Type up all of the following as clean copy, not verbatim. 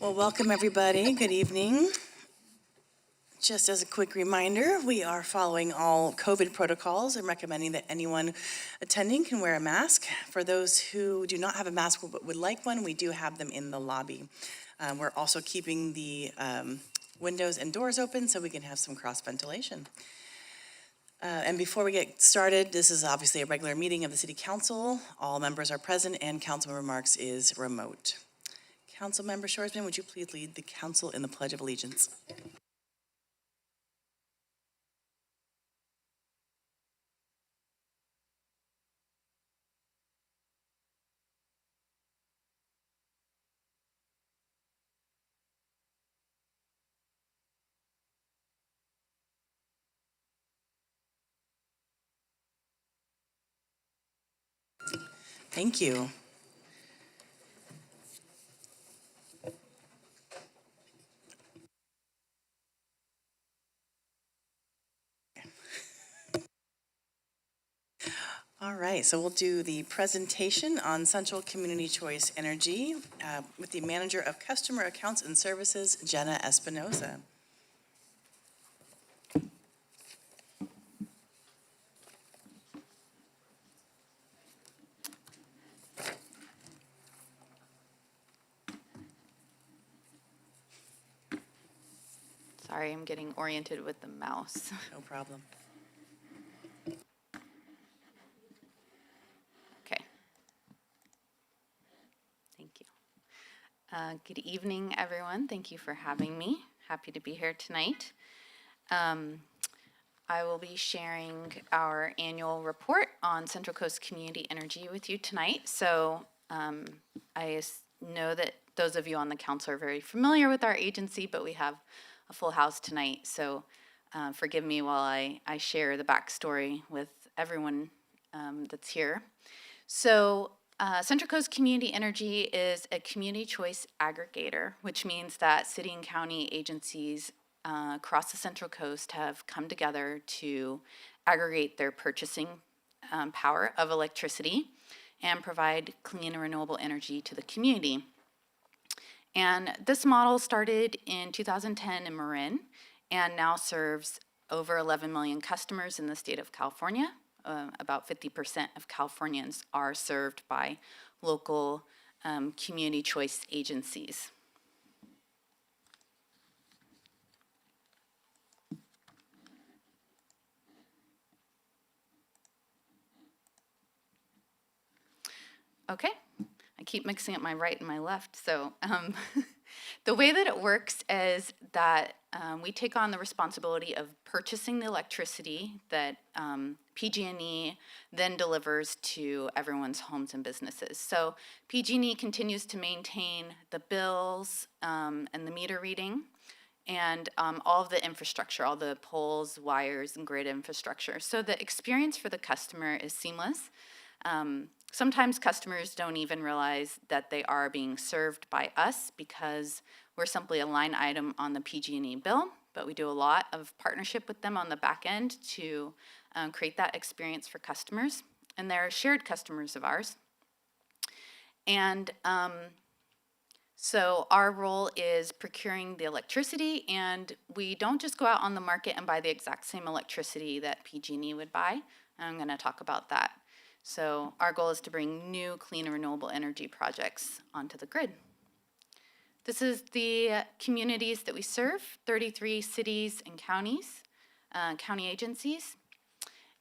Well, welcome everybody. Good evening. Just as a quick reminder, we are following all COVID protocols and recommending that anyone attending can wear a mask. For those who do not have a mask but would like one, we do have them in the lobby. We're also keeping the windows and doors open so we can have some cross ventilation. And before we get started, this is obviously a regular meeting of the City Council. All members are present and council remarks is remote. Councilmember Shoresman, would you please lead the council in the Pledge of Allegiance? Thank you. All right, so we'll do the presentation on Central Community Choice Energy with the Manager of Customer Accounts and Services, Jenna Espinosa. Sorry, I'm getting oriented with the mouse. No problem. Okay. Thank you. Good evening, everyone. Thank you for having me. Happy to be here tonight. I will be sharing our annual report on Central Coast Community Energy with you tonight. So I know that those of you on the council are very familiar with our agency, but we have a full house tonight. So forgive me while I share the backstory with everyone that's here. So Central Coast Community Energy is a community choice aggregator, which means that city and county agencies across the Central Coast have come together to aggregate their purchasing power of electricity and provide clean and renewable energy to the community. And this model started in 2010 in Marin and now serves over 11 million customers in the state of California. About 50% of Californians are served by local community choice agencies. Okay, I keep mixing up my right and my left. So the way that it works is that we take on the responsibility of purchasing the electricity that PG&E then delivers to everyone's homes and businesses. So PG&E continues to maintain the bills and the meter reading and all of the infrastructure, all the poles, wires, and grid infrastructure. So the experience for the customer is seamless. Sometimes customers don't even realize that they are being served by us because we're simply a line item on the PG&E bill, but we do a lot of partnership with them on the back end to create that experience for customers, and they're shared customers of ours. And so our role is procuring the electricity, and we don't just go out on the market and buy the exact same electricity that PG&E would buy. I'm going to talk about that. So our goal is to bring new clean and renewable energy projects onto the grid. This is the communities that we serve, 33 cities and counties, county agencies.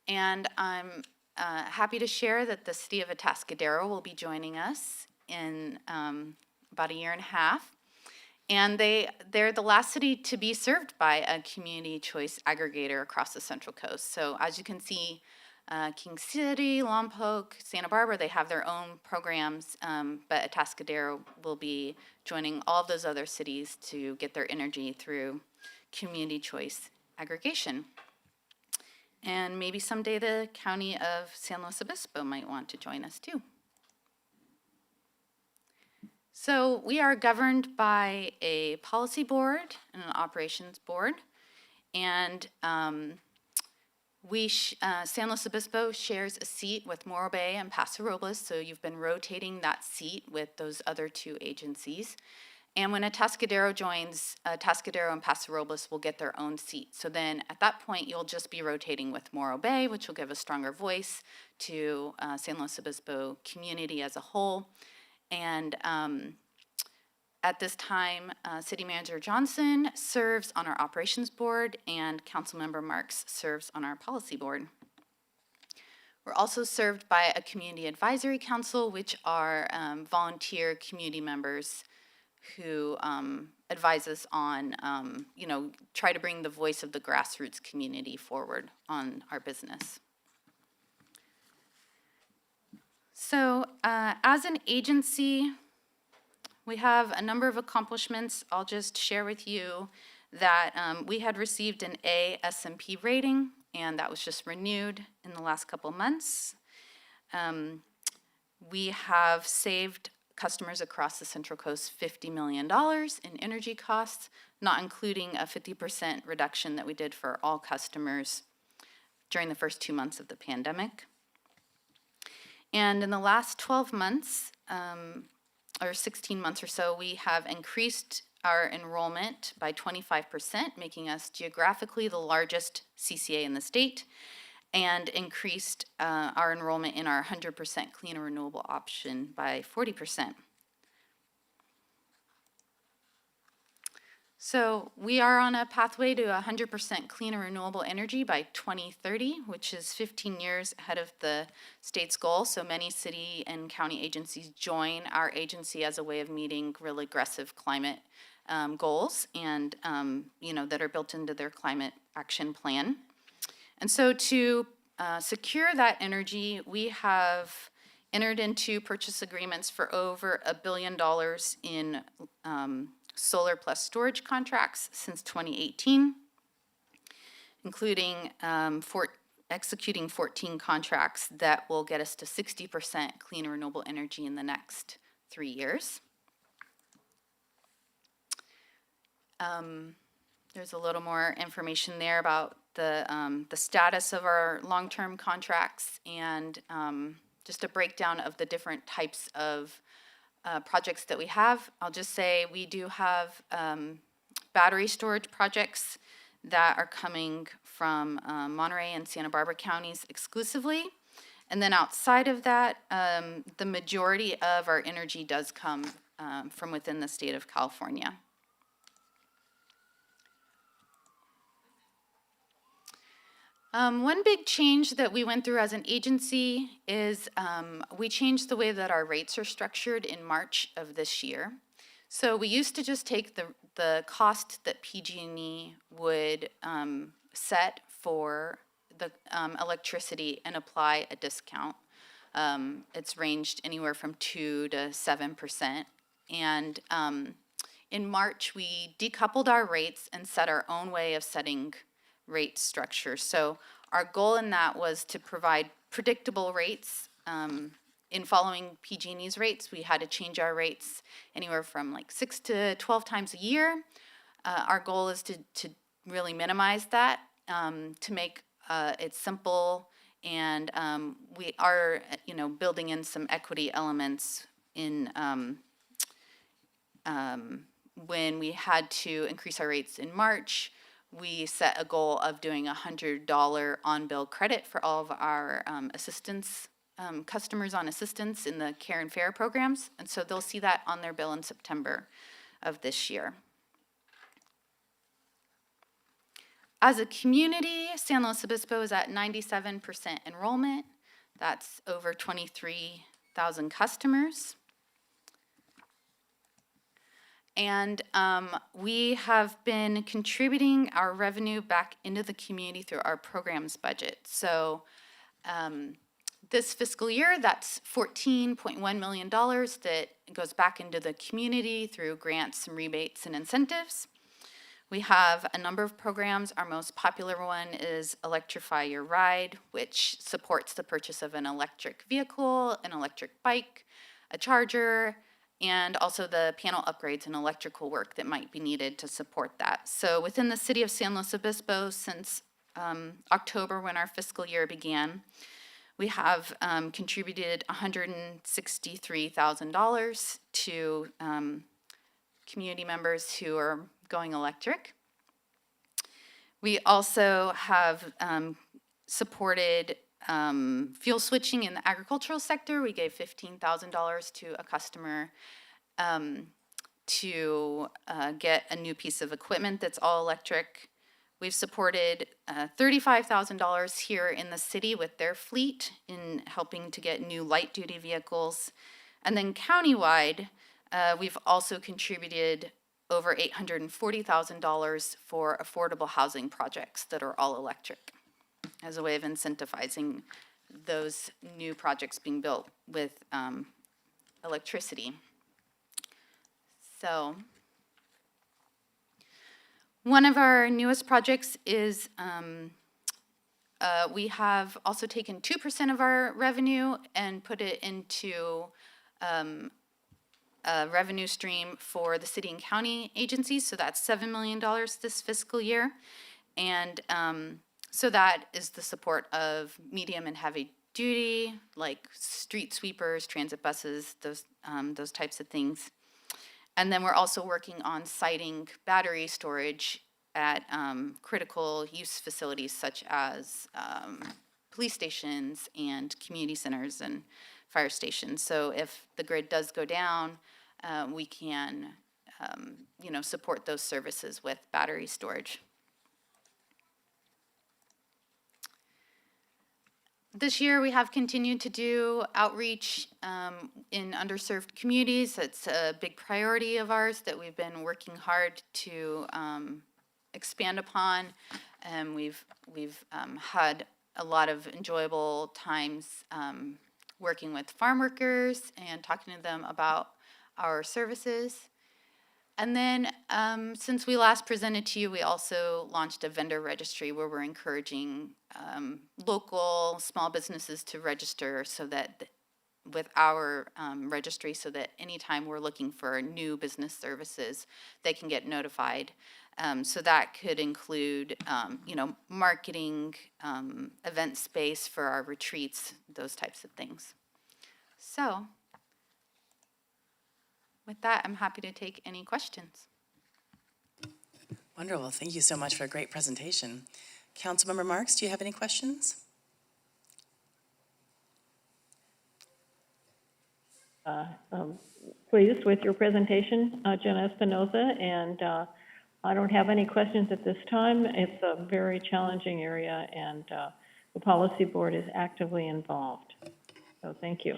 And I'm happy to share that the city of Atascadero will be joining us in about a year and a half. And they're the last city to be served by a community choice aggregator across the Central Coast. So as you can see, King City, Lompoc, Santa Barbara, they have their own programs, but Atascadero will be joining all of those other cities to get their energy through community choice aggregation. And maybe someday the county of San Luis Obispo might want to join us too. So we are governed by a policy board and an operations board, and San Luis Obispo shares a seat with Morro Bay and Paso Robles, so you've been rotating that seat with those other two agencies. And when Atascadero joins, Atascadero and Paso Robles will get their own seat. So then at that point, you'll just be rotating with Morro Bay, which will give a stronger voice to San Luis Obispo community as a whole. And at this time, City Manager Johnson serves on our operations board and Councilmember Marks serves on our policy board. We're also served by a community advisory council, which are volunteer community members who advise us on, try to bring the voice of the grassroots community forward on our business. So as an agency, we have a number of accomplishments. I'll just share with you that we had received an A S&P rating, and that was just renewed in the last couple months. We have saved customers across the Central Coast $50 million in energy costs, not including a 50% reduction that we did for all customers during the first 2 months of the pandemic. And in the last 12 months, or 16 months or so, we have increased our enrollment by 25%, making us geographically the largest CCA in the state, and increased our enrollment in our 100% clean and renewable option by 40%. So we are on a pathway to 100% clean and renewable energy by 2030, which is 15 years ahead of the state's goal. So many city and county agencies join our agency as a way of meeting really aggressive climate goals and that are built into their climate action plan. And so to secure that energy, we have entered into purchase agreements for over $1 billion in solar plus storage contracts since 2018, including executing 14 contracts that will get us to 60% clean renewable energy in the next 3 years. There's a little more information there about the status of our long-term contracts and just a breakdown of the different types of projects that we have. I'll just say we do have battery storage projects that are coming from Monterey and Santa Barbara counties exclusively. And then outside of that, the majority of our energy does come from within the state of California. One big change that we went through as an agency is we changed the way that our rates are structured in March of this year. So we used to just take the cost that PG&E would set for the electricity and apply a discount. It's ranged anywhere from 2 to 7%. And in March, we decoupled our rates and set our own way of setting rate structure. So our goal in that was to provide predictable rates. In following PG&E's rates, we had to change our rates anywhere from like 6 to 12 times a year. Our goal is to really minimize that, to make it simple, and we are building in some equity elements in when we had to increase our rates in March. We set a goal of doing $100 on-bill credit for all of our assistance customers on assistance in the Care and Fair programs, and so they'll see that on their bill in September of this year. As a community, San Luis Obispo is at 97% enrollment. That's over 23,000 customers. And we have been contributing our revenue back into the community through our programs budget. So this fiscal year, that's $14.1 million that goes back into the community through grants and rebates and incentives. We have a number of programs. Our most popular one is Electrify Your Ride, which supports the purchase of an electric vehicle, an electric bike, a charger, and also the panel upgrades and electrical work that might be needed to support that. So within the city of San Luis Obispo, since October when our fiscal year began, we have contributed $163,000 to community members who are going electric. We also have supported fuel switching in the agricultural sector. We gave $15,000 to a customer to get a new piece of equipment that's all electric. We've supported $35,000 here in the city with their fleet in helping to get new light-duty vehicles. And then countywide, we've also contributed over $840,000 for affordable housing projects that are all electric as a way of incentivizing those new projects being built with electricity. So one of our newest projects is we have also taken 2% of our revenue and put it into a revenue stream for the city and county agencies. So that's $7 million this fiscal year. And so that is the support of medium and heavy duty, like street sweepers, transit buses, those types of things. And then we're also working on siting battery storage at critical use facilities such as police stations and community centers and fire stations. So if the grid does go down, we can support those services with battery storage. This year, we have continued to do outreach in underserved communities. It's a big priority of ours that we've been working hard to expand upon. And we've had a lot of enjoyable times working with farm workers and talking to them about our services. And then since we last presented to you, we also launched a vendor registry where we're encouraging local small businesses to register so that with our registry, so that anytime we're looking for new business services, they can get notified. So that could include, marketing, event space for our retreats, those types of things. So with that, I'm happy to take any questions. Wonderful. Thank you so much for a great presentation. Councilmember Marks, do you have any questions? Pleased with your presentation, Jenna Espinoza, and I don't have any questions at this time. It's a very challenging area, and the policy board is actively involved. So thank you.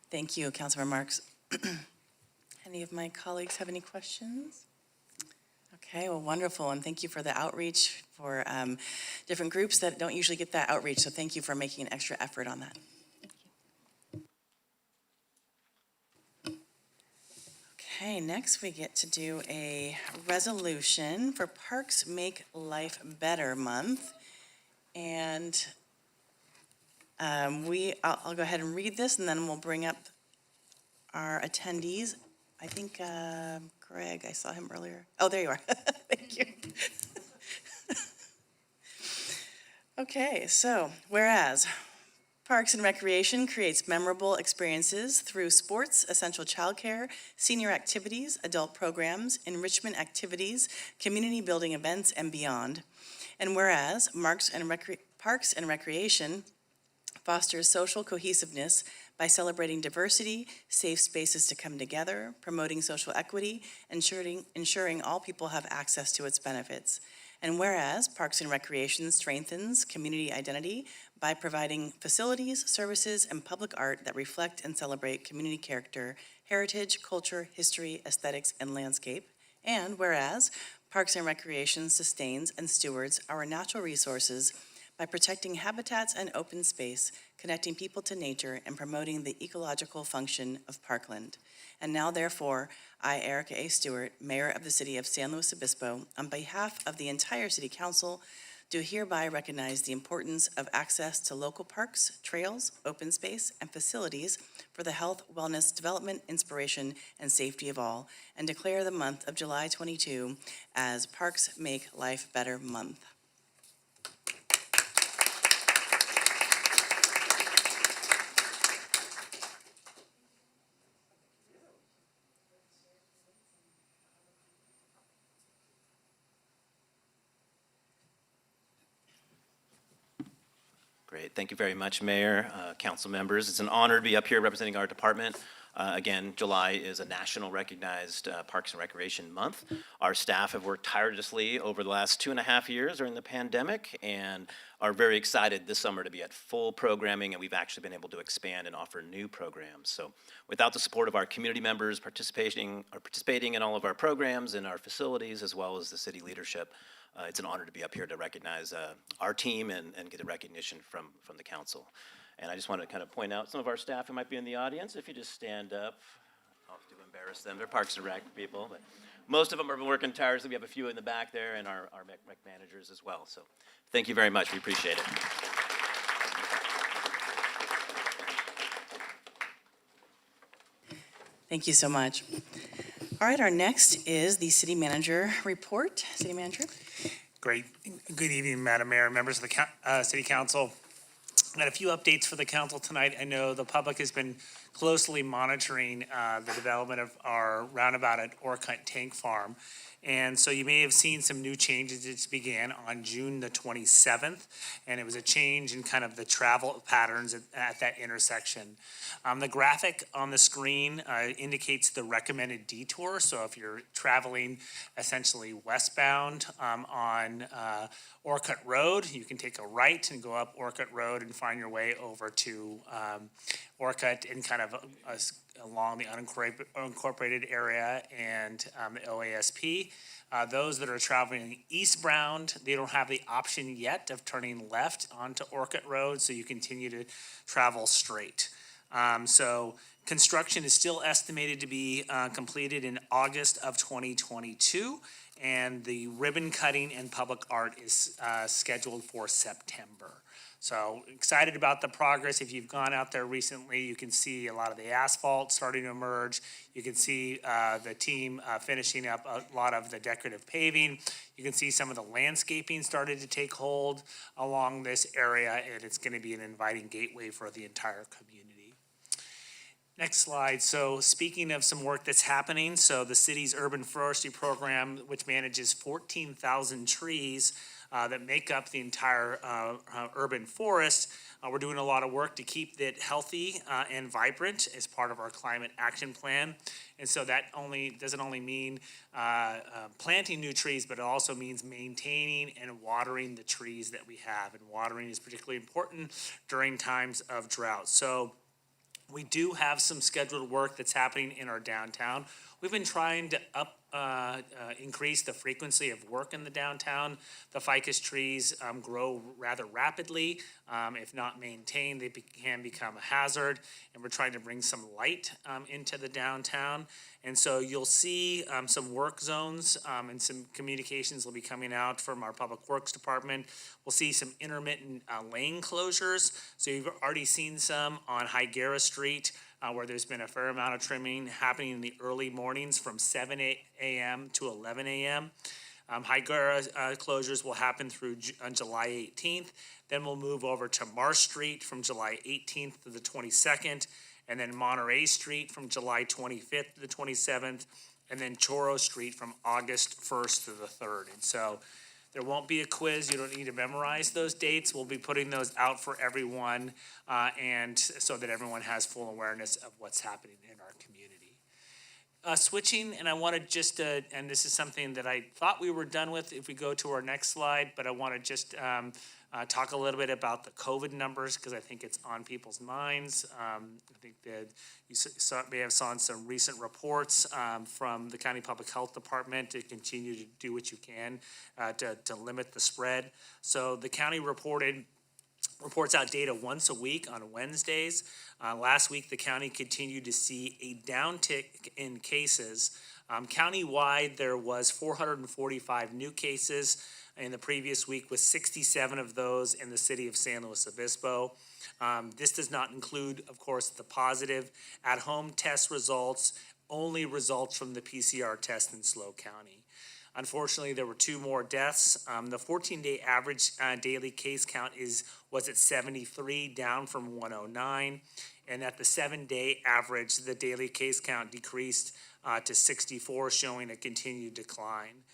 Thank you, Councilmember Marks. Any of my colleagues have any questions? Okay, well, wonderful, and thank you for the outreach for different groups that don't usually get that outreach, so thank you for making an extra effort on that. Okay, next we get to do a resolution for Parks Make Life Better Month. And I'll go ahead and read this, and then we'll bring up our attendees. I think Greg, I saw him earlier. Oh, there you are. Thank you. Okay, so whereas Parks and Recreation creates memorable experiences through sports, essential childcare, senior activities, adult programs, enrichment activities, community building events, and beyond. And whereas Parks and Recreation fosters social cohesiveness by celebrating diversity, safe spaces to come together, promoting social equity, ensuring all people have access to its benefits. And whereas Parks and Recreation strengthens community identity by providing facilities, services, and public art that reflect and celebrate community character, heritage, culture, history, aesthetics, and landscape. And whereas Parks and Recreation sustains and stewards our natural resources by protecting habitats and open space, connecting people to nature, and promoting the ecological function of Parkland. And now, therefore, I, Erica A. Stewart, Mayor of the City of San Luis Obispo, on behalf of the entire City Council, do hereby recognize the importance of access to local parks, trails, open space, and facilities for the health, wellness, development, inspiration, and safety of all, and declare the month of July 22 as Parks Make Life Better Month. Great. Thank you very much, Mayor, council members. It's an honor to be up here representing our department. Again, July is a national recognized Parks and Recreation Month. Our staff have worked tirelessly over the last 2.5 years during the pandemic and are very excited this summer to be at full programming, and we've actually been able to expand and offer new programs. So without the support of our community members participating in all of our programs and our facilities, as well as the city leadership, it's an honor to be up here to recognize our team and get a recognition from the council. And I just want to kind of point out some of our staff who might be in the audience. If you just stand up, I'll have to embarrass them. They're Parks and Rec people, but most of them have been working tirelessly. We have a few in the back there and our rec managers as well. So thank you very much. We appreciate it. Thank you so much. All right, our next is the city manager report. City manager? Great. Good evening, Madam Mayor, members of the City Council. I've got a few updates for the council tonight. I know the public has been closely monitoring the development of our roundabout at Orcutt Tank Farm. And so you may have seen some new changes that began on June the 27th, and it was a change in kind of the travel patterns at that intersection. The graphic on the screen indicates the recommended detour. So if you're traveling essentially westbound on Orcutt Road, you can take a right and go up Orcutt Road and find your way over to Orcutt and kind of along the unincorporated area and the OASP. Those that are traveling eastbound, they don't have the option yet of turning left onto Orcutt Road, so you continue to travel straight. So construction is still estimated to be completed in August of 2022, and the ribbon cutting and public art is scheduled for September. So excited about the progress. If you've gone out there recently, you can see a lot of the asphalt starting to emerge. You can see the team finishing up a lot of the decorative paving. You can see some of the landscaping started to take hold along this area, and it's going to be an inviting gateway for the entire community. Next slide. So speaking of some work that's happening, so the city's urban forestry program, which manages 14,000 trees, that make up the entire urban forest. We're doing a lot of work to keep it healthy and vibrant as part of our climate action plan. And so that doesn't only mean planting new trees, but it also means maintaining and watering the trees that we have. And watering is particularly important during times of drought. So we do have some scheduled work that's happening in our downtown. We've been trying to increase the frequency of work in the downtown. The ficus trees grow rather rapidly. If not maintained, they can become a hazard, and we're trying to bring some light into the downtown. And so you'll see some work zones and some communications will be coming out from our Public Works Department. We'll see some intermittent lane closures. So you've already seen some on Higuera Street, where there's been a fair amount of trimming happening in the early mornings from 7 a.m. to 11 a.m. Higuera closures will happen through on July 18th. Then we'll move over to Marsh Street from July 18th to the 22nd, and then Monterey Street from July 25th to the 27th, and then Choro Street from August 1st to the 3rd. And so there won't be a quiz. You don't need to memorize those dates. We'll be putting those out for everyone, and so that everyone has full awareness of what's happening in our community. Switching, and I wanted just to, and this is something that I thought we were done with if we go to our next slide, but I want to just talk a little bit about the COVID numbers because I think it's on people's minds. I think that you may have saw some recent reports from the County Public Health Department to continue to do what you can to limit the spread. So the county reports out data once a week on Wednesdays. Last week, the county continued to see a downtick in cases. Countywide, there was 445 new cases in the previous week, with 67 of those in the city of San Luis Obispo. This does not include, of course, the positive at-home test results, only results from the PCR test in SLO County. Unfortunately, there were 2 more deaths. The 14-day average daily case count was at 73, down from 109. And at the 7-day average, the daily case count decreased to 64, showing a continued decline.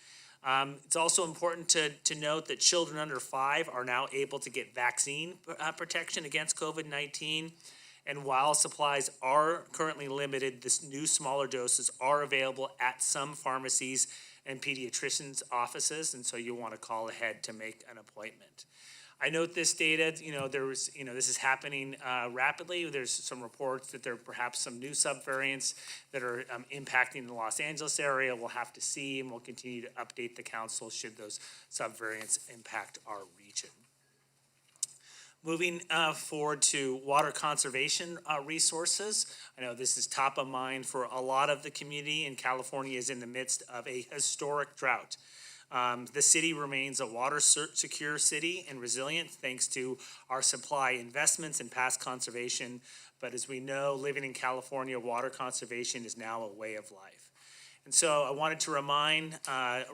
It's also important to note that children under 5 are now able to get vaccine protection against COVID-19. And while supplies are currently limited, this new smaller doses are available at some pharmacies and pediatricians' offices, and so you'll want to call ahead to make an appointment. I note this data, this is happening rapidly. There's some reports that there are perhaps some new subvariants that are impacting the Los Angeles area. We'll have to see, and we'll continue to update the council should those subvariants impact our region. Moving forward to water conservation resources. I know this is top of mind for a lot of the community, and California is in the midst of a historic drought. The city remains a water secure city and resilient thanks to our supply investments and past conservation. But as we know, living in California, water conservation is now a way of life. And so I wanted to remind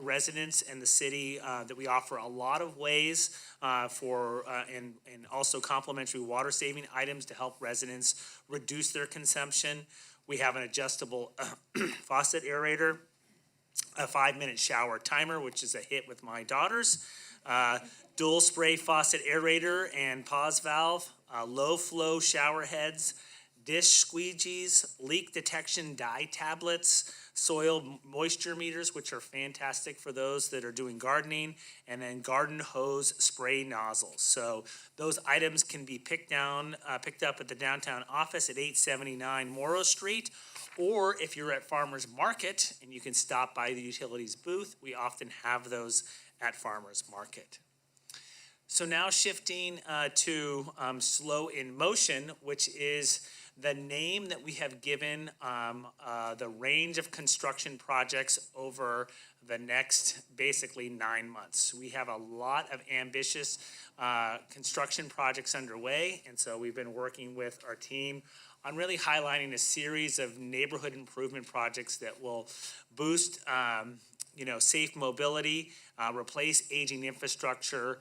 residents and the city that we offer a lot of ways and also complimentary water saving items to help residents reduce their consumption. We have an adjustable faucet aerator, a 5-minute shower timer, which is a hit with my daughters, dual spray faucet aerator and pause valve, low flow shower heads, dish squeegees, leak detection dye tablets, soil moisture meters, which are fantastic for those that are doing gardening, and then garden hose spray nozzles. So those items can be picked up at the downtown office at 879 Morrow Street, or if you're at Farmers Market and you can stop by the utilities booth, we often have those at Farmers Market. So now shifting to Slow in Motion, which is the name that we have given the range of construction projects over the next basically 9 months. We have a lot of ambitious construction projects underway, and so we've been working with our team on really highlighting a series of neighborhood improvement projects that will boost safe mobility, replace aging infrastructure,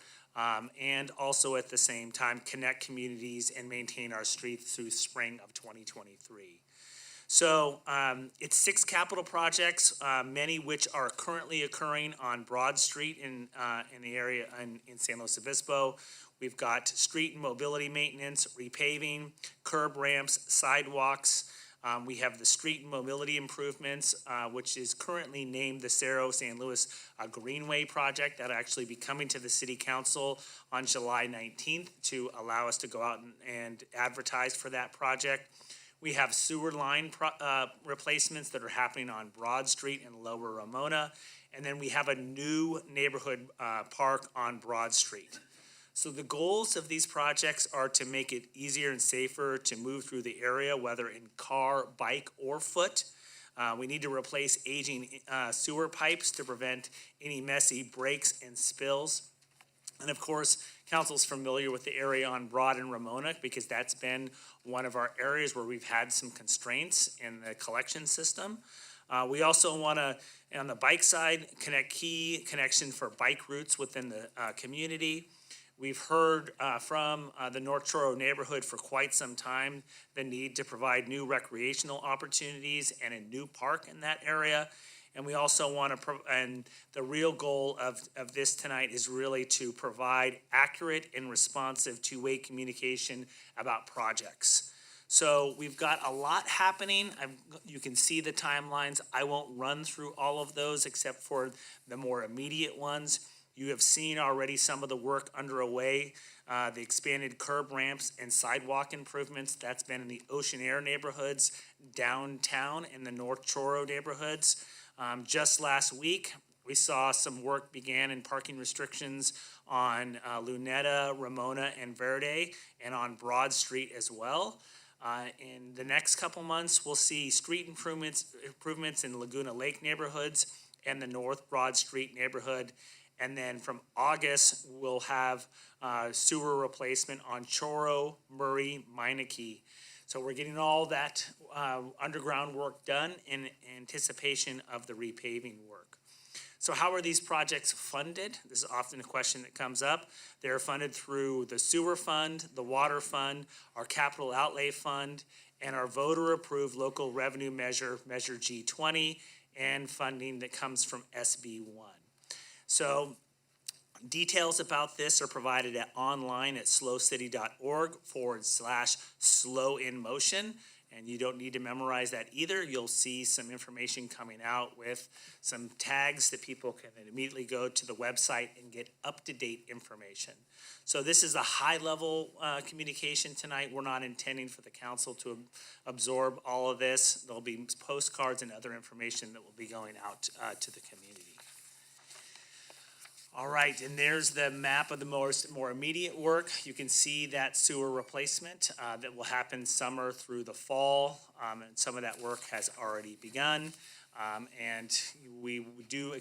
and also at the same time connect communities and maintain our streets through spring of 2023. So it's 6 capital projects, many which are currently occurring on Broad Street in the area in San Luis Obispo. We've got street and mobility maintenance, repaving, curb ramps, sidewalks. We have the street and mobility improvements, which is currently named the Cerro San Luis Greenway Project. That'll actually be coming to the City Council on July 19th to allow us to go out and advertise for that project. We have sewer line replacements that are happening on Broad Street in Lower Ramona. And then we have a new neighborhood park on Broad Street. So the goals of these projects are to make it easier and safer to move through the area, whether in car, bike, or foot. We need to replace aging sewer pipes to prevent any messy breaks and spills. And of course, council's familiar with the area on Broad and Ramona because that's been one of our areas where we've had some constraints in the collection system. We also want to, on the bike side, connect key connection for bike routes within the community. We've heard from the North Truro neighborhood for quite some time the need to provide new recreational opportunities and a new park in that area. And we also want to, and the real goal of this tonight is really to provide accurate and responsive two-way communication about projects. So we've got a lot happening. You can see the timelines. I won't run through all of those except for the more immediate ones. You have seen already some of the work underway, the expanded curb ramps and sidewalk improvements. That's been in the Ocean Air neighborhoods, downtown in the North Truro neighborhoods. Just last week, we saw some work began in parking restrictions on Luneta, Ramona, and Verde, and on Broad Street as well. In the next couple months, we'll see street improvements in Laguna Lake neighborhoods and the North Broad Street neighborhood. And then from August, we'll have sewer replacement on Choro, Murray, Meineke. So we're getting all that underground work done in anticipation of the repaving work. So how are these projects funded? This is often a question that comes up. They're funded through the sewer fund, the water fund, our capital outlay fund, and our voter-approved local revenue measure, Measure G20, and funding that comes from SB1. So details about this are provided online at slowcity.org/slowinmotion. And you don't need to memorize that either. You'll see some information coming out with some tags that people can immediately go to the website and get up-to-date information. So this is a high-level communication tonight. We're not intending for the council to absorb all of this. There'll be postcards and other information that will be going out to the community. All right, and there's the map of the more immediate work. You can see that sewer replacement that will happen summer through the fall, and some of that work has already begun. And we do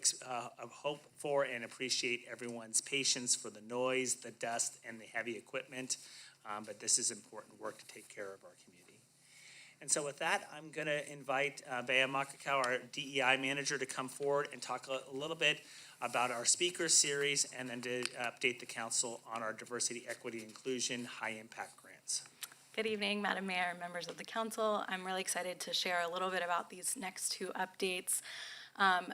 hope for and appreciate everyone's patience for the noise, the dust, and the heavy equipment. But this is important work to take care of our community. And so with that, I'm going to invite Bea Makakau, our DEI manager, to come forward and talk a little bit about our speaker series, and then to update the council on our diversity, equity, inclusion, high-impact grants. Good evening, Madam Mayor and members of the council. I'm really excited to share a little bit about these next two updates.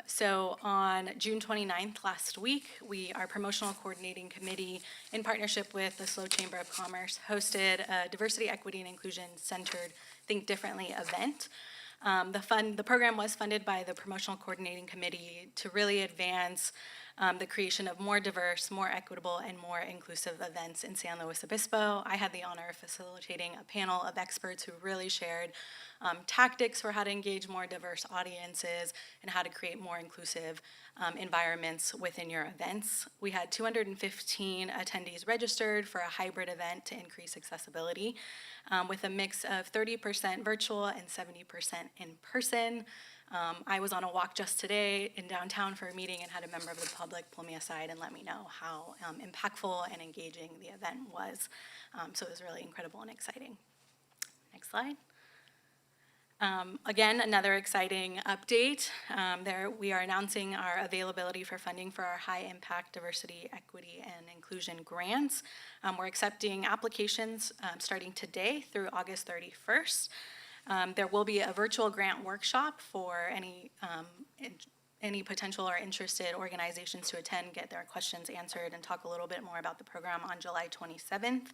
So on June 29th last week, our Promotional Coordinating Committee, in partnership with the SLO Chamber of Commerce, hosted a Diversity, Equity, and Inclusion Centered Think Differently event. The program was funded by the Promotional Coordinating Committee to really advance the creation of more diverse, more equitable, and more inclusive events in San Luis Obispo. I had the honor of facilitating a panel of experts who really shared tactics for how to engage more diverse audiences and how to create more inclusive environments within your events. We had 215 attendees registered for a hybrid event to increase accessibility, with a mix of 30% virtual and 70% in person. I was on a walk just today in downtown for a meeting and had a member of the public pull me aside and let me know how impactful and engaging the event was. So it was really incredible and exciting. Next slide. Again, another exciting update. We are announcing our availability for funding for our high-impact diversity, equity, and inclusion grants. We're accepting applications starting today through August 31st. There will be a virtual grant workshop for any potential or interested organizations to attend, get their questions answered, and talk a little bit more about the program on July 27th.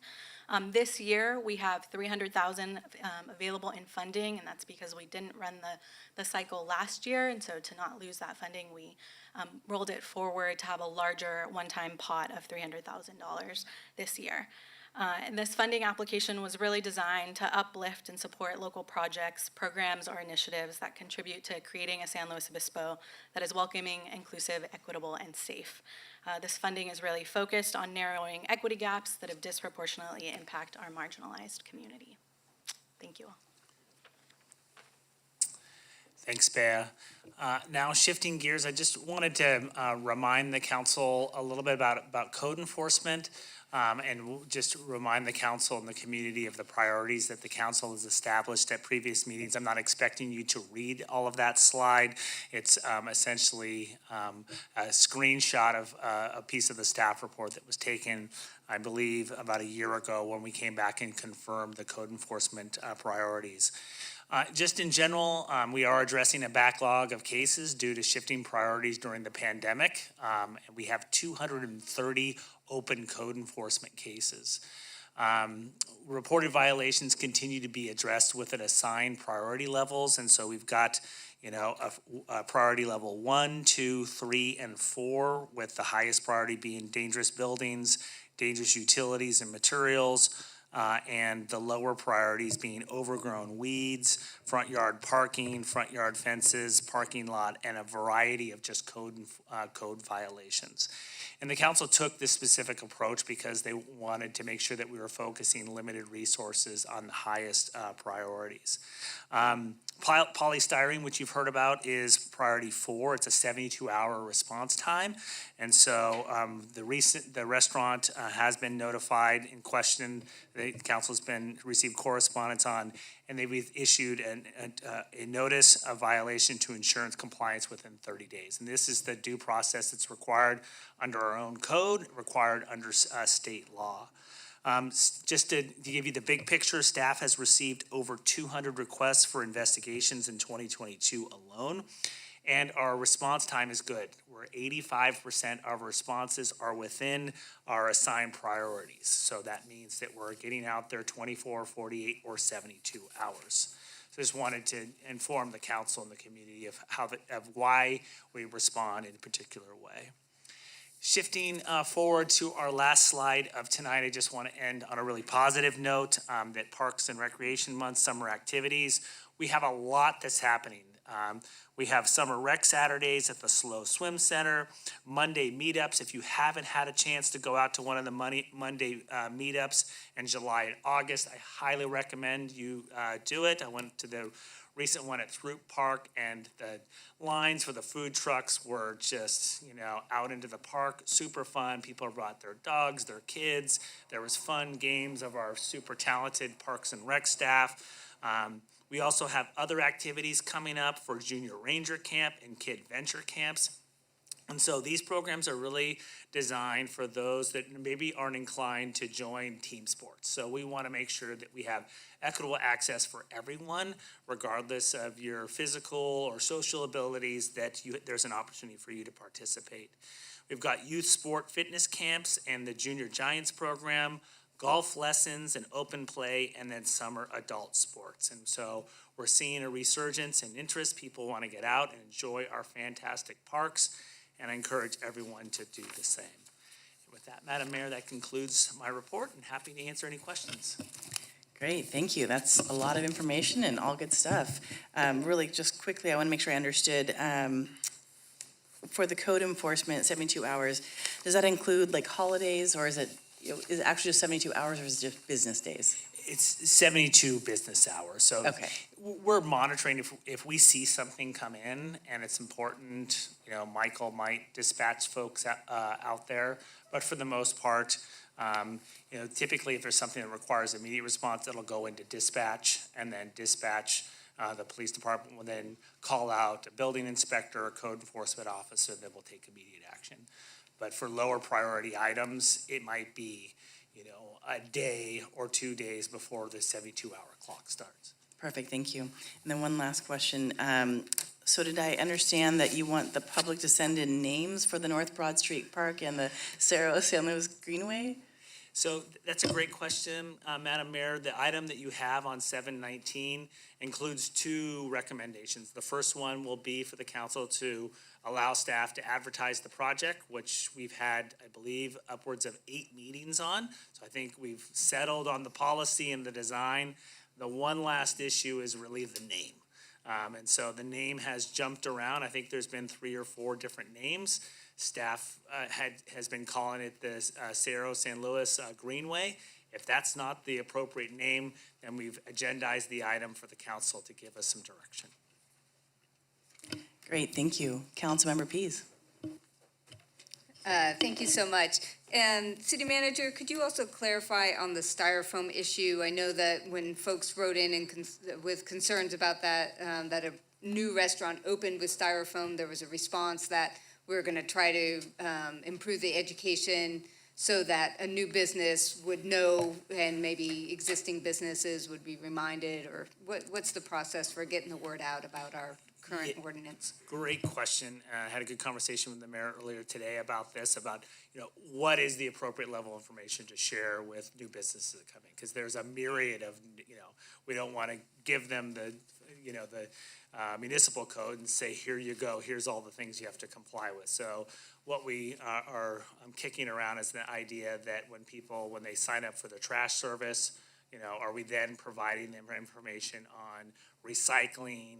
This year, we have $300,000 available in funding, and that's because we didn't run the cycle last year, and so to not lose that funding, we rolled it forward to have a larger one-time pot of $300,000 this year. And this funding application was really designed to uplift and support local projects, programs, or initiatives that contribute to creating a San Luis Obispo that is welcoming, inclusive, equitable, and safe. This funding is really focused on narrowing equity gaps that have disproportionately impact our marginalized community. Thank you. Thanks, Bea. Now shifting gears, I just wanted to remind the council a little bit about code enforcement. And we'll just remind the council and the community of the priorities that the council has established at previous meetings. I'm not expecting you to read all of that slide. It's essentially a screenshot of a piece of the staff report that was taken, I believe, about a year ago when we came back and confirmed the code enforcement priorities. Just in general, we are addressing a backlog of cases due to shifting priorities during the pandemic. And we have 230 open code enforcement cases. Reported violations continue to be addressed within assigned priority levels. And so we've got, a priority level 1, 2, 3, and 4, with the highest priority being dangerous buildings, dangerous utilities and materials, and the lower priorities being overgrown weeds, front yard parking, front yard fences, parking lot, and a variety of just code violations. And the council took this specific approach because they wanted to make sure that we were focusing limited resources on the highest priorities. Polystyrene, which you've heard about, is priority 4. It's a 72-hour response time. And so the restaurant has been notified in question. The council's received correspondence on, and they've issued a notice of violation to insurance compliance within 30 days. And this is the due process that's required under our own code, required under state law. Just to give you the big picture, staff has received over 200 requests for investigations in 2022 alone, and our response time is good. We're where 85% of responses are within our assigned priorities. So that means that we're getting out there 24, 48, or 72 hours. So just wanted to inform the council and the community of why we respond in a particular way. Shifting forward to our last slide of tonight, I just want to end on a really positive note that Parks and Recreation Month, summer activities, we have a lot that's happening. We have summer rec Saturdays at the SLO Swim Center, Monday meetups. If you haven't had a chance to go out to one of the Monday meetups in July and August, I highly recommend you do it. I went to the recent one at Throop Park, and the lines for the food trucks were just, out into the park, super fun. People brought their dogs, their kids. There was fun games of our super talented Parks and Rec staff. We also have other activities coming up for Junior Ranger Camp and Kid Venture Camps. And so these programs are really designed for those that maybe aren't inclined to join team sports. So we want to make sure that we have equitable access for everyone, regardless of your physical or social abilities, that there's an opportunity for you to participate. We've got youth sport fitness camps and the Junior Giants program, golf lessons and open play, and then summer adult sports. And so we're seeing a resurgence in interest. People want to get out and enjoy our fantastic parks, and I encourage everyone to do the same. With that, Madam Mayor, that concludes my report, and happy to answer any questions. Great, thank you. That's a lot of information and all good stuff. Really, just quickly, I want to make sure I understood. For the code enforcement, 72 hours, does that include like holidays, or is it actually just 72 hours, or is it just business days? It's 72 business hours. So Okay. we're monitoring if we see something come in and it's important, Michael might dispatch folks out there. But for the most part, typically if there's something that requires immediate response, it'll go into dispatch, and then dispatch, the police department will then call out a building inspector or code enforcement officer that will take immediate action. But for lower priority items, it might be, a day or 2 days before the 72-hour clock starts. Perfect, thank you. And then one last question. So did I understand that you want the public to send in names for the North Broad Street Park and the Cerro San Luis Greenway? So that's a great question, Madam Mayor. The item that you have on 719 includes 2 recommendations. The first one will be for the council to allow staff to advertise the project, which we've had, I believe, upwards of 8 meetings on. So I think we've settled on the policy and the design. The one last issue is really the name. And so the name has jumped around. I think there's been 3 or 4 different names. Staff has been calling it the Cerro San Luis Greenway. If that's not the appropriate name, then we've agendized the item for the council to give us some direction. Great, thank you. Councilmember Pease. Thank you so much. And City Manager, could you also clarify on the styrofoam issue? I know that when folks wrote in and with concerns about that, that a new restaurant opened with styrofoam, there was a response that we're going to try to improve the education so that a new business would know, and maybe existing businesses would be reminded, or what's the process for getting the word out about our current ordinance? Great question. I had a good conversation with the mayor earlier today about this, about, what is the appropriate level of information to share with new businesses that come in? Because there's a myriad of, we don't want to give them the municipal code and say, here you go, here's all the things you have to comply with. So what we are kicking around is the idea that when they sign up for the trash service, are we then providing them information on recycling,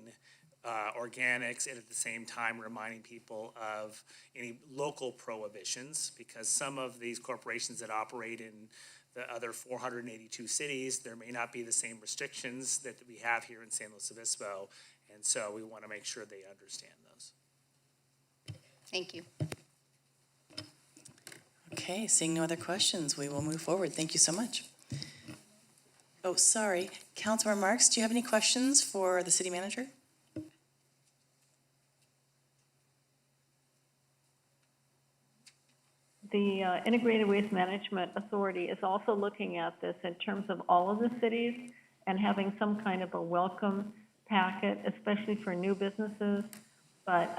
organics, and at the same time reminding people of any local prohibitions, because some of these corporations that operate in the other 482 cities, there may not be the same restrictions that we have here in San Luis Obispo, and so we want to make sure they understand those. Thank you. Okay, seeing no other questions, we will move forward. Thank you so much. Oh, sorry. Councilmember Marks, do you have any questions for the city manager? The Integrated Waste Management Authority is also looking at this in terms of all of the cities and having some kind of a welcome packet, especially for new businesses. But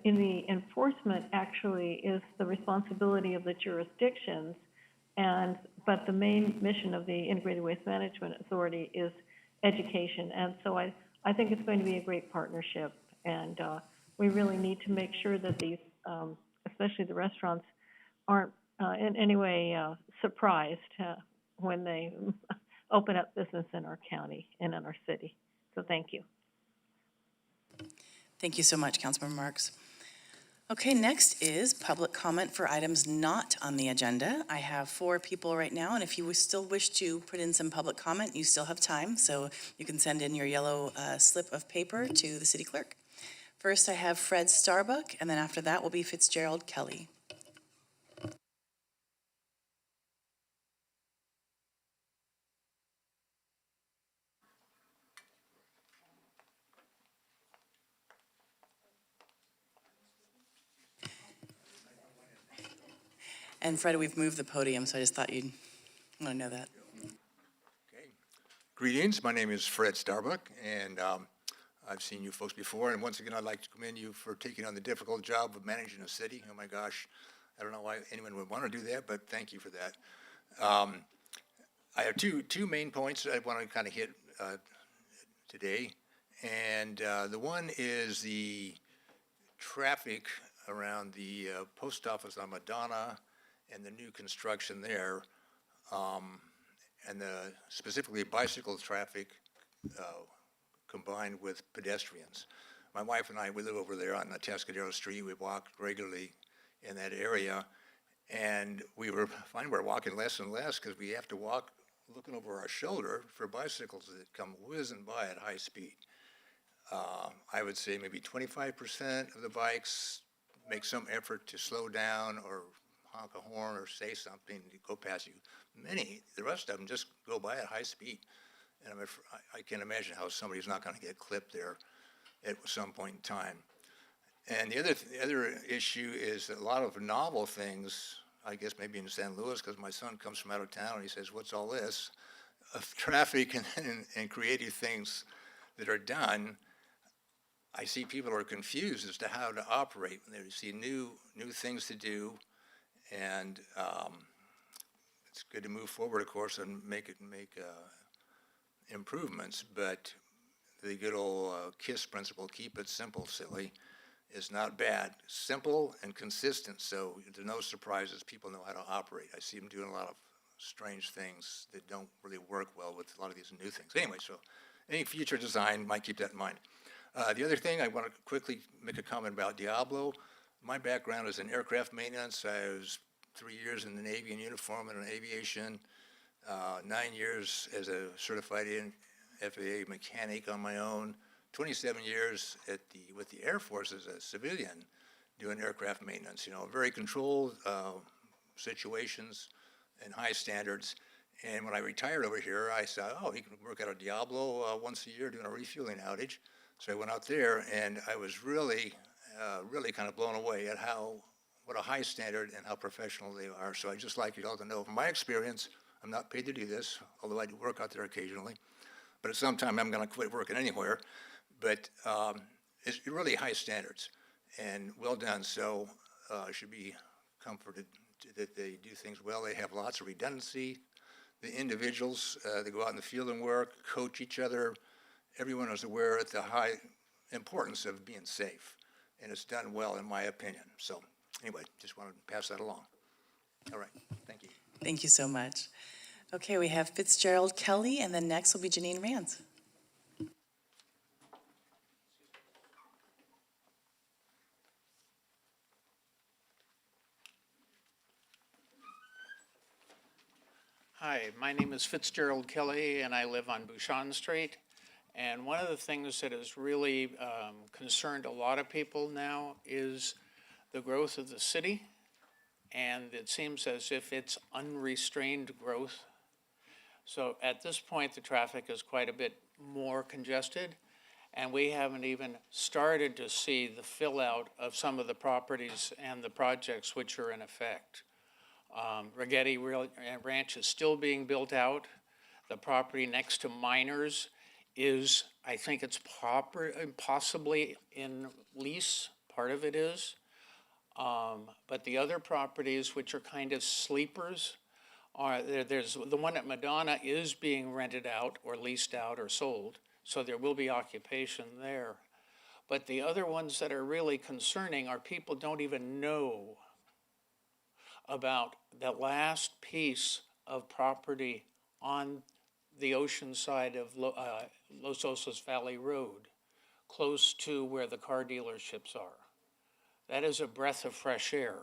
in the enforcement actually is the responsibility of the jurisdictions, but the main mission of the Integrated Waste Management Authority is education. And so I think it's going to be a great partnership, and we really need to make sure that these, especially the restaurants, aren't in any way surprised when they open up business in our county and in our city. So thank you. Thank you so much, Councilmember Marks. Okay, next is public comment for items not on the agenda. I have 4 people right now, and if you still wish to put in some public comment, you still have time, so you can send in your yellow slip of paper to the city clerk. First, I have Fred Starbuck, and then after that will be Fitzgerald Kelly. And Fred, we've moved the podium, so I just thought you'd want to know that. Okay. Greetings, my name is Fred Starbuck, and I've seen you folks before, and once again, I'd like to commend you for taking on the difficult job of managing a city. Oh my gosh, I don't know why anyone would want to do that, but thank you for that. I have two main points that I want to kind of hit today, and the one is the traffic around the post office on Madonna and the new construction there, and specifically bicycle traffic combined with pedestrians. My wife and I, we live over there on Atascadero Street. We walk regularly in that area, and we were finding we're walking less and less because we have to walk looking over our shoulder for bicycles that come whizzing by at high speed. I would say maybe 25% of the bikes make some effort to slow down or honk a horn or say something to go past you. The rest of them just go by at high speed. And I can't imagine how somebody's not going to get clipped there at some point in time. And the other issue is that a lot of novel things, I guess maybe in San Luis, because my son comes from out of town and he says, "What's all this?" Of traffic and creative things that are done. I see people are confused as to how to operate. They see new things to do, and it's good to move forward, of course, and make improvements. But the good old KISS principle, keep it simple, silly, is not bad. Simple and consistent, so there's no surprises. People know how to operate. I see them doing a lot of strange things that don't really work well with a lot of these new things. Anyway, so any future design might keep that in mind. The other thing, I want to quickly make a comment about Diablo. My background is in aircraft maintenance. I was 3 years in the Navy in uniform and in aviation, 9 years as a certified FAA mechanic on my own, 27 years with the Air Force as a civilian doing aircraft maintenance. Very controlled situations and high standards. And when I retired over here, I said, you can work out of Diablo once a year doing a refueling outage. So I went out there, and I was really kind of blown away at what a high standard and how professional they are. So I'd just like you all to know, from my experience, I'm not paid to do this, although I do work out there occasionally. But at some time, I'm going to quit working anywhere. But it's really high standards and well done. So I should be comforted that they do things well. They have lots of redundancy. The individuals, they go out in the field and work, coach each other. Everyone is aware of the high importance of being safe, and it's done well, in my opinion. So anyway, just wanted to pass that along. All right, thank you. Thank you so much. Okay, we have Fitzgerald Kelly, and then next will be Janine Rands. Hi, my name is Fitzgerald Kelly, and I live on Bouchon Street. And one of the things that has really concerned a lot of people now is the growth of the city. And it seems as if it's unrestrained growth. So at this point, the traffic is quite a bit more congested. And we haven't even started to see the fill out of some of the properties and the projects which are in effect. Rigetti Ranch is still being built out. The property next to Miners is, I think it's possibly in lease, part of it is. But the other properties, which are kind of sleepers, are there's the one at Madonna is being rented out or leased out or sold, so there will be occupation there. But the other ones that are really concerning are people don't even know about the last piece of property on the ocean side of Los Osos Valley Road, close to where the car dealerships are. That is a breath of fresh air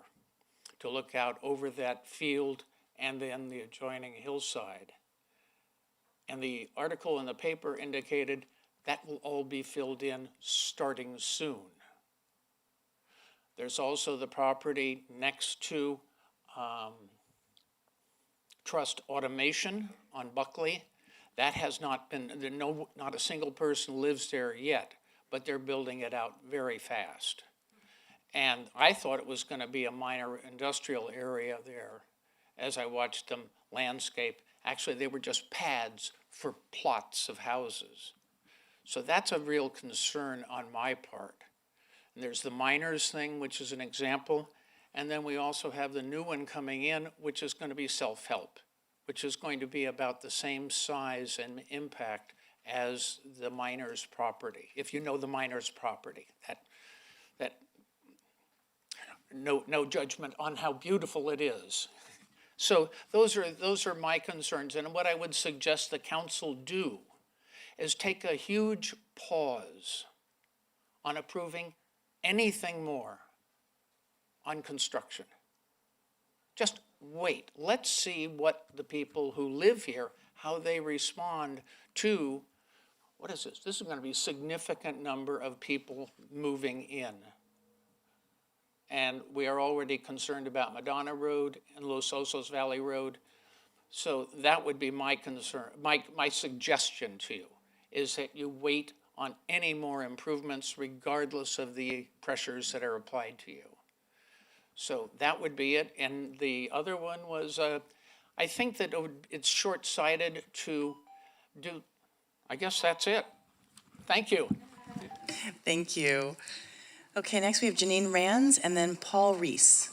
to look out over that field and then the adjoining hillside. And the article in the paper indicated that will all be filled in starting soon. There's also the property next to Trust Automation on Buckley. That has not been, not a single person lives there yet, but they're building it out very fast. And I thought it was going to be a minor industrial area there as I watched them landscape. Actually, they were just pads for plots of houses. So that's a real concern on my part. And there's the miners thing, which is an example. And then we also have the new one coming in, which is going to be self-help, which is going to be about the same size and impact as the miners' property. If you know the miners' property, that no judgment on how beautiful it is. So those are my concerns. And what I would suggest the council do is take a huge pause on approving anything more on construction. Just wait. Let's see what the people who live here, how they respond to, what is this? This is going to be a significant number of people moving in. And we are already concerned about Madonna Road and Los Osos Valley Road. So that would be my concern, my suggestion to you, is that you wait on any more improvements regardless of the pressures that are applied to you. So that would be it. And the other one was, I think that it's short-sighted to do, I guess that's it. Thank you. Thank you. Okay, next we have Janine Rands and then Paul Reese.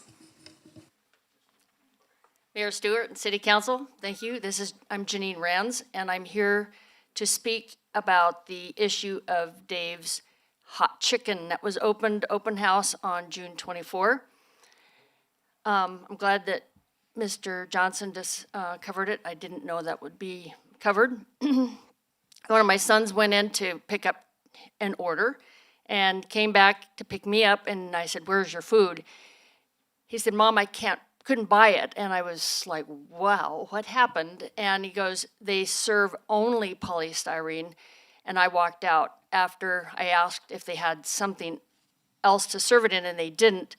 Mayor Stewart and City Council, thank you. I'm Janine Rands, and I'm here to speak about the issue of Dave's Hot Chicken that was open house on June 24. I'm glad that Mr. Johnson just covered it. I didn't know that would be covered. One of my sons went in to pick up an order and came back to pick me up, and I said, "Where's your food?" He said, "Mom, I couldn't buy it." And I was like, wow, what happened? And he goes, "They serve only polystyrene." And I walked out after I asked if they had something else to serve it in, and they didn't.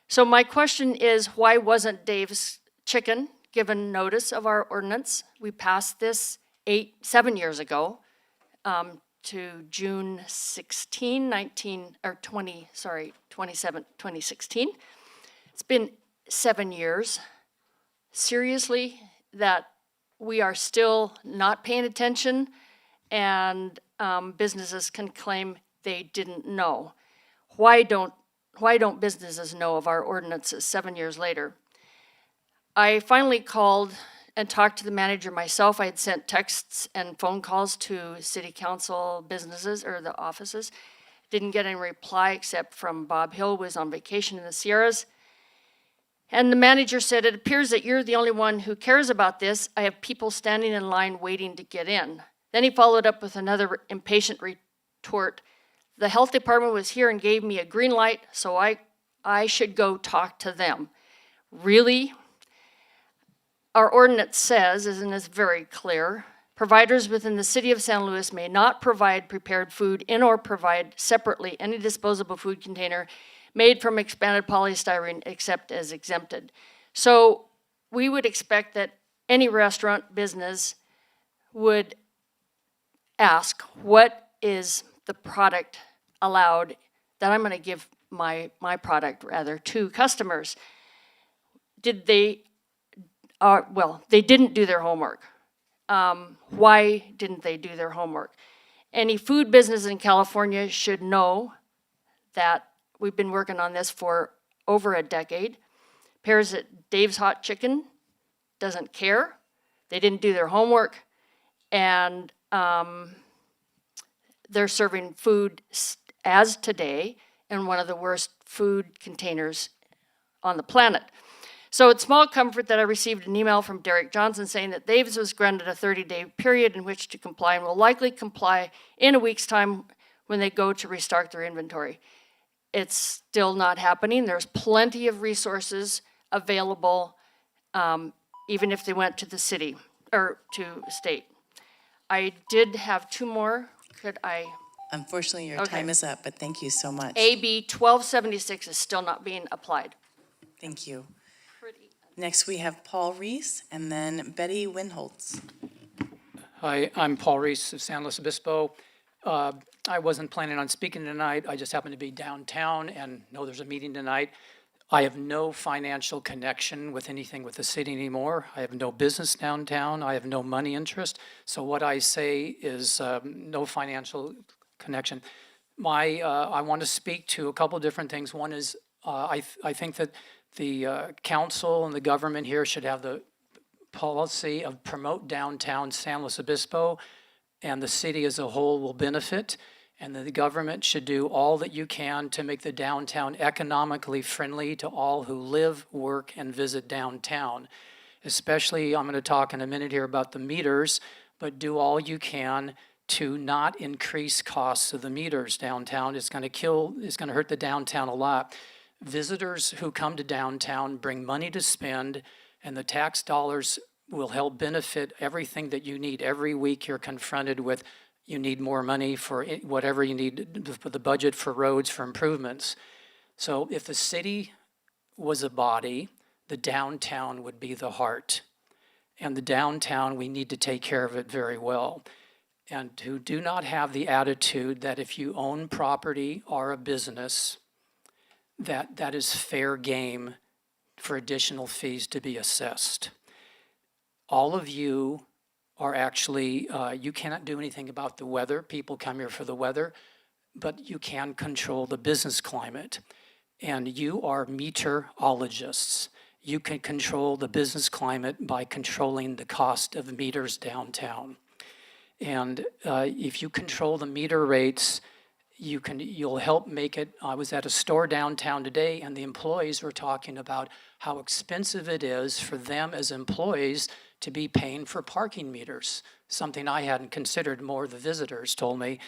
So my question is, why wasn't Dave's Chicken given notice of our ordinance? We passed this 7 years ago, to June 2016. It's been 7 years. Seriously, that we are still not paying attention, and businesses can claim they didn't know. Why don't businesses know of our ordinances 7 years later? I finally called and talked to the manager myself. I had sent texts and phone calls to city council businesses or the offices. Didn't get any reply except from Bob Hill, who was on vacation in the Sierras. And the manager said, "It appears that you're the only one who cares about this. I have people standing in line waiting to get in." Then he followed up with another impatient retort. "The health department was here and gave me a green light, so I should go talk to them." Really? Our ordinance says, and it's very clear, providers within the city of San Luis may not provide prepared food in or provide separately any disposable food container made from expanded polystyrene except as exempted. So we would expect that any restaurant business would ask, what is the product allowed that I'm going to give my product rather to customers? They didn't do their homework. Why didn't they do their homework? Any food business in California should know that we've been working on this for over a decade. Pears at Dave's Hot Chicken doesn't care. They didn't do their homework, and they're serving food as today in one of the worst food containers on the planet. So it's small comfort that I received an email from Derek Johnson saying that Dave's was granted a 30-day period in which to comply and will likely comply in a week's time when they go to restart their inventory. It's still not happening. There's plenty of resources available, even if they went to the city or to state. I did have two more. Could I? Unfortunately, your Okay. time is up, but thank you so much. AB 1276 is still not being applied. Thank you. Next, we have Paul Reese and then Betty Winholtz. Hi, I'm Paul Reese of San Luis Obispo. I wasn't planning on speaking tonight. I just happened to be downtown and know there's a meeting tonight. I have no financial connection with anything with the city anymore. I have no business downtown. I have no money interest. So what I say is no financial connection. I want to speak to a couple different things. One is I think that the council and the government here should have the policy of promote downtown San Luis Obispo, and the city as a whole will benefit. And the government should do all that you can to make the downtown economically friendly to all who live, work, and visit downtown. Especially, I'm going to talk in a minute here about the meters, but do all you can to not increase costs of the meters downtown. It's going to hurt the downtown a lot. Visitors who come to downtown bring money to spend, and the tax dollars will help benefit everything that you need. Every week you're confronted with, you need more money for whatever you need for the budget, for roads, for improvements. So if the city was a body, the downtown would be the heart. And the downtown, we need to take care of it very well. And to do not have the attitude that if you own property or a business, that is fair game for additional fees to be assessed. All of you are actually, you cannot do anything about the weather. People come here for the weather, but you can control the business climate. And you are meteorologists. You can control the business climate by controlling the cost of meters downtown. And if you control the meter rates, you'll help make it. I was at a store downtown today, and the employees were talking about how expensive it is for them as employees to be paying for parking meters, something I hadn't considered. More the visitors told me,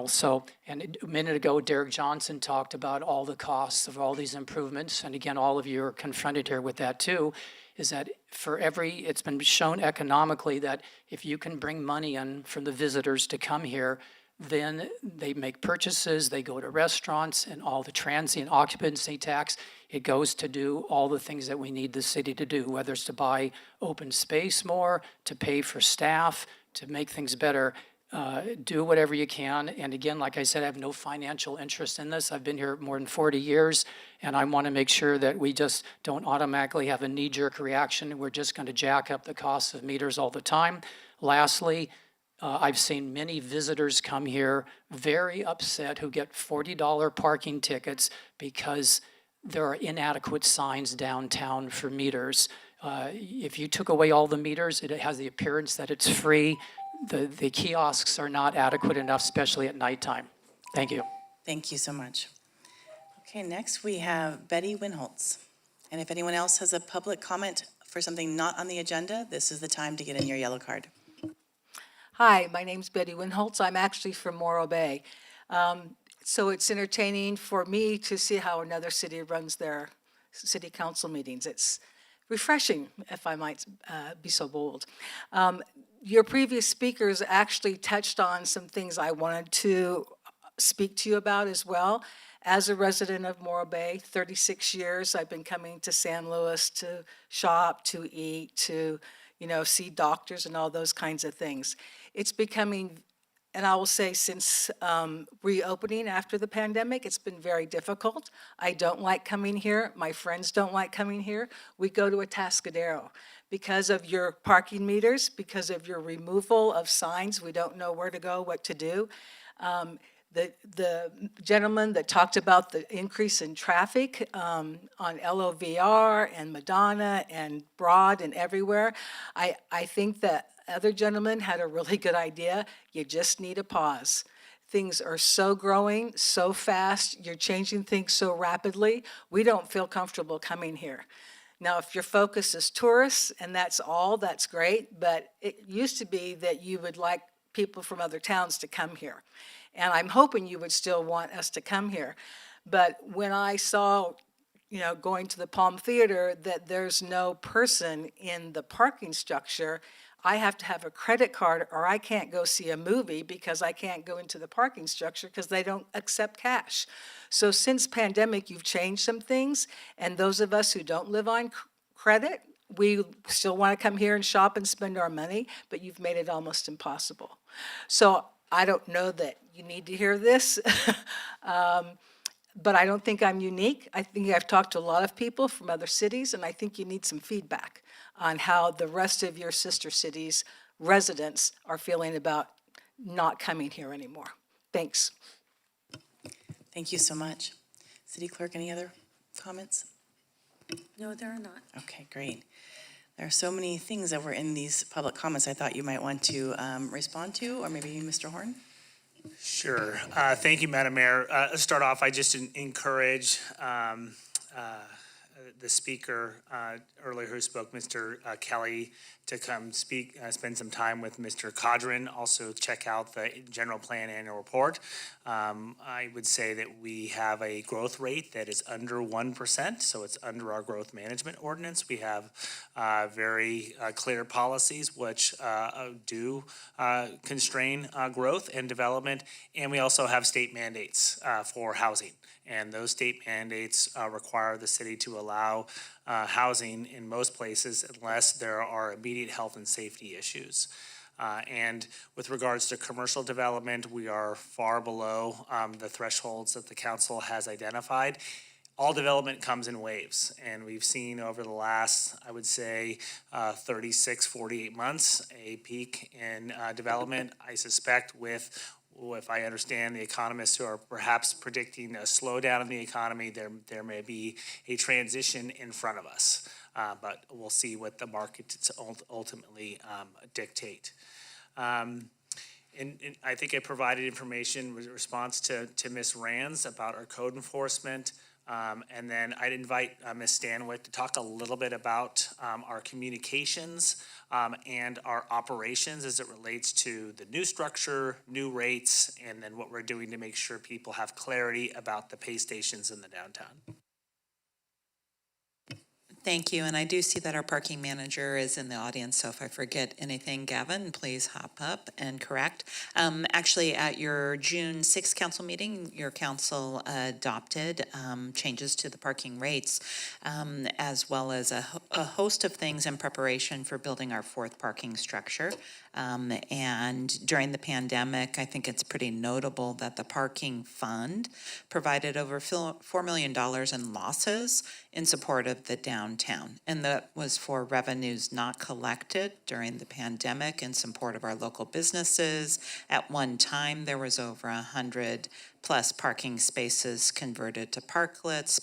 so, and a minute ago, Derek Johnson talked about all the costs of all these improvements, and again, all of you are confronted here with that too, is that it's been shown economically that if you can bring money in from the visitors to come here, then they make purchases, they go to restaurants, and all the transient occupancy tax, it goes to do all the things that we need the city to do, whether it's to buy open space more, to pay for staff, to make things better. Do whatever you can. And again, like I said, I have no financial interest in this. I've been here more than 40 years, and I want to make sure that we just don't automatically have a knee-jerk reaction. We're just going to jack up the costs of meters all the time. Lastly, I've seen many visitors come here very upset who get $40 parking tickets because there are inadequate signs downtown for meters. If you took away all the meters, it has the appearance that it's free. The kiosks are not adequate enough, especially at nighttime. Thank you. Thank you so much. Okay, next we have Betty Winholtz. And if anyone else has a public comment for something not on the agenda, this is the time to get in your yellow card. Hi, my name's Betty Winholtz. I'm actually from Morro Bay. So it's entertaining for me to see how another city runs their city council meetings. It's refreshing, if I might be so bold. Your previous speakers actually touched on some things I wanted to speak to you about as well. As a resident of Morro Bay, 36 years, I've been coming to San Luis to shop, to eat, to see doctors and all those kinds of things. It's becoming, and I will say since reopening after the pandemic, it's been very difficult. I don't like coming here. My friends don't like coming here. We go to Atascadero. Because of your parking meters, because of your removal of signs, we don't know where to go, what to do. The gentleman that talked about the increase in traffic on LOVR and Madonna and Broad and everywhere, I think that other gentleman had a really good idea. You just need a pause. Things are so growing, so fast, you're changing things so rapidly, we don't feel comfortable coming here. Now, if your focus is tourists and that's all, that's great, but it used to be that you would like people from other towns to come here. And I'm hoping you would still want us to come here. But when I saw, going to the Palm Theater, that there's no person in the parking structure, I have to have a credit card or I can't go see a movie because I can't go into the parking structure because they don't accept cash. So since pandemic, you've changed some things, and those of us who don't live on credit, we still want to come here and shop and spend our money, but you've made it almost impossible. So I don't know that you need to hear this, but I don't think I'm unique. I think I've talked to a lot of people from other cities, and I think you need some feedback on how the rest of your sister cities' residents are feeling about not coming here anymore. Thanks. Thank you so much. City Clerk, any other comments? No, there are not. Okay, great. There are so many things that were in these public comments I thought you might want to respond to, or maybe Mr. Horn? Sure. Thank you, Madam Mayor. Let's start off, I just encourage the speaker earlier who spoke, Mr. Kelly, to come speak, spend some time with Mr. Codron. Also check out the general plan annual report. I would say that we have a growth rate that is under 1%, so it's under our growth management ordinance. We have very clear policies which do constrain growth and development, and we also have state mandates for housing. And those state mandates require the city to allow housing in most places unless there are immediate health and safety issues. And with regards to commercial development, we are far below the thresholds that the council has identified. All development comes in waves, and we've seen over the last, I would say, 36, 48 months, a peak in development. I suspect if I understand the economists who are perhaps predicting a slowdown in the economy, there may be a transition in front of us. But we'll see what the markets ultimately dictate. And I think I provided information with response to Ms. Rands about our code enforcement. And then I'd invite Ms. Stanwyck to talk a little bit about our communications and our operations as it relates to the new structure, new rates, and then what we're doing to make sure people have clarity about the pay stations in the downtown. Thank you, and I do see that our parking manager is in the audience, so if I forget anything, Gavin, please hop up and correct. Actually, at your June 6th council meeting, your council adopted changes to the parking rates, as well as a host of things in preparation for building our fourth parking structure. And during the pandemic, I think it's pretty notable that the parking fund provided over $4 million in losses in support of the downtown. And that was for revenues not collected during the pandemic in support of our local businesses. At one time, there was over 100 plus parking spaces converted to parklets,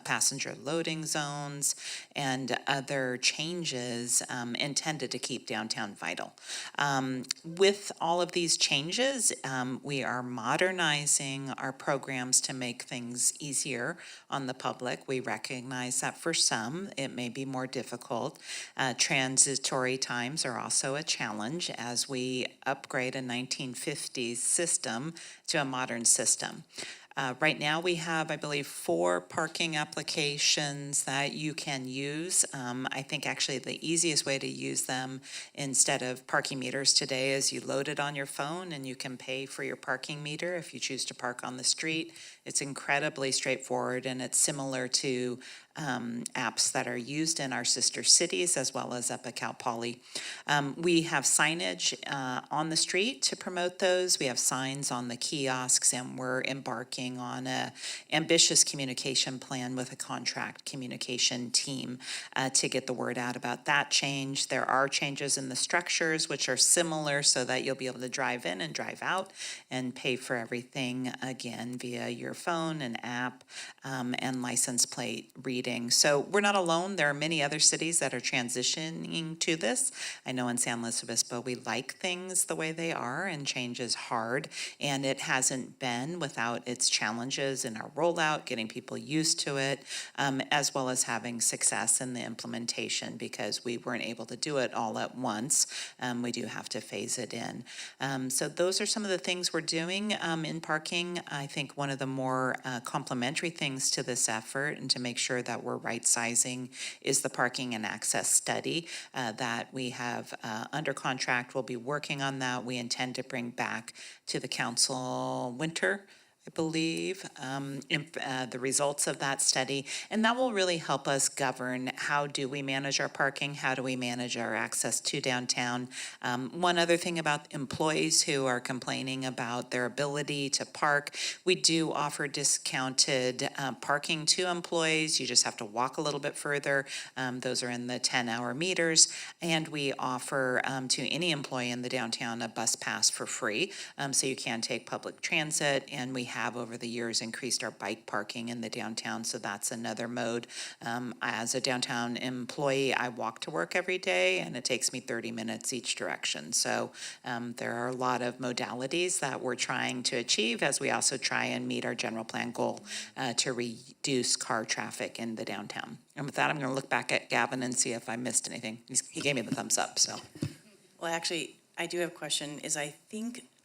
passenger loading zones, and other changes intended to keep downtown vital. With all of these changes, we are modernizing our programs to make things easier on the public. We recognize that for some, it may be more difficult. Transitory times are also a challenge as we upgrade a 1950s system to a modern system. Right now, we have, I believe, 4 parking applications that you can use. I think actually the easiest way to use them instead of parking meters today is you load it on your phone and you can pay for your parking meter if you choose to park on the street. It's incredibly straightforward, and it's similar to apps that are used in our sister cities as well as up at Cal Poly. We have signage on the street to promote those. We have signs on the kiosks, and we're embarking on a ambitious communication plan with a contract communication team to get the word out about that change. There are changes in the structures which are similar so that you'll be able to drive in and drive out and pay for everything again via your phone and app and license plate reading. So we're not alone. There are many other cities that are transitioning to this. I know in San Luis Obispo, we like things the way they are, and change is hard. And it hasn't been without its challenges in our rollout, getting people used to it, as well as having success in the implementation, because we weren't able to do it all at once. We do have to phase it in. So those are some of the things we're doing in parking. I think one of the more complementary things to this effort, and to make sure that we're right-sizing, is the parking and access study that we have under contract. We'll be working on that. We intend to bring back to the council winter, I believe, the results of that study. And that will really help us govern how do we manage our parking, how do we manage our access to downtown. One other thing about employees who are complaining about their ability to park, we do offer discounted parking to employees. You just have to walk a little bit further. Those are in the 10-hour meters. And we offer to any employee in the downtown a bus pass for free. So you can take public transit, and we have over the years increased our bike parking in the downtown, so that's another mode. As a downtown employee, I walk to work every day, and it takes me 30 minutes each direction. So there are a lot of modalities that we're trying to achieve, as we also try and meet our general plan goal to reduce car traffic in the downtown. And with that, I'm going to look back at Gavin and see if I missed anything. He gave me the thumbs up, so. Well, actually, I do have a question,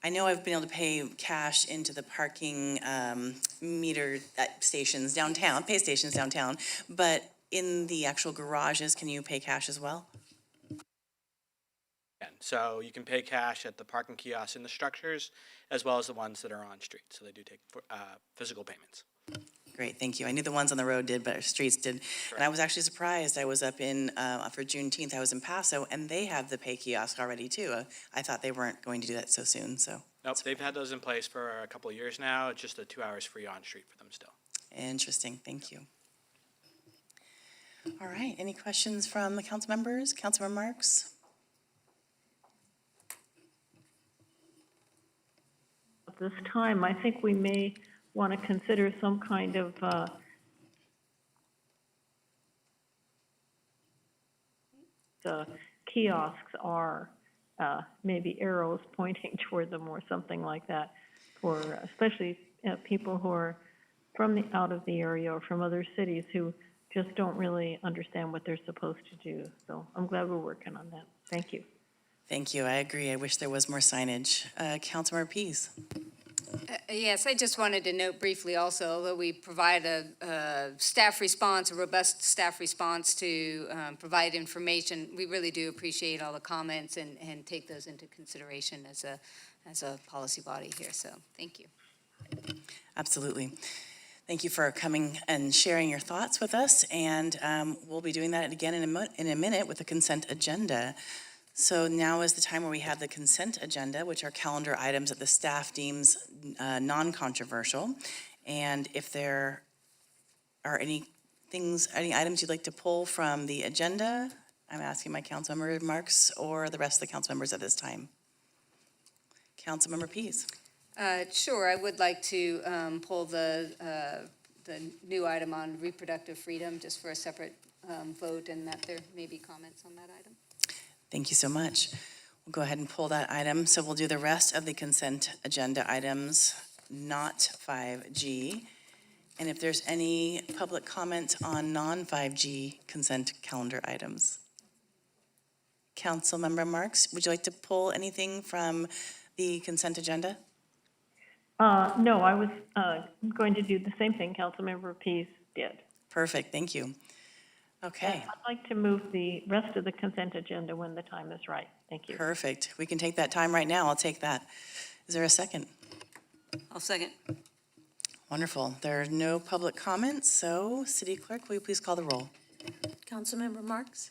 I know I've been able to pay cash into the parking meter stations downtown, pay stations downtown, but in the actual garages, can you pay cash as well? So you can pay cash at the parking kiosks in the structures, as well as the ones that are on street. So they do take physical payments. Great, thank you. I knew the ones on the road did, but our streets did. And I was actually surprised. I was up in, for Juneteenth, I was in Paso, and they have the pay kiosk already too. I thought they weren't going to do that so soon, so. Nope, they've had those in place for a couple of years now. It's just 2 hours free on street for them still. Interesting, thank you. All right, any questions from the council members? Councilmember Marks? At this time, I think we may want to consider some kind of the kiosks are maybe arrows pointing toward them or something like that, for especially people who are from out of the area or from other cities who just don't really understand what they're supposed to do. So I'm glad we're working on that. Thank you. Thank you, I agree. I wish there was more signage. Councilmember Pease? Yes, I just wanted to note briefly also, although we provide a staff response, a robust staff response to provide information, we really do appreciate all the comments and take those into consideration as a policy body here. So thank you. Absolutely. Thank you for coming and sharing your thoughts with us, and we'll be doing that again in a minute with the consent agenda. So now is the time where we have the consent agenda, which are calendar items that the staff deems non-controversial. And if there are any items you'd like to pull from the agenda, I'm asking my Councilmember Marks or the rest of the council members at this time. Councilmember Pease. Sure, I would like to pull the new item on reproductive freedom just for a separate vote, and that there may be comments on that item. Thank you so much. We'll go ahead and pull that item. So we'll do the rest of the consent agenda items, not 5G. And if there's any public comment on non-5G consent calendar items. Councilmember Marks, would you like to pull anything from the consent agenda? No, I was going to do the same thing Councilmember Pease did. Perfect, thank you. Okay. I'd like to move the rest of the consent agenda when the time is right. Thank you. Perfect. We can take that time right now. I'll take that. Is there a second? I'll second. Wonderful. There are no public comments, so City Clerk, will you please call the roll? Councilmember Marks?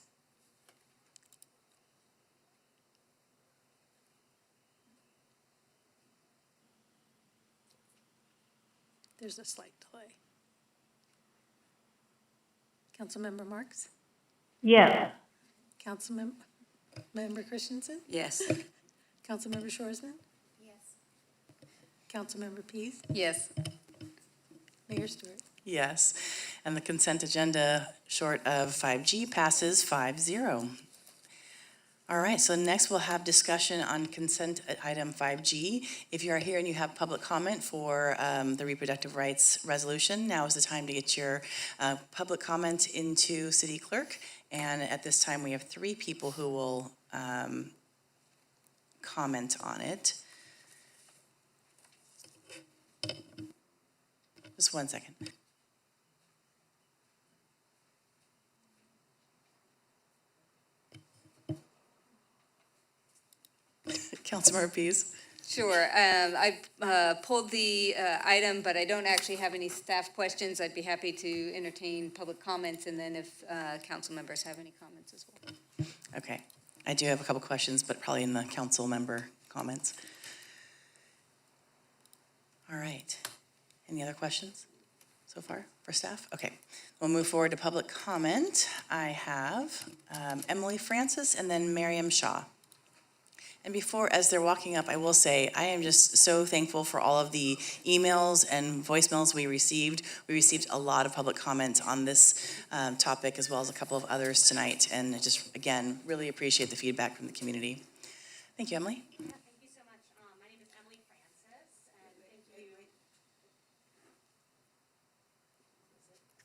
There's a slight delay. Councilmember Marks? Yes. Member Christensen? Yes. Councilmember Shoresman? Yes. Councilmember Pease? Yes. Mayor Stewart? Yes. And the consent agenda, short of 5G, passes 5-0. All right, so next we'll have discussion on consent item 5G. If you are here and you have public comment for the reproductive rights resolution, now is the time to get your public comment into City Clerk. And at this time, we have 3 people who will comment on it. Just 1 second. Councilmember Pease. Sure. I pulled the item, but I don't actually have any staff questions. I'd be happy to entertain public comments, and then if council members have any comments as well. Okay. I do have a couple questions, but probably in the council member comments. All right. Any other questions so far for staff? Okay. We'll move forward to public comment. I have Emily Francis and then Miriam Shaw. And before, as they're walking up, I will say, I am just so thankful for all of the emails and voicemails we received. We received a lot of public comments on this topic, as well as a couple of others tonight. And just, again, really appreciate the feedback from the community. Thank you, Emily. Yeah, thank you so much. My name is Emily Francis, and thank you.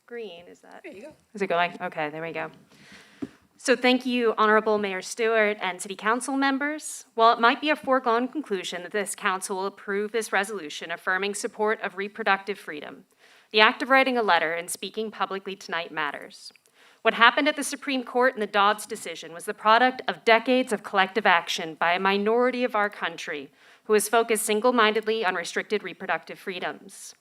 Green, is that? There you go. Is it going? Okay, there we go. So thank you, Honorable Mayor Stewart and City Council members. While it might be a foregone conclusion that this council will approve this resolution affirming support of reproductive freedom, the act of writing a letter and speaking publicly tonight matters. What happened at the Supreme Court in the Dobbs decision was the product of decades of collective action by a minority of our country who has focused single-mindedly on restricted reproductive freedoms.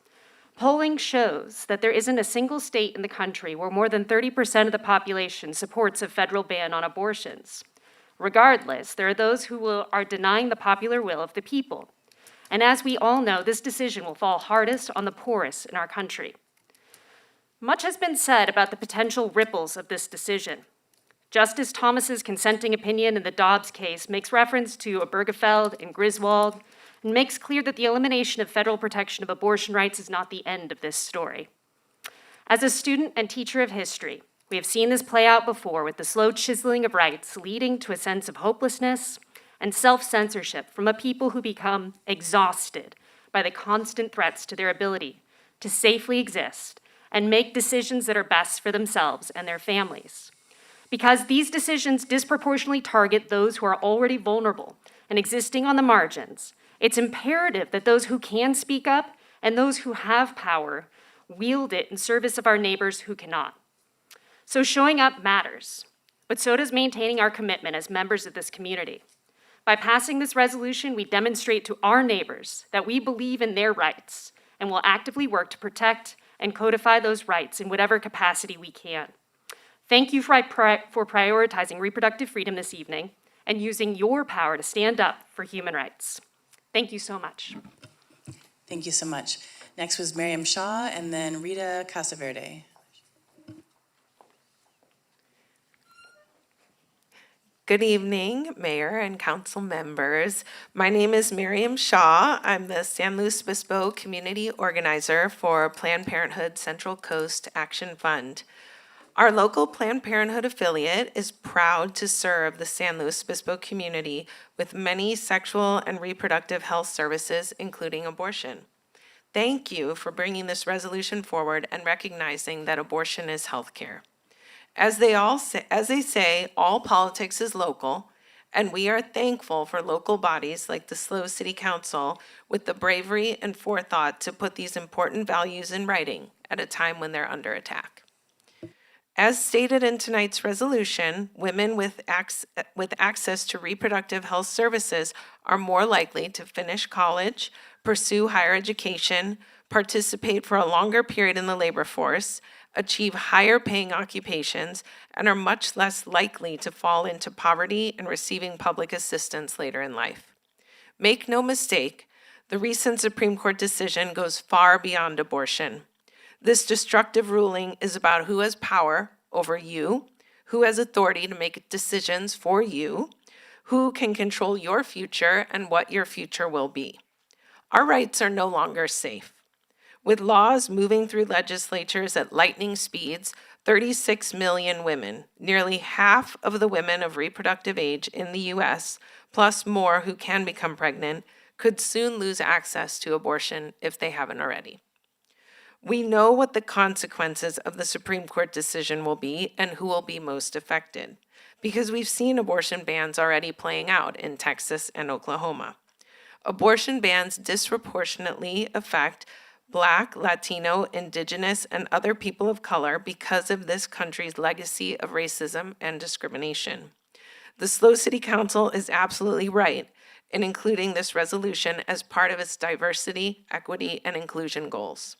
Polling shows that there isn't a single state in the country where more than 30% of the population supports a federal ban on abortions. Regardless, there are those who are denying the popular will of the people. And as we all know, this decision will fall hardest on the poorest in our country. Much has been said about the potential ripples of this decision. Justice Thomas's consenting opinion in the Dobbs case makes reference to Obergefell and Griswold, and makes clear that the elimination of federal protection of abortion rights is not the end of this story. As a student and teacher of history, we have seen this play out before with the slow chiseling of rights leading to a sense of hopelessness and self-censorship from a people who become exhausted by the constant threats to their ability to safely exist and make decisions that are best for themselves and their families. Because these decisions disproportionately target those who are already vulnerable and existing on the margins, it's imperative that those who can speak up and those who have power wield it in service of our neighbors who cannot. So showing up matters, but so does maintaining our commitment as members of this community. By passing this resolution, we demonstrate to our neighbors that we believe in their rights and will actively work to protect and codify those rights in whatever capacity we can. Thank you for prioritizing reproductive freedom this evening and using your power to stand up for human rights. Thank you so much. Thank you so much. Next was Miriam Shaw and then Rita Casaverde. Good evening, Mayor and Council members. My name is Miriam Shaw. I'm the San Luis Obispo Community Organizer for Planned Parenthood Central Coast Action Fund. Our local Planned Parenthood affiliate is proud to serve the San Luis Obispo community with many sexual and reproductive health services, including abortion. Thank you for bringing this resolution forward and recognizing that abortion is health care. As they say, all politics is local, and we are thankful for local bodies like the SLO City Council with the bravery and forethought to put these important values in writing at a time when they're under attack. As stated in tonight's resolution, women with access to reproductive health services are more likely to finish college, pursue higher education, participate for a longer period in the labor force, achieve higher paying occupations, and are much less likely to fall into poverty and receiving public assistance later in life. Make no mistake, the recent Supreme Court decision goes far beyond abortion. This destructive ruling is about who has power over you, who has authority to make decisions for you, who can control your future and what your future will be. Our rights are no longer safe. With laws moving through legislatures at lightning speeds, 36 million women, nearly half of the women of reproductive age in the U.S., plus more who can become pregnant, could soon lose access to abortion if they haven't already. We know what the consequences of the Supreme Court decision will be and who will be most affected, because we've seen abortion bans already playing out in Texas and Oklahoma. Abortion bans disproportionately affect Black, Latino, Indigenous, and other people of color because of this country's legacy of racism and discrimination. The SLO City Council is absolutely right in including this resolution as part of its diversity, equity, and inclusion goals.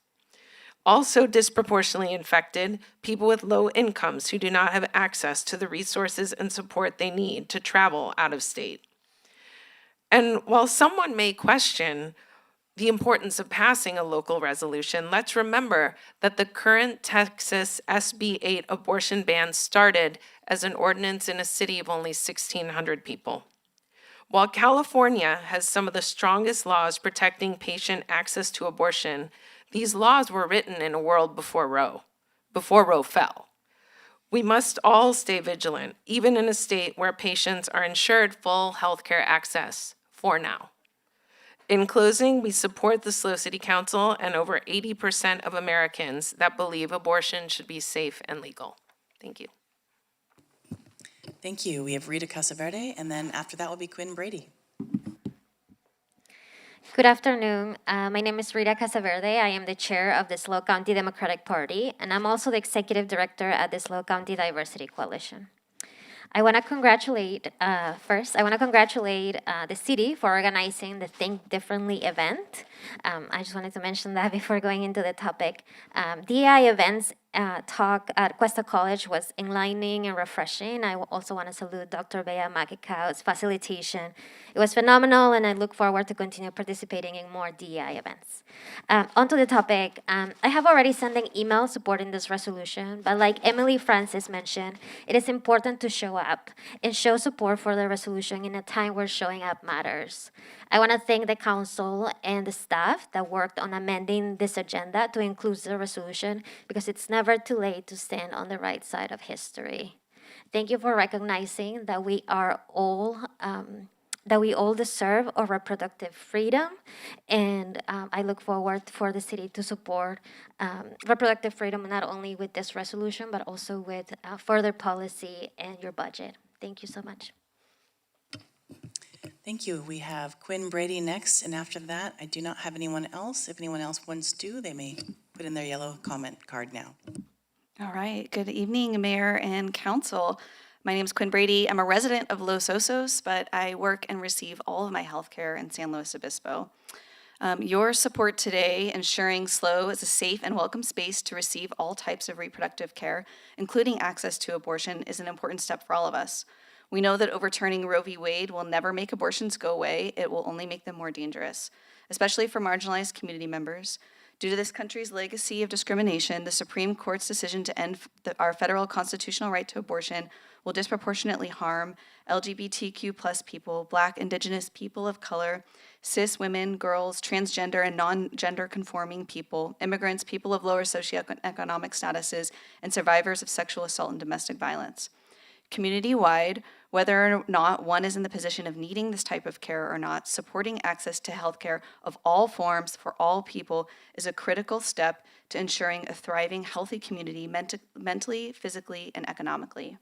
Also disproportionately infected, people with low incomes who do not have access to the resources and support they need to travel out of state. And while someone may question the importance of passing a local resolution, let's remember that the current Texas SB 8 abortion ban started as an ordinance in a city of only 1,600 people. While California has some of the strongest laws protecting patient access to abortion, these laws were written in a world before Roe fell. We must all stay vigilant, even in a state where patients are ensured full healthcare access, for now. In closing, we support the SLO City Council and over 80% of Americans that believe abortion should be safe and legal. Thank you. Thank you. We have Rita Casaverde, and then after that will be Quinn Brady. Good afternoon. My name is Rita Casaverde. I am the chair of the SLO County Democratic Party, and I'm also the executive director at the SLO County Diversity Coalition. I want to congratulate, the city for organizing the Think Differently event. I just wanted to mention that before going into the topic. DEI events talk at Cuesta College was enlightening and refreshing. I also want to salute Dr. Bea Makikau's facilitation. It was phenomenal, and I look forward to continue participating in more DEI events. Onto the topic, I have already sent an email supporting this resolution, but like Emily Francis mentioned, it is important to show up and show support for the resolution in a time where showing up matters. I want to thank the council and the staff that worked on amending this agenda to include the resolution, because it's never too late to stand on the right side of history. Thank you for recognizing that we all deserve our reproductive freedom, and I look forward for the city to support reproductive freedom not only with this resolution but also with further policy and your budget. Thank you so much. Thank you. We have Quinn Brady next, and after that, I do not have anyone else. If anyone else wants to, they may put in their yellow comment card now. All right. Good evening, Mayor and Council. My name is Quinn Brady. I'm a resident of Los Osos, but I work and receive all of my health care in San Luis Obispo. Your support today, ensuring SLO is a safe and welcome space to receive all types of reproductive care, including access to abortion, is an important step for all of us. We know that overturning Roe v. Wade will never make abortions go away. It will only make them more dangerous, especially for marginalized community members. Due to this country's legacy of discrimination, the Supreme Court's decision to end our federal constitutional right to abortion will disproportionately harm LGBTQ+ people, Black, Indigenous, people of color, cis women, girls, transgender and non-gender conforming people, immigrants, people of lower socioeconomic statuses, and survivors of sexual assault and domestic violence. Community-wide, whether or not one is in the position of needing this type of care or not, supporting access to healthcare of all forms for all people is a critical step to ensuring a thriving, healthy community mentally, physically, and economically.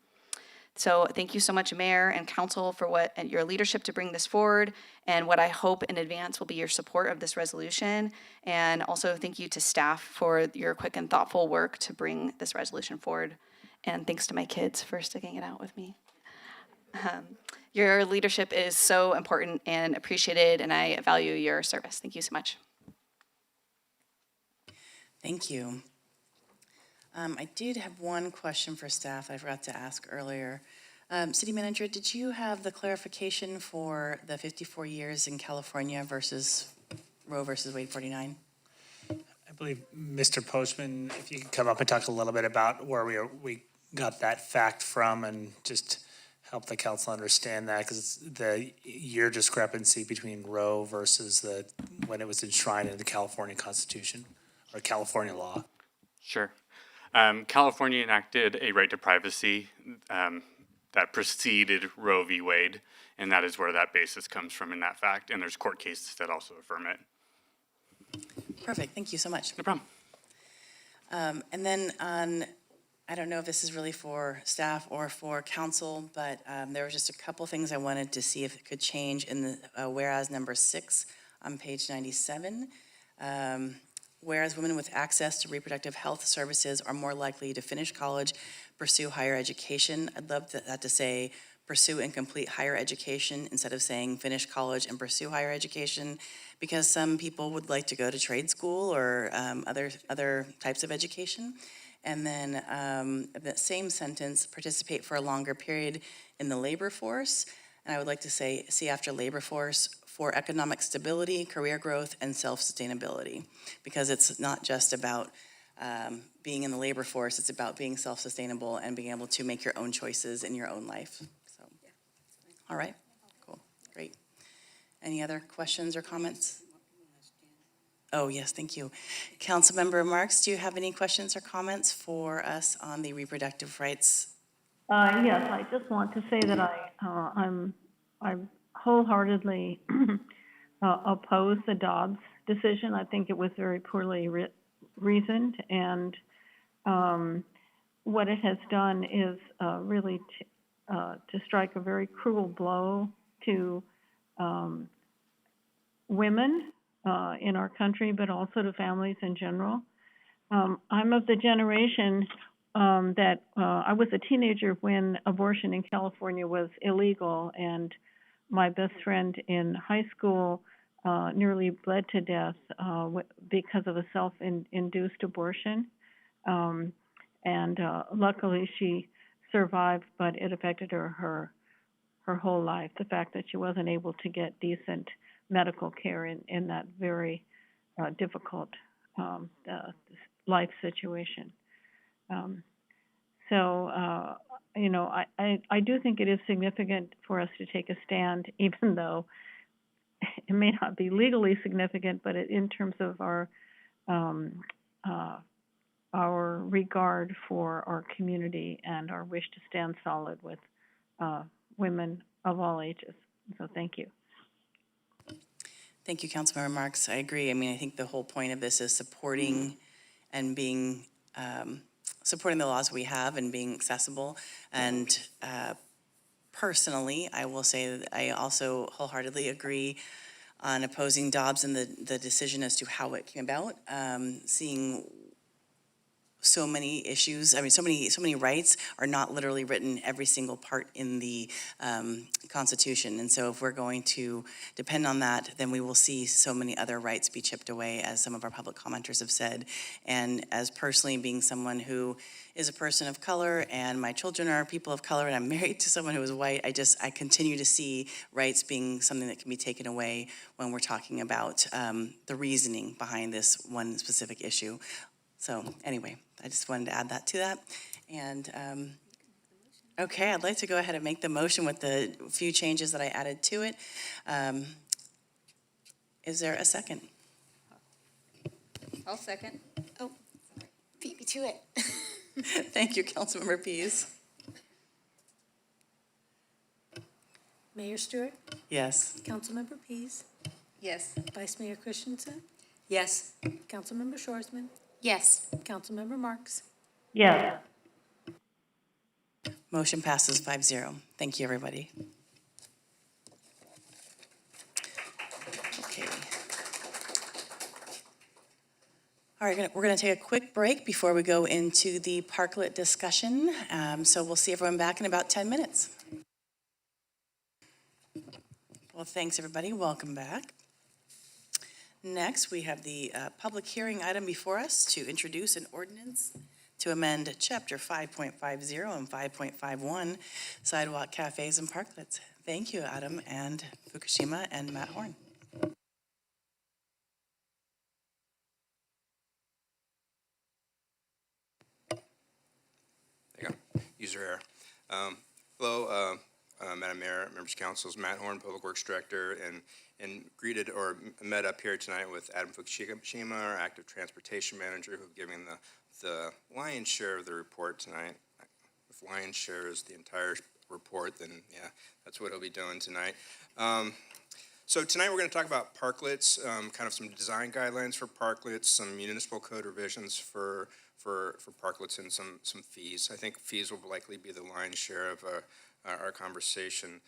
So thank you so much, Mayor and Council, for your leadership to bring this forward, and what I hope in advance will be your support of this resolution. And also thank you to staff for your quick and thoughtful work to bring this resolution forward. And thanks to my kids for sticking it out with me. Your leadership is so important and appreciated, and I value your service. Thank you so much. Thank you. I did have one question for staff I forgot to ask earlier. City Manager, did you have the clarification for the 54 years in California versus Roe versus Wade 49? I believe, Mr. Postman, if you could come up and talk a little bit about where we got that fact from and just help the council understand that, because it's the year discrepancy between Roe versus when it was enshrined in the California Constitution or California law. Sure. California enacted a right to privacy that preceded Roe v. Wade, and that is where that basis comes from in that fact, and there's court cases that also affirm it. Perfect, thank you so much. No problem. And then I don't know if this is really for staff or for council, but there were just a couple things I wanted to see if it could change in the whereas number 6 on page 97. Whereas women with access to reproductive health services are more likely to finish college, pursue higher education. I'd love that to say pursue and complete higher education instead of saying finish college and pursue higher education, because some people would like to go to trade school or other types of education. And then that same sentence, participate for a longer period in the labor force. And I would like to say, see after labor force, for economic stability, career growth, and self-sustainability. Because it's not just about being in the labor force, it's about being self-sustainable and being able to make your own choices in your own life. So, all right, cool, great. Any other questions or comments? Oh, yes, thank you. Councilmember Marks, do you have any questions or comments for us on the reproductive rights? Yes, I just want to say that I wholeheartedly oppose the Dobbs decision. I think it was very poorly reasoned, and what it has done is really to strike a very cruel blow to women in our country, but also to families in general. I'm of the generation that I was a teenager when abortion in California was illegal, and my best friend in high school nearly bled to death because of a self-induced abortion. And luckily she survived, but it affected her whole life. The fact that she wasn't able to get decent medical care in that very difficult life situation. You know, I do think it is significant for us to take a stand, even though it may not be legally significant, but in terms of our regard for our community and our wish to stand solid with women of all ages. So thank you. Thank you, Councilmember Marks. I agree. I mean, I think the whole point of this is supporting and being, supporting the laws we have and being accessible. And personally, I will say that I also wholeheartedly agree on opposing Dobbs and the decision as to how it came about. Seeing so many issues, I mean, so many rights are not literally written every single part in the Constitution. And so if we're going to depend on that, then we will see so many other rights be chipped away, as some of our public commenters have said. And as personally being someone who is a person of color, and my children are people of color, and I'm married to someone who is white, I continue to see rights being something that can be taken away when we're talking about the reasoning behind this one specific issue. So anyway, I just wanted to add that to that. And okay, I'd like to go ahead and make the motion with the few changes that I added to it. Is there a second? I'll second. Oh, beat me to it. Thank you, Councilmember Pease. Mayor Stewart, Yes. Councilmember Pease, Yes. Vice Mayor Christensen, Yes. Councilmember Shorsman, Yes. Councilmember Marks. Yes. Motion passes 5-0. Thank you, everybody. Okay. All right, we're going to take a quick break before we go into the parklet discussion. So we'll see everyone back in about 10 minutes. Well, thanks, everybody. Welcome back. Next, we have the public hearing item before us to introduce an ordinance to amend Chapter 5.50 and 5.51 sidewalk cafes and parklets. Thank you, Adam and Fukushima and Matt Horn. There you go. User error. Hello, Madam Mayor, members of council, Matt Horn, Public Works Director, and greeted or met up here tonight with Adam Fukushima, our Active Transportation Manager, who have given the lion's share of the report tonight. If lion's share is the entire report, then yeah, that's what he'll be doing tonight. So tonight we're going to talk about parklets, kind of some design guidelines for parklets, some municipal code revisions for parklets, and some fees. I think fees will likely be the lion's share of our conversation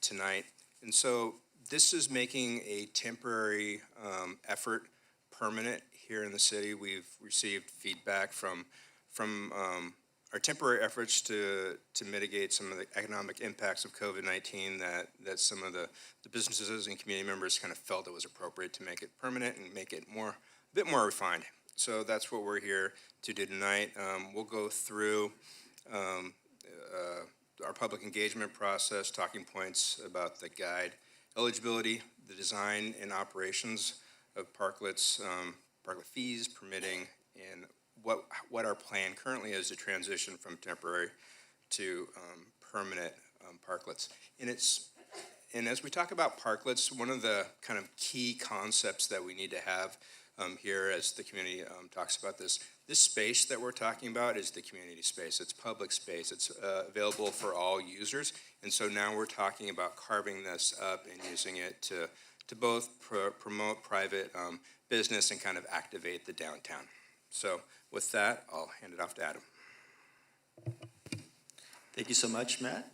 tonight. And so this is making a temporary effort permanent here in the city. We've received feedback from our temporary efforts to mitigate some of the economic impacts of COVID-19 that some of the businesses and community members kind of felt it was appropriate to make it permanent and make it a bit more refined. So that's what we're here to do tonight. We'll go through our public engagement process, talking points about the guide, eligibility, the design and operations of parklets, parklet fees, permitting, and what our plan currently is to transition from temporary to permanent parklets. And as we talk about parklets, one of the kind of key concepts that we need to have here as the community talks about this space that we're talking about is the community space. It's public space. It's available for all users. And so now we're talking about carving this up and using it to both promote private business and kind of activate the downtown. So with that, I'll hand it off to Adam. Thank you so much, Matt.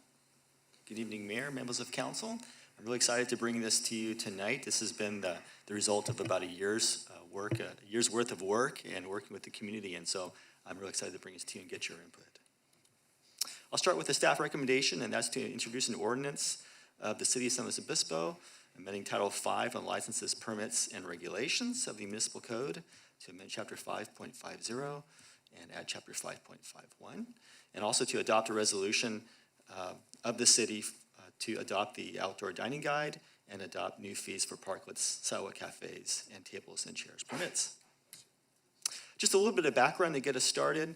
Good evening, Mayor, members of council. I'm really excited to bring this to you tonight. This has been the result of about a year's worth of work and working with the community, and so I'm really excited to bring this to you and get your input. I'll start with the staff recommendation, and that's to introduce an ordinance of the City of San Luis Obispo, amending Title V on licenses, permits, and regulations of the municipal code to amend Chapter 5.50 and add Chapter 5.51, and also to adopt a resolution of the city to adopt the outdoor dining guide and adopt new fees for parklets, sidewalk cafes, and tables and chairs permits. Just a little bit of background to get us started.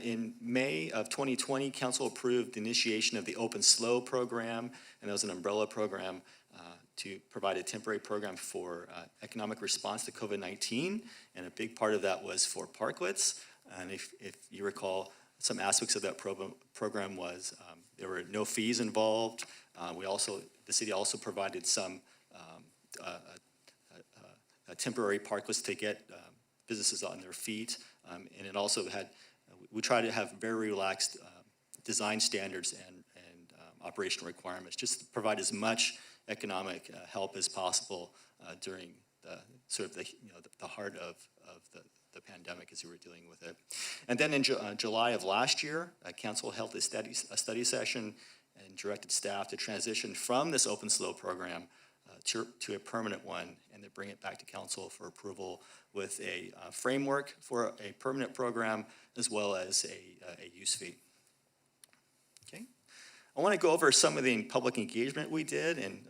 In May of 2020, council approved the initiation of the Open Slow program, and that was an umbrella program to provide a temporary program for economic response to COVID-19, and a big part of that was for parklets. And if you recall, some aspects of that program was there were no fees involved. The city also provided some temporary parklets to get businesses on their feet, and it also had, we try to have very relaxed design standards and operational requirements, just to provide as much economic help as possible during the heart of the pandemic as we were dealing with it. And then in July of last year, council held a study session and directed staff to transition from this Open Slow program to a permanent one, and to bring it back to council for approval with a framework for a permanent program as well as a use fee. Okay, I want to go over some of the public engagement we did, and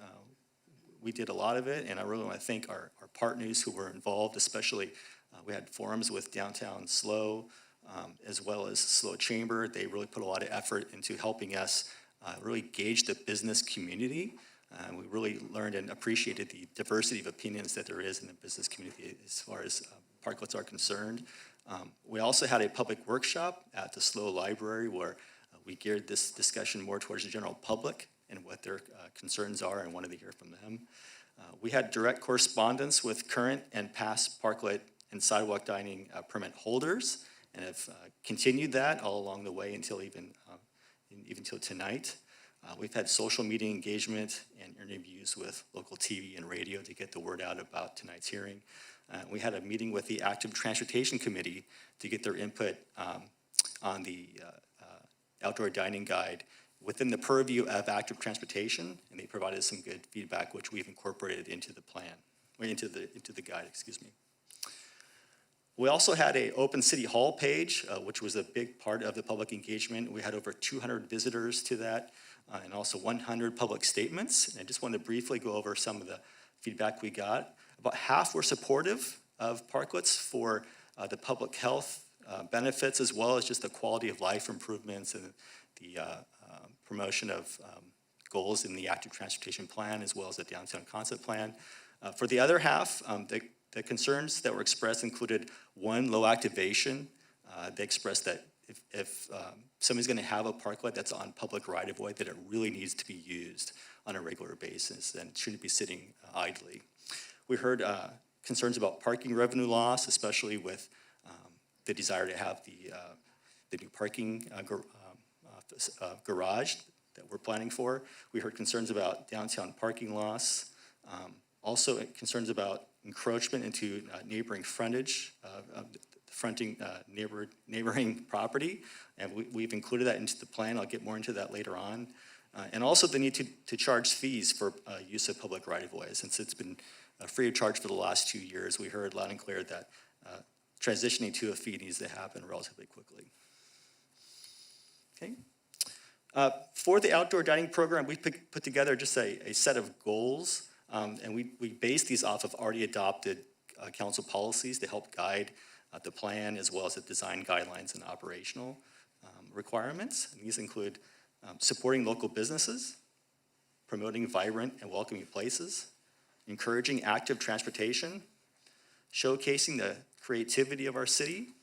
we did a lot of it, and I really want to thank our partners who were involved, especially we had forums with Downtown SLO as well as SLO Chamber. They really put a lot of effort into helping us really gauge the business community. We really learned and appreciated the diversity of opinions that there is in the business community as far as parklets are concerned. We also had a public workshop at the SLO Library where we geared this discussion more towards the general public and what their concerns are and wanted to hear from them. We had direct correspondence with current and past parklet and sidewalk dining permit holders, and have continued that all along the way until even till tonight. We've had social media engagement and interviews with local TV and radio to get the word out about tonight's hearing. We had a meeting with the Active Transportation Committee to get their input on the outdoor dining guide within the purview of active transportation, and they provided some good feedback, which we've incorporated into the plan. into the guide, excuse me. We also had a open city hall page, which was a big part of the public engagement. We had over 200 visitors to that, and also 100 public statements. And I just wanted to briefly go over some of the feedback we got. About half were supportive of parklets for the public health benefits, as well as just the quality of life improvements and the promotion of goals in the active transportation plan, as well as the downtown concept plan. For the other half, the concerns that were expressed included, one, low activation. They expressed that if somebody's going to have a parklet that's on public right-of-way, that it really needs to be used on a regular basis and shouldn't be sitting idly. We heard concerns about parking revenue loss, especially with the desire to have the new parking garage that we're planning for. We heard concerns about downtown parking loss. Also concerns about encroachment into neighboring frontage, fronting neighboring property, and we've included that into the plan. I'll get more into that later on. And also the need to charge fees for use of public right-of-way. Since it's been free of charge for the last 2 years, we heard loud and clear that transitioning to a fee needs to happen relatively quickly. Okay. For the outdoor dining program, we put together just a set of goals, and we based these off of already adopted council policies to help guide the plan, as well as the design guidelines and operational requirements. And these include supporting local businesses, promoting vibrant and welcoming places, encouraging active transportation, showcasing the creativity of our city,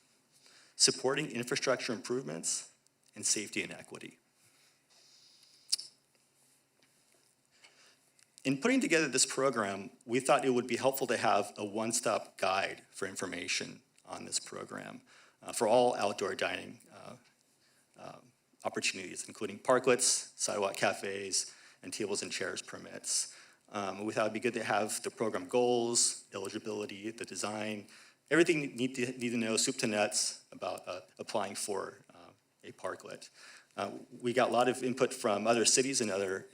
supporting infrastructure improvements, and safety and equity. In putting together this program, we thought it would be helpful to have a one-stop guide for information on this program for all outdoor dining opportunities, including parklets, sidewalk cafes, and tables and chairs permits. We thought it'd be good to have the program goals, eligibility, the design, everything you need to know, soup to nuts, about applying for a parklet. We got a lot of input from other cities and other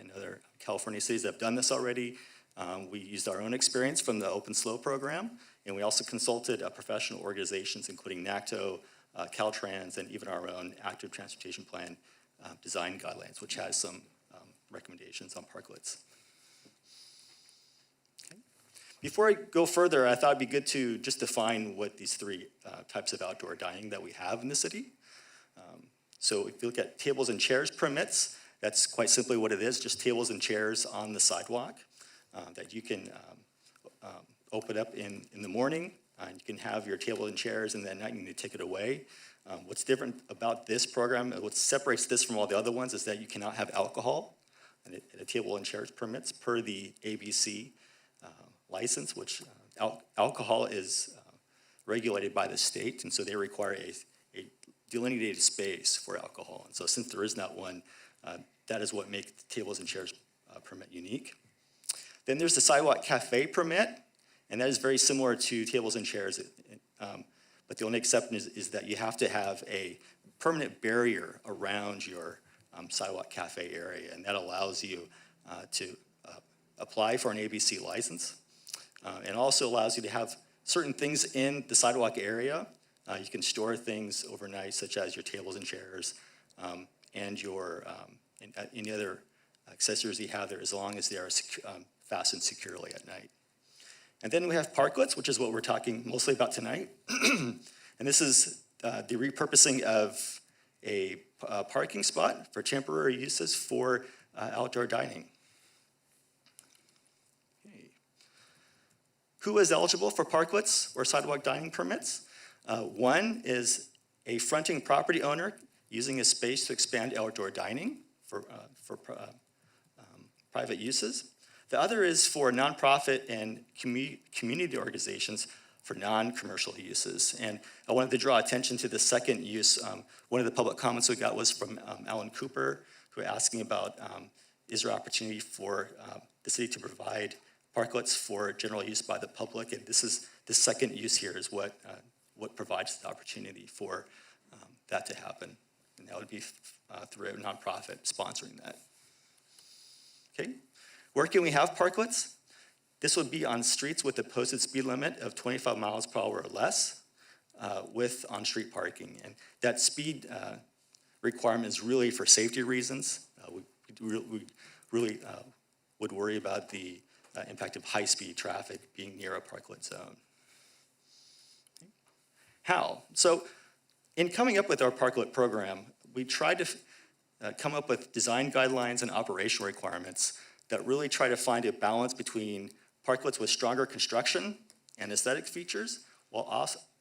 California cities that have done this already. We used our own experience from the Open Slow program, and we also consulted professional organizations, including NACTO, Caltrans, and even our own active transportation plan design guidelines, which has some recommendations on parklets. Okay. Before I go further, I thought it'd be good to just define what these three types of outdoor dining that we have in the city. So if you look at tables and chairs permits, that's quite simply what it is, just tables and chairs on the sidewalk that you can open up in the morning. And you can have your table and chairs, and then at night you need to take it away. What's different about this program, what separates this from all the other ones, is that you cannot have alcohol in a table and chairs permits per the ABC license, which alcohol is regulated by the state, and so they require a delineated space for alcohol. And so since there is not one, that is what makes the tables and chairs permit unique. Then there's the sidewalk cafe permit, and that is very similar to tables and chairs, but the only exception is that you have to have a permanent barrier around your sidewalk cafe area, and that allows you to apply for an ABC license, and also allows you to have certain things in the sidewalk area. You can store things overnight, such as your tables and chairs, and your any other accessories you have there, as long as they are fastened securely at night. And then we have parklets, which is what we're talking mostly about tonight. And this is the repurposing of a parking spot for temporary uses for outdoor dining. Okay. Who is eligible for parklets or sidewalk dining permits? One is a fronting property owner using a space to expand outdoor dining for private uses. The other is for nonprofit and community organizations for non-commercial uses. And I wanted to draw attention to the second use. One of the public comments we got was from Alan Cooper, who was asking about is there opportunity for the city to provide parklets for general use by the public, and this second use here is what provides the opportunity for that to happen. And that would be through a nonprofit sponsoring that. Okay, where can we have parklets? This would be on streets with a posted speed limit of 25 miles per hour or less, with on-street parking. And that speed requirement is really for safety reasons. We really would worry about the impact of high-speed traffic being near a parklet zone. How? So in coming up with our parklet program, we tried to come up with design guidelines and operational requirements that really try to find a balance between parklets with stronger construction and aesthetic features, while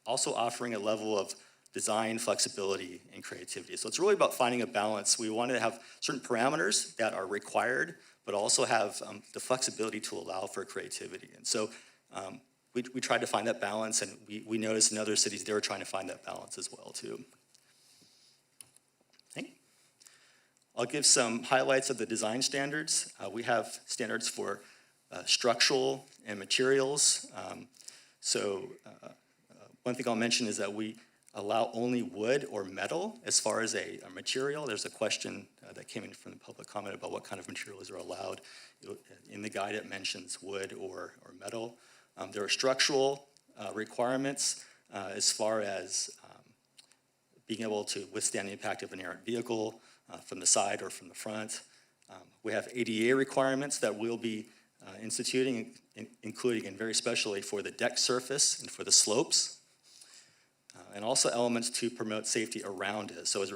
also offering a level of design flexibility and creativity. So it's really about finding a balance. We wanted to have certain parameters that are required, but also have the flexibility to allow for creativity. And so we tried to find that balance, and we noticed in other cities they were trying to find that balance as well too. Okay. I'll give some highlights of the design standards. We have standards for structural and materials. One thing I'll mention is that we allow only wood or metal as far as a material. There's a question that came in from the public comment about what kind of materials are allowed. In the guide, it mentions wood or metal. There are structural requirements as far as being able to withstand the impact of an errant vehicle from the side or from the front. We have ADA requirements that we'll be instituting, including and very especially for the deck surface and for the slopes. And also elements to promote safety around it. So,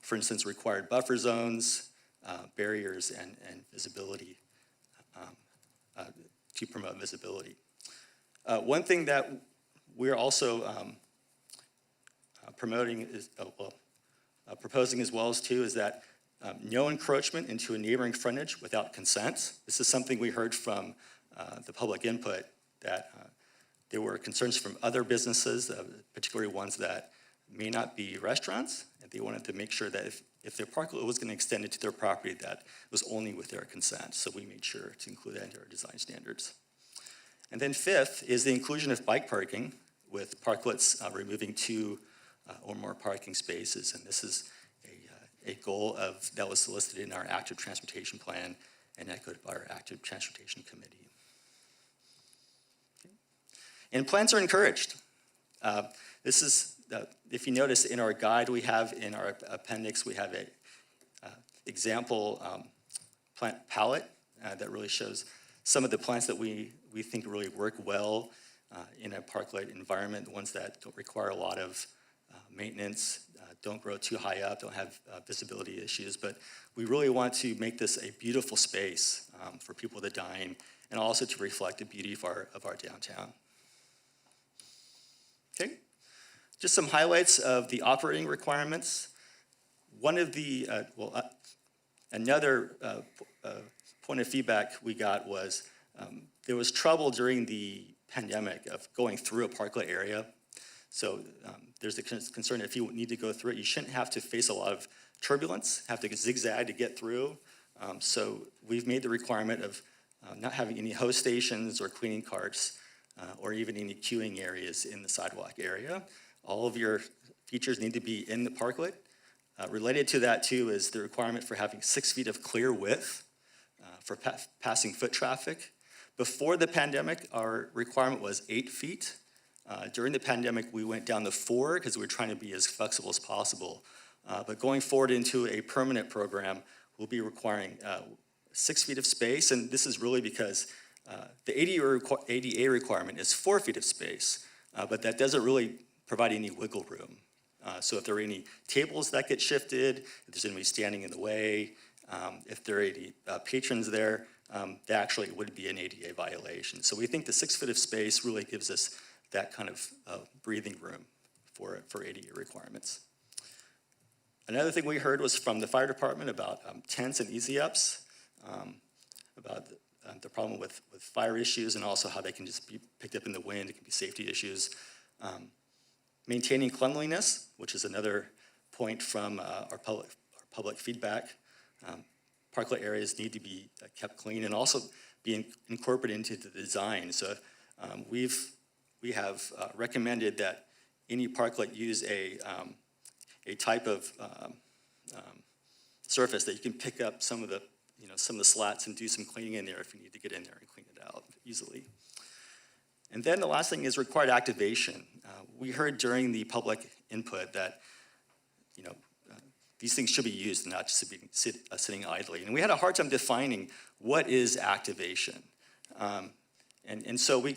for instance, required buffer zones, barriers, and visibility to promote visibility. One thing that we're also proposing as well as too is that no encroachment into a neighboring frontage without consent. This is something we heard from the public input that there were concerns from other businesses, particularly ones that may not be restaurants, and they wanted to make sure that if their parklet was going to extend it to their property, that it was only with their consent. So we made sure to include that into our design standards. And then fifth is the inclusion of bike parking, with parklets removing 2 or more parking spaces. And this is a goal that was solicited in our active transportation plan and echoed by our active transportation committee. And plans are encouraged. This is, if you notice in our guide, we have in our appendix, we have a example plant palette that really shows some of the plants that we think really work well in a parklet environment, the ones that don't require a lot of maintenance, don't grow too high up, don't have visibility issues, but we really want to make this a beautiful space for people to dine and also to reflect the beauty of our downtown. Okay, just some highlights of the operating requirements. One of the, another point of feedback we got was there was trouble during the pandemic of going through a parklet area. So there's a concern if you need to go through it, you shouldn't have to face a lot of turbulence, have to zigzag to get through. So we've made the requirement of not having any host stations or cleaning carts or even any queuing areas in the sidewalk area. All of your features need to be in the parklet. Related to that too is the requirement for having 6 feet of clear width for passing foot traffic. Before the pandemic, our requirement was 8 feet. During the pandemic, we went down to 4 because we were trying to be as flexible as possible. But going forward into a permanent program, we'll be requiring 6 feet of space, and this is really because the ADA requirement is 4 feet of space, but that doesn't really provide any wiggle room. So if there are any tables that get shifted, if there's anybody standing in the way, if there are any patrons there, that actually would be an ADA violation. So we think the 6 foot of space really gives us that kind of breathing room for ADA requirements. Another thing we heard was from the fire department about tents and easy-ups, about the problem with fire issues and also how they can just be picked up in the wind. It can be safety issues. Maintaining cleanliness, which is another point from our public feedback. Parklet areas need to be kept clean and also be incorporated into the design. So we have recommended that any parklet use a type of surface that you can pick up some of the some of the slats and do some cleaning in there if you need to get in there and clean it out easily. And then the last thing is required activation. We heard during the public input that, these things should be used, not just be sitting idly. And we had a hard time defining what is activation. And so we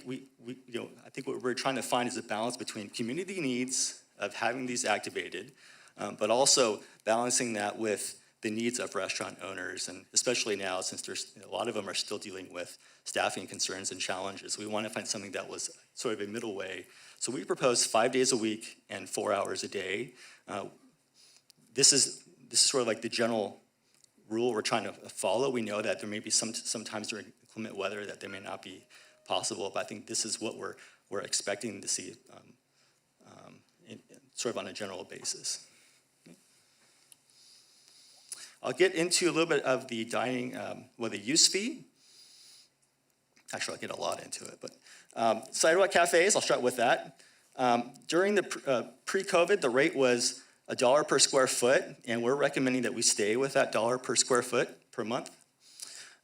I think what we're trying to find is a balance between community needs of having these activated, but also balancing that with the needs of restaurant owners, and especially now since there's a lot of them are still dealing with staffing concerns and challenges. We want to find something that was sort of a middle way. So we proposed 5 days a week and 4 hours a day. This is sort of like the general rule we're trying to follow. We know that there may be sometimes during inclement weather that they may not be possible, but I think this is what we're expecting to see sort of on a general basis. I'll get into a little bit of the dining, the use fee. Actually, I'll get a lot into it, but sidewalk cafes, I'll start with that. During the pre-COVID, the rate was $1 per square foot, and we're recommending that we stay with that $1 per square foot per month,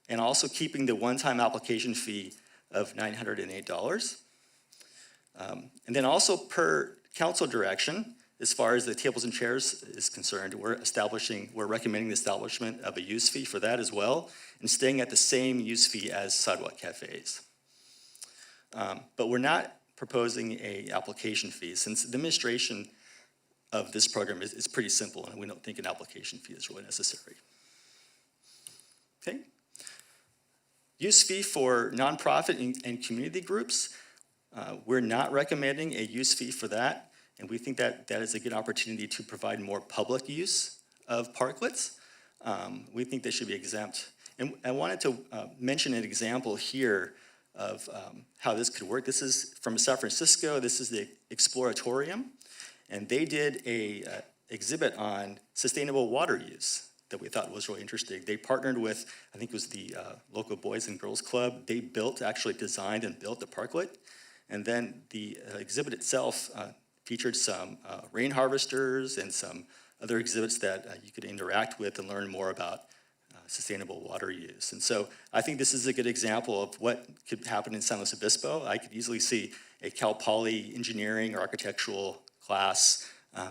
and also keeping the one-time application fee of $908. And then also per council direction, as far as the tables and chairs is concerned, we're recommending the establishment of a use fee for that as well, and staying at the same use fee as sidewalk cafes. But we're not proposing a application fee, since the administration of this program is pretty simple, and we don't think an application fee is really necessary. Okay. Use fee for nonprofit and community groups. We're not recommending a use fee for that, and we think that that is a good opportunity to provide more public use of parklets. We think they should be exempt. And I wanted to mention an example here of how this could work. This is from San Francisco. This is the Exploratorium, and they did a exhibit on sustainable water use that we thought was really interesting. They partnered with, I think it was the local Boys and Girls Club. They actually designed and built the parklet. And then the exhibit itself featured some rain harvesters and some other exhibits that you could interact with and learn more about sustainable water use. And so I think this is a good example of what could happen in San Luis Obispo. I could easily see a Cal Poly engineering or architectural class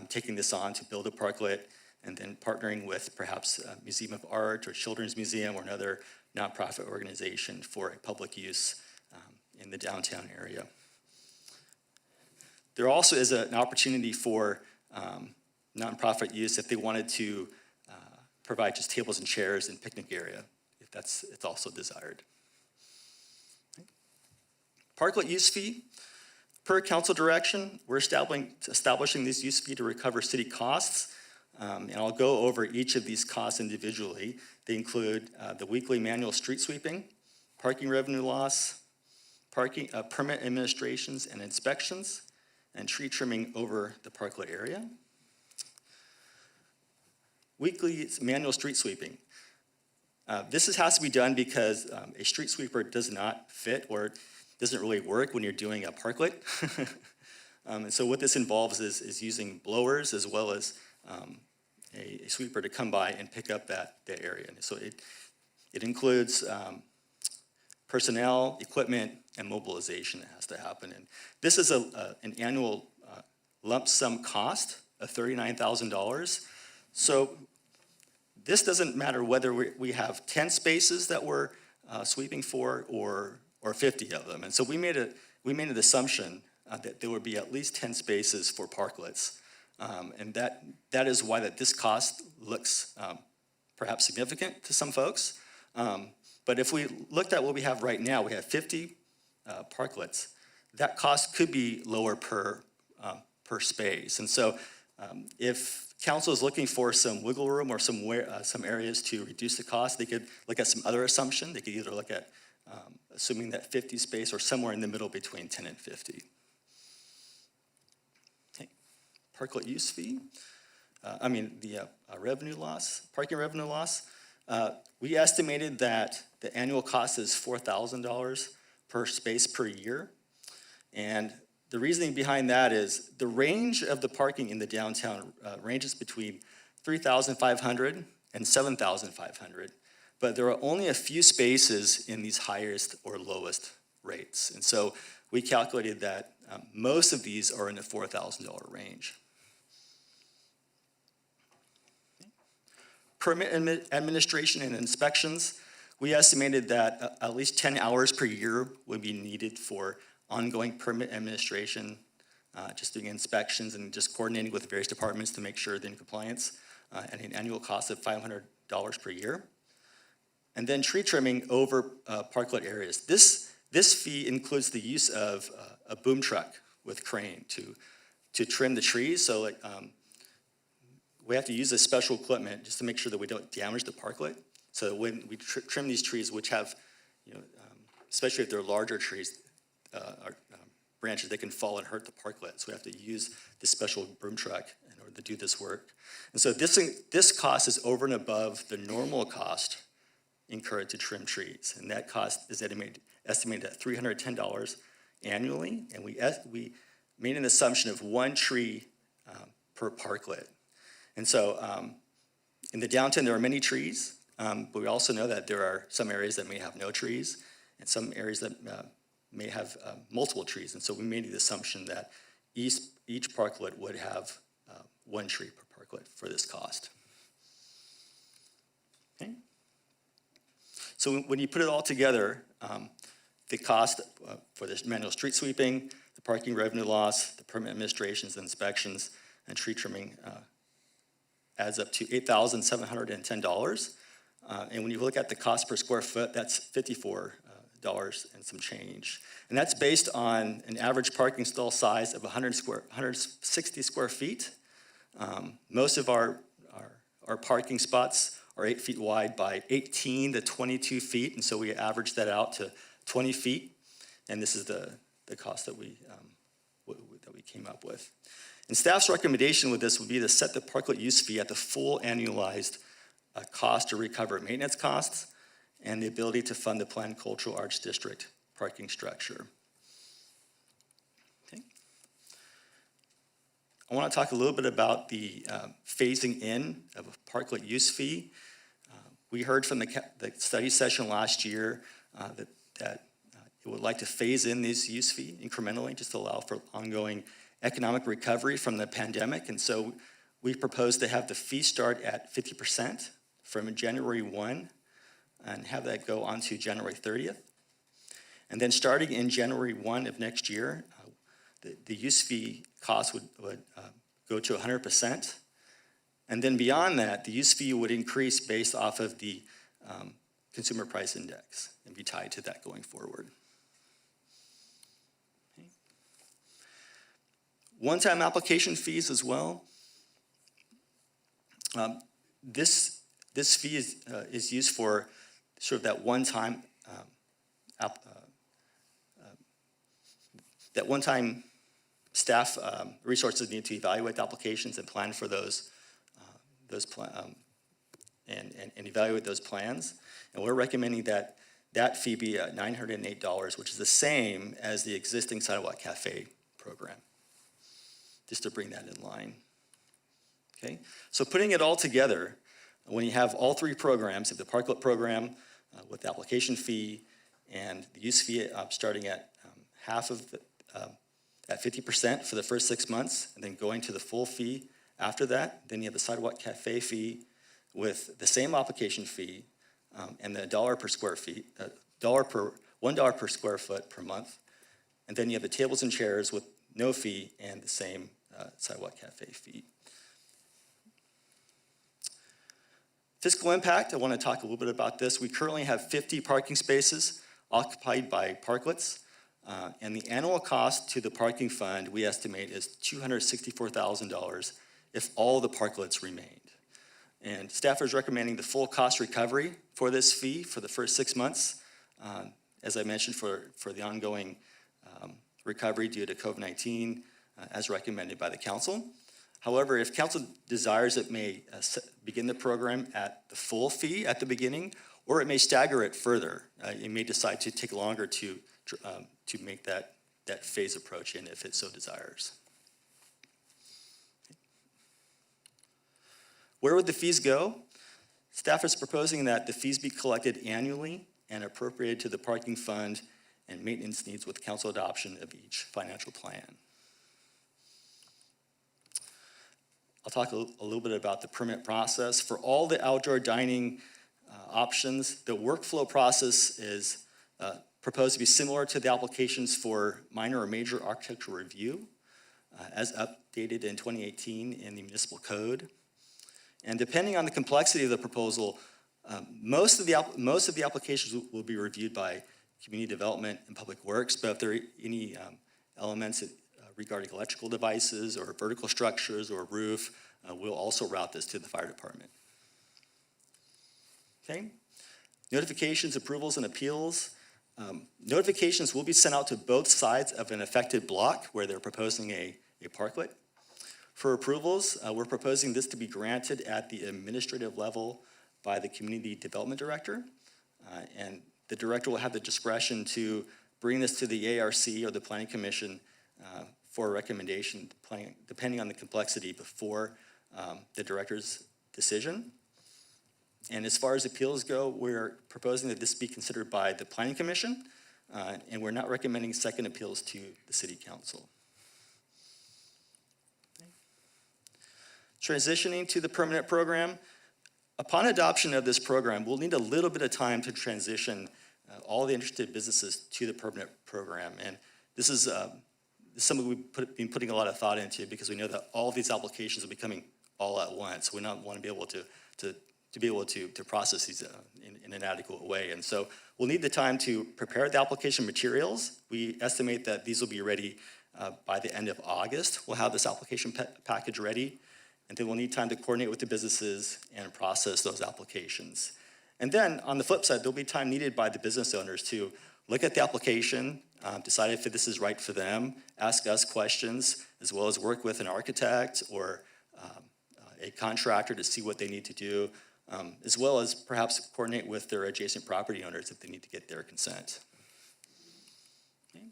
taking this on to build a parklet, and then partnering with perhaps a Museum of Art or Children's Museum or another nonprofit organization for a public use in the downtown area. There also is an opportunity for nonprofit use if they wanted to provide just tables and chairs and picnic area, if it's also desired. Parklet use fee. Per council direction, we're establishing this use fee to recover city costs, and I'll go over each of these costs individually. They include the weekly manual street sweeping, parking revenue loss, permit administrations and inspections, and tree trimming over the parklet area. Weekly manual street sweeping. This has to be done because a street sweeper does not fit or doesn't really work when you're doing a parklet. And so what this involves is using blowers as well as a sweeper to come by and pick up that area. And so it includes personnel, equipment, and mobilization that has to happen. And this is an annual lump sum cost of $39,000. So this doesn't matter whether we have 10 spaces that we're sweeping for or 50 of them. And so we made an assumption that there would be at least 10 spaces for parklets. And that is why this cost looks perhaps significant to some folks. But if we looked at what we have right now, we have 50 parklets. That cost could be lower per space. And so if council is looking for some wiggle room or some areas to reduce the cost, they could look at some other assumption. They could either look at assuming that 50 space or somewhere in the middle between 10 and 50. Okay. Parklet use fee. The revenue loss, parking revenue loss. We estimated that the annual cost is $4,000 per space per year. And the reasoning behind that is the range of the parking in the downtown ranges between $3,500 and $7,500. but there are only a few spaces in these highest or lowest rates. And so we calculated that most of these are in the $4,000 range. Permit administration and inspections, we estimated that at least 10 hours per year would be needed for ongoing permit administration, just doing inspections and just coordinating with various departments to make sure they're in compliance, at an annual cost of $500 per year. And then tree trimming over parklet areas. This fee includes the use of a boom truck with crane to trim the trees. So like, we have to use this special equipment just to make sure that we don't damage the parklet. So that when we trim these trees, which have, especially if they're larger trees, branches, they can fall and hurt the parklet. So we have to use this special broom truck in order to do this work. And so this cost is over and above the normal cost incurred to trim trees. And that cost is estimated at $310 annually. And we made an assumption of 1 tree per parklet. And so in the downtown, there are many trees, but we also know that there are some areas that may have no trees and some areas that may have multiple trees. And so we made the assumption that each parklet would have 1 tree per parklet for this cost. Okay. So when you put it all together, the cost for this manual street sweeping, the parking revenue loss, the permit administrations, inspections, and tree trimming adds up to $8,710. And when you look at the cost per square foot, that's $54 and some change. And that's based on an average parking stall size of 160 square feet. Most of our parking spots are 8 feet wide by 18 to 22 feet, and so we average that out to 20 feet. And this is the cost that we came up with. And staff's recommendation with this would be to set the parklet use fee at the full annualized cost to recover maintenance costs and the ability to fund the planned Cultural Arts District parking structure. Okay. I want to talk a little bit about the phasing in of a parklet use fee. We heard from the study session last year that it would like to phase in this use fee incrementally just to allow for ongoing economic recovery from the pandemic. And so we proposed to have the fee start at 50% from January 1 and have that go on to January 30th. And then starting in January 1 of next year, the use fee cost would go to 100%. And then beyond that, the use fee would increase based off of the consumer price index and be tied to that going forward. Okay. One-time application fees as well. This fee is used for sort of that one-time staff resources need to evaluate the applications and plan for and evaluate those plans. And we're recommending that fee be $908, which is the same as the existing Sidewalk Cafe program, just to bring that in line. Okay, so putting it all together, when you have all 3 programs, the parklet program with the application fee and the use fee starting at half of at 50% for the first 6 months, and then going to the full fee after that, then you have the Sidewalk Cafe fee with the same application fee and the $1 per square feet, $1 per square foot per month, and then you have the tables and chairs with no fee and the same Sidewalk Cafe fee. Fiscal impact, I want to talk a little bit about this. We currently have 50 parking spaces occupied by parklets, and the annual cost to the parking fund we estimate is $264,000 if all the parklets remained. And staff is recommending the full cost recovery for this fee for the first 6 months, as I mentioned, for the ongoing recovery due to COVID-19, as recommended by the council. However, if council desires, it may begin the program at the full fee at the beginning, or it may stagger it further. It may decide to take longer to make that phase approach in if it so desires. Where would the fees go? Staff is proposing that the fees be collected annually and appropriated to the parking fund and maintenance needs with council adoption of each financial plan. I'll talk a little bit about the permit process. For all the outdoor dining options, the workflow process is proposed to be similar to the applications for minor or major architectural review as updated in 2018 in the municipal code. And depending on the complexity of the proposal, most of the applications will be reviewed by Community Development and Public Works, but if there are any elements regarding electrical devices or vertical structures or roof, we'll also route this to the fire department. Okay? Notifications, approvals, and appeals. Notifications will be sent out to both sides of an affected block where they're proposing a parklet. For approvals, we're proposing this to be granted at the administrative level by the Community Development Director. And the director will have the discretion to bring this to the ARC or the Planning Commission for a recommendation, depending on the complexity before the director's decision. And as far as appeals go, we're proposing that this be considered by the Planning Commission, and we're not recommending second appeals to the City Council. Transitioning to the permanent program. Upon adoption of this program, we'll need a little bit of time to transition all the interested businesses to the permanent program. And this is something we've been putting a lot of thought into because we know that all of these applications will be coming all at once. We don't want to be able to process these in an adequate way. And so we'll need the time to prepare the application materials. We estimate that these will be ready by the end of August. We'll have this application package ready. And then we'll need time to coordinate with the businesses and process those applications. And then on the flip side, there'll be time needed by the business owners to look at the application, decide if this is right for them, ask us questions, as well as work with an architect or a contractor to see what they need to do, as well as perhaps coordinate with their adjacent property owners if they need to get their consent. Okay.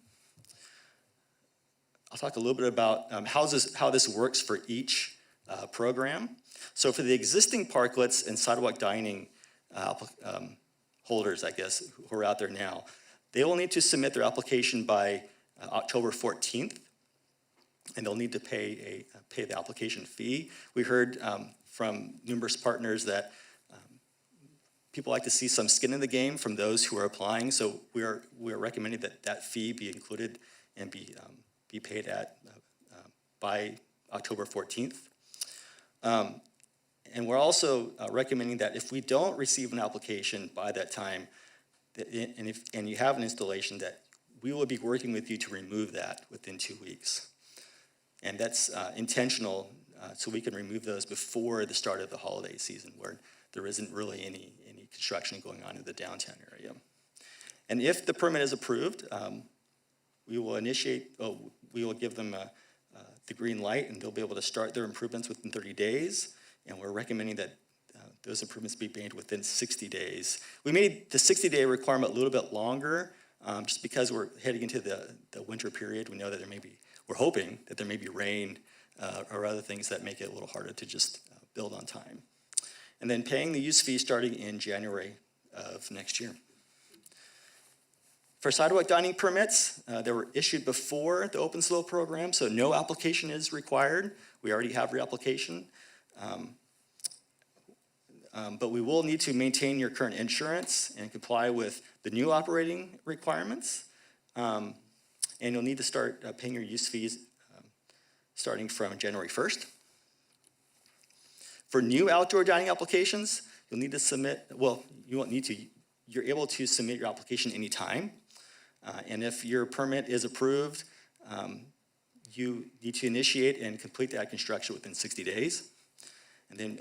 I'll talk a little bit about how this works for each program. So for the existing parklets and sidewalk dining holders, I guess, who are out there now, they will need to submit their application by October 14th, and they'll need to pay the application fee. We heard from numerous partners that people like to see some skin in the game from those who are applying, so we are recommending that fee be included and be paid by October 14th. And we're also recommending that if we don't receive an application by that time, and you have an installation, that we will be working with you to remove that within 2 weeks. And that's intentional, so we can remove those before the start of the holiday season, where there isn't really any construction going on in the downtown area. And if the permit is approved, we will give them the green light, and they'll be able to start their improvements within 30 days. And we're recommending that those improvements be made within 60 days. We made the 60-day requirement a little bit longer, just because we're heading into the winter period. We know that we're hoping that there may be rain or other things that make it a little harder to just build on time. And then paying the use fee starting in January of next year. For sidewalk dining permits, they were issued before the open slope program, so no application is required. We already have reapplication. But we will need to maintain your current insurance and comply with the new operating requirements. And you'll need to start paying your use fees starting from January 1st. For new outdoor dining applications, you'll need to submit, well, you won't need to, you're able to submit your application anytime. And if your permit is approved, you need to initiate and complete that construction within 60 days. And then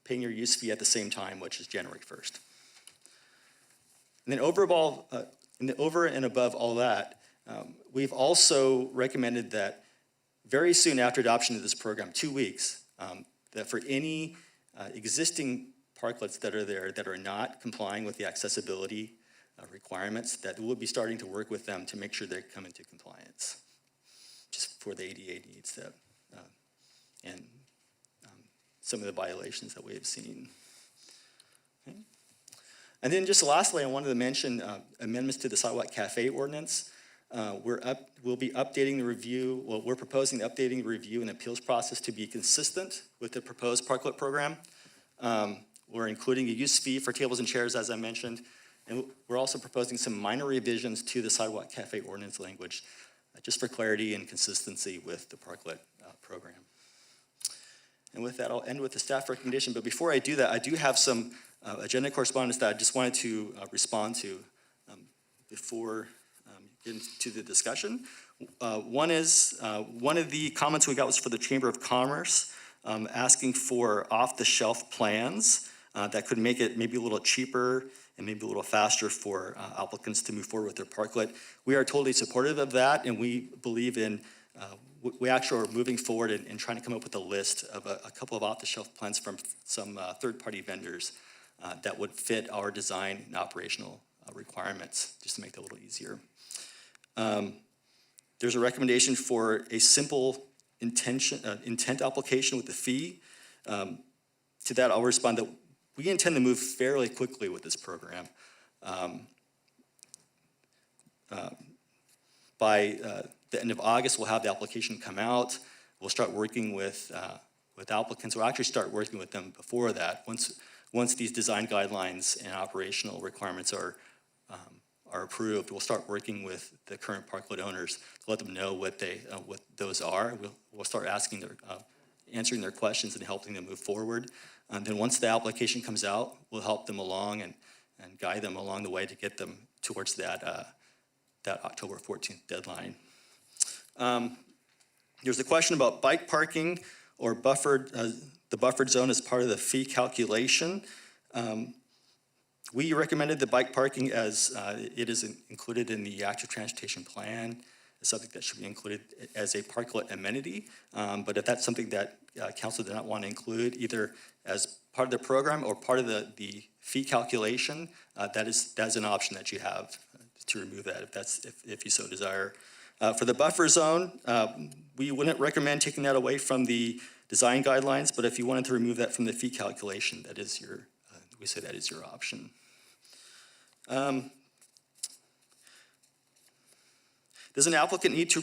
paying your use fee at the same time, which is January 1st. And then over and above all that, we've also recommended that very soon after adoption of this program, 2 weeks, that for any existing parklets that are there that are not complying with the accessibility requirements, that we'll be starting to work with them to make sure they come into compliance, just for the ADA needs that, and some of the violations that we have seen. And then just lastly, I wanted to mention amendments to the Sidewalk Cafe ordinance. We'll be updating the review, well, we're proposing updating the review and appeals process to be consistent with the proposed parklet program. We're including a use fee for tables and chairs, as I mentioned, and we're also proposing some minor revisions to the Sidewalk Cafe ordinance language, just for clarity and consistency with the parklet program. And with that, I'll end with the staff recommendation, but before I do that, I do have some agenda correspondence that I just wanted to respond to before getting to the discussion. One of the comments we got was for the Chamber of Commerce, asking for off-the-shelf plans that could make it maybe a little cheaper and maybe a little faster for applicants to move forward with their parklet. We are totally supportive of that, and we believe in, we actually are moving forward and trying to come up with a list of a couple of off-the-shelf plans from some third-party vendors that would fit our design and operational requirements, just to make that a little easier. There's a recommendation for a simple intent application with the fee. To that, I'll respond that we intend to move fairly quickly with this program. By the end of August, we'll have the application come out. We'll start working with applicants. We'll actually start working with them before that. Once these design guidelines and operational requirements are approved, we'll start working with the current parklet owners to let them know what those are. We'll start answering their questions and helping them move forward. And then once the application comes out, we'll help them along and guide them along the way to get them towards that October 14th deadline. There's a question about bike parking or the buffered zone as part of the fee calculation. We recommended the bike parking as it is included in the active transportation plan. It's something that should be included as a parklet amenity. But if that's something that council did not want to include, either as part of the program or part of the fee calculation, that is an option that you have to remove that if you so desire. For the buffer zone, we wouldn't recommend taking that away from the design guidelines, but if you wanted to remove that from the fee calculation, that is we say that is your option. Does an applicant need to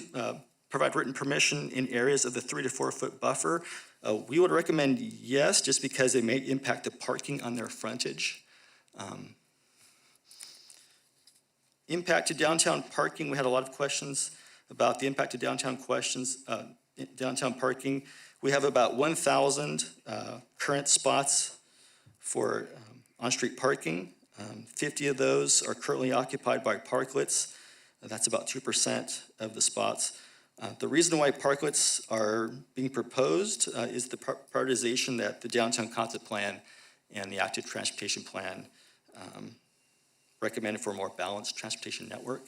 provide written permission in areas of the 3 to 4 foot buffer? We would recommend yes, just because it may impact the parking on their frontage. Impact to downtown parking, we had a lot of questions about the impact to downtown parking. We have about 1,000 current spots for on-street parking. 50 of those are currently occupied by parklets. That's about 2% of the spots. The reason why parklets are being proposed is the prioritization that the downtown concept plan and the active transportation plan recommended for a more balanced transportation network.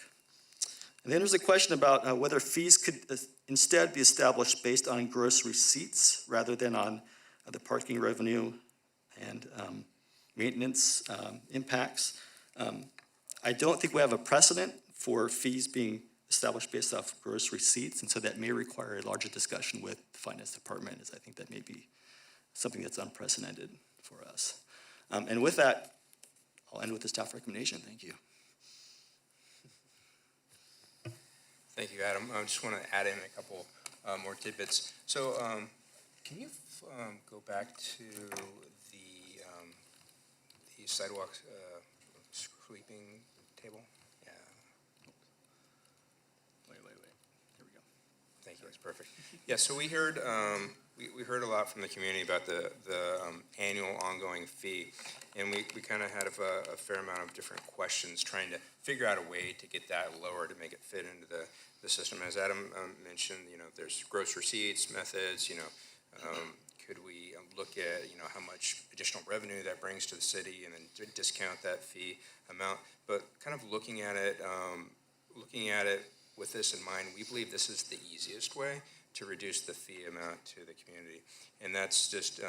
And then there's a question about whether fees could instead be established based on gross receipts rather than on the parking revenue and maintenance impacts. I don't think we have a precedent for fees being established based off gross receipts, and so that may require a larger discussion with the finance department, as I think that may be something that's unprecedented for us. And with that, I'll end with the staff recommendation. Thank you. Thank you, Adam. I just want to add in a couple more tidbits. So can you go back to the sidewalk sweeping table? Yeah. Wait. Here we go. Thank you. That's perfect. Yeah. So we heard we heard a lot from the community about the annual ongoing fee, and we kind of had a fair amount of different questions trying to figure out a way to get that lower to make it fit into the system. As Adam mentioned, there's gross receipts methods. Could we look at how much additional revenue that brings to the city, and then discount that fee amount? But kind of looking at it with this in mind, we believe this is the easiest way to reduce the fee amount to the community, and that's just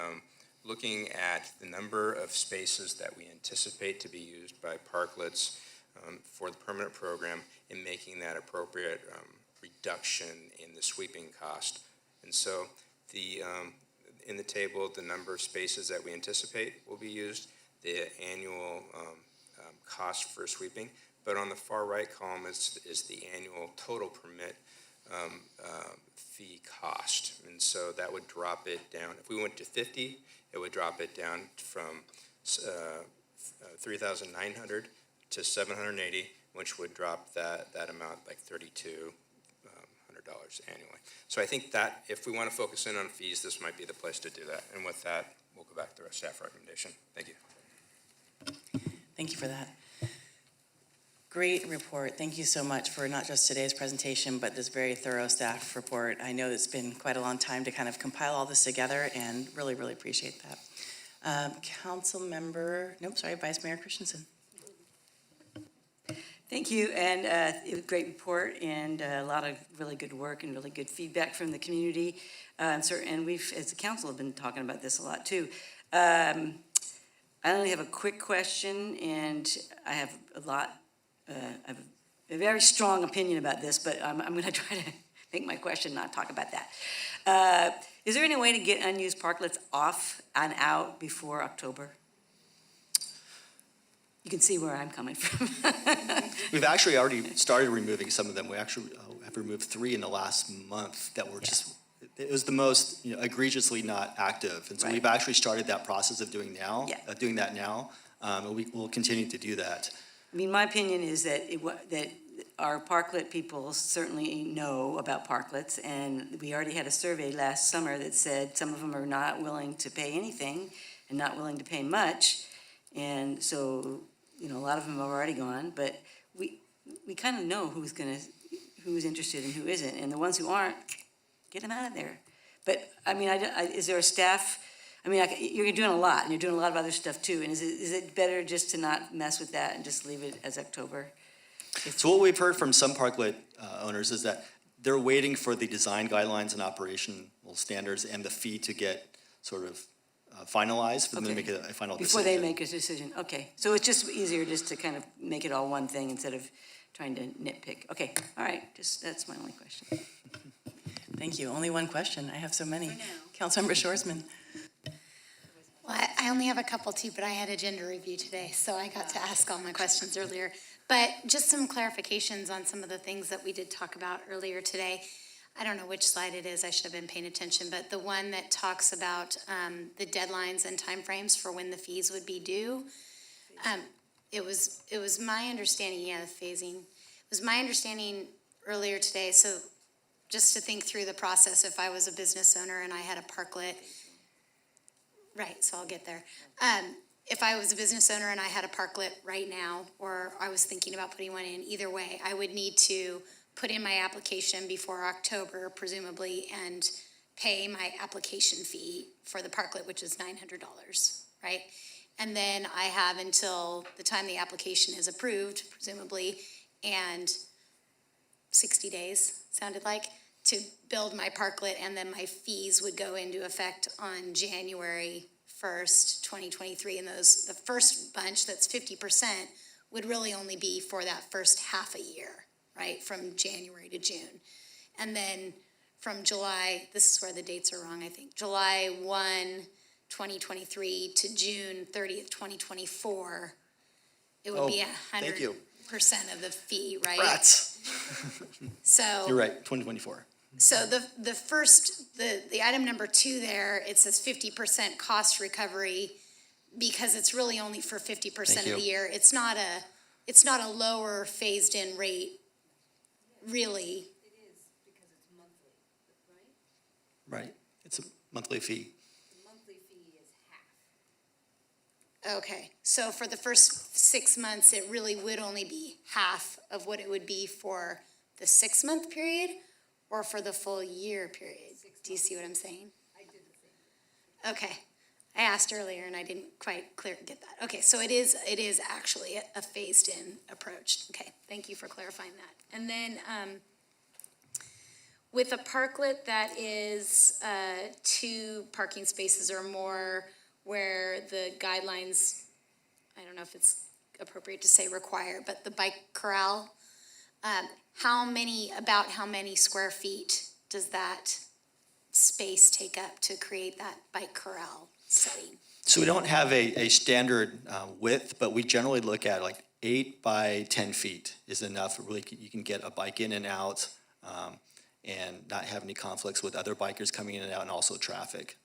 looking at the number of spaces that we anticipate to be used by parklets for the permanent program, and making that appropriate reduction in the sweeping cost. And so in the table, the number of spaces that we anticipate will be used, the annual cost for sweeping, but on the far right column is the annual total permit fee cost. And so that would drop it down. If we went to 50, it would drop it down from 3,900 to 780, which would drop that amount like $3,200 annually. So I think that if we want to focus in on fees, this might be the place to do that. And with that, we'll go back to our staff recommendation. Thank you. Thank you for that. Great report. Thank you so much for not just today's presentation, but this very thorough staff report. I know it's been quite a long time to kind of compile all this together, and really, really appreciate that. Vice Mayor Christensen. Thank you, and it was a great report and a lot of really good work and really good feedback from the community. And we've, as a council, have been talking about this a lot too. I only have a quick question, and I have I have a very strong opinion about this, but I'm going to try to make my question not talk about that. Is there any way to get unused parklets off and out before October? You can see where I'm coming from. We've actually already started removing some of them. We actually have removed 3 in the last month that were just, it was the most egregiously not active. And so we've actually started that process of doing that now. And we will continue to do that. I mean, my opinion is that that our parklet people certainly know about parklets, and we already had a survey last summer that said some of them are not willing to pay anything and not willing to pay much. And so, a lot of them are already gone, but we kind of know who's interested and who isn't, and the ones who aren't, get them out of there. But, I mean, is there a staff, you're doing a lot, and you're doing a lot of other stuff too, and is it better just to not mess with that and just leave it as October? So what we've heard from some parklet owners is that they're waiting for the design guidelines and operational standards and the fee to get sort of finalized for them to make a final decision. Before they make a decision, okay. So it's just easier just to kind of make it all one thing instead of trying to nitpick. Okay, all right, that's my only question. Thank you. Only one question. I have so many. Councilmember Shorsman. Well, I only have a couple too, but I had agenda review today, so I got to ask all my questions earlier. But just some clarifications on some of the things that we did talk about earlier today. I don't know which slide it is, I should have been paying attention, but the one that talks about the deadlines and timeframes for when the fees would be due. It was my understanding, the phasing. It was my understanding earlier today, so just to think through the process, if I was a business owner and I had a parklet, right, so I'll get there. If I was a business owner and I had a parklet right now, or I was thinking about putting one in, either way, I would need to put in my application before October, presumably, and pay my application fee for the parklet, which is $900, right? And then I have until the time the application is approved, presumably, and 60 days, sounded like, to build my parklet, and then my fees would go into effect on January 1st, 2023, and the first bunch, that's 50%, would really only be for that first half a year, right, from January to June. And then from July, this is where the dates are wrong, I think, July 1, 2023 to June 30th, 2024, it would be 100% of the fee, right? Rats. So You're right, 2024. So the first, the item number 2 there, it says 50% cost recovery because it's really only for 50% of the year. It's not a lower phased in rate, really. It is because it's monthly, right? Right, it's a monthly fee. The monthly fee is half. Okay, so for the first 6 months, it really would only be half of what it would be for the 6-month period or for the full year period. Do you see what I'm saying? I did the same. Okay, I asked earlier and I didn't quite get that. Okay, so it is actually a phased-in approach. Okay, thank you for clarifying that. And then with a parklet that is 2 parking spaces or more, where the guidelines, I don't know if it's appropriate to say require, but the bike corral, how many square feet does that space take up to create that bike corral setting? So we don't have a standard width, but we generally look at like 8 by 10 feet is enough. Really, you can get a bike in and out and not have any conflicts with other bikers coming in and out, and also traffic.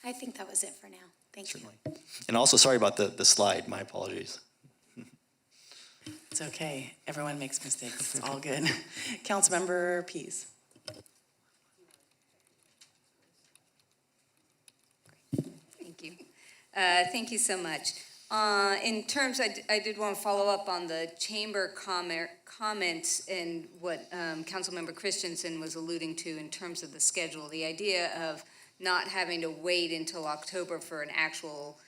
I think that was it for now. Thank you. Certainly. And also, sorry about the slide. My apologies. It's okay. Everyone makes mistakes. It's all good. Councilmember Pease. Thank you. Thank you so much. In terms, I did want to follow up on the chamber comments and what Councilmember Christensen was alluding to in terms of the schedule. The idea of not having to wait until October for an actual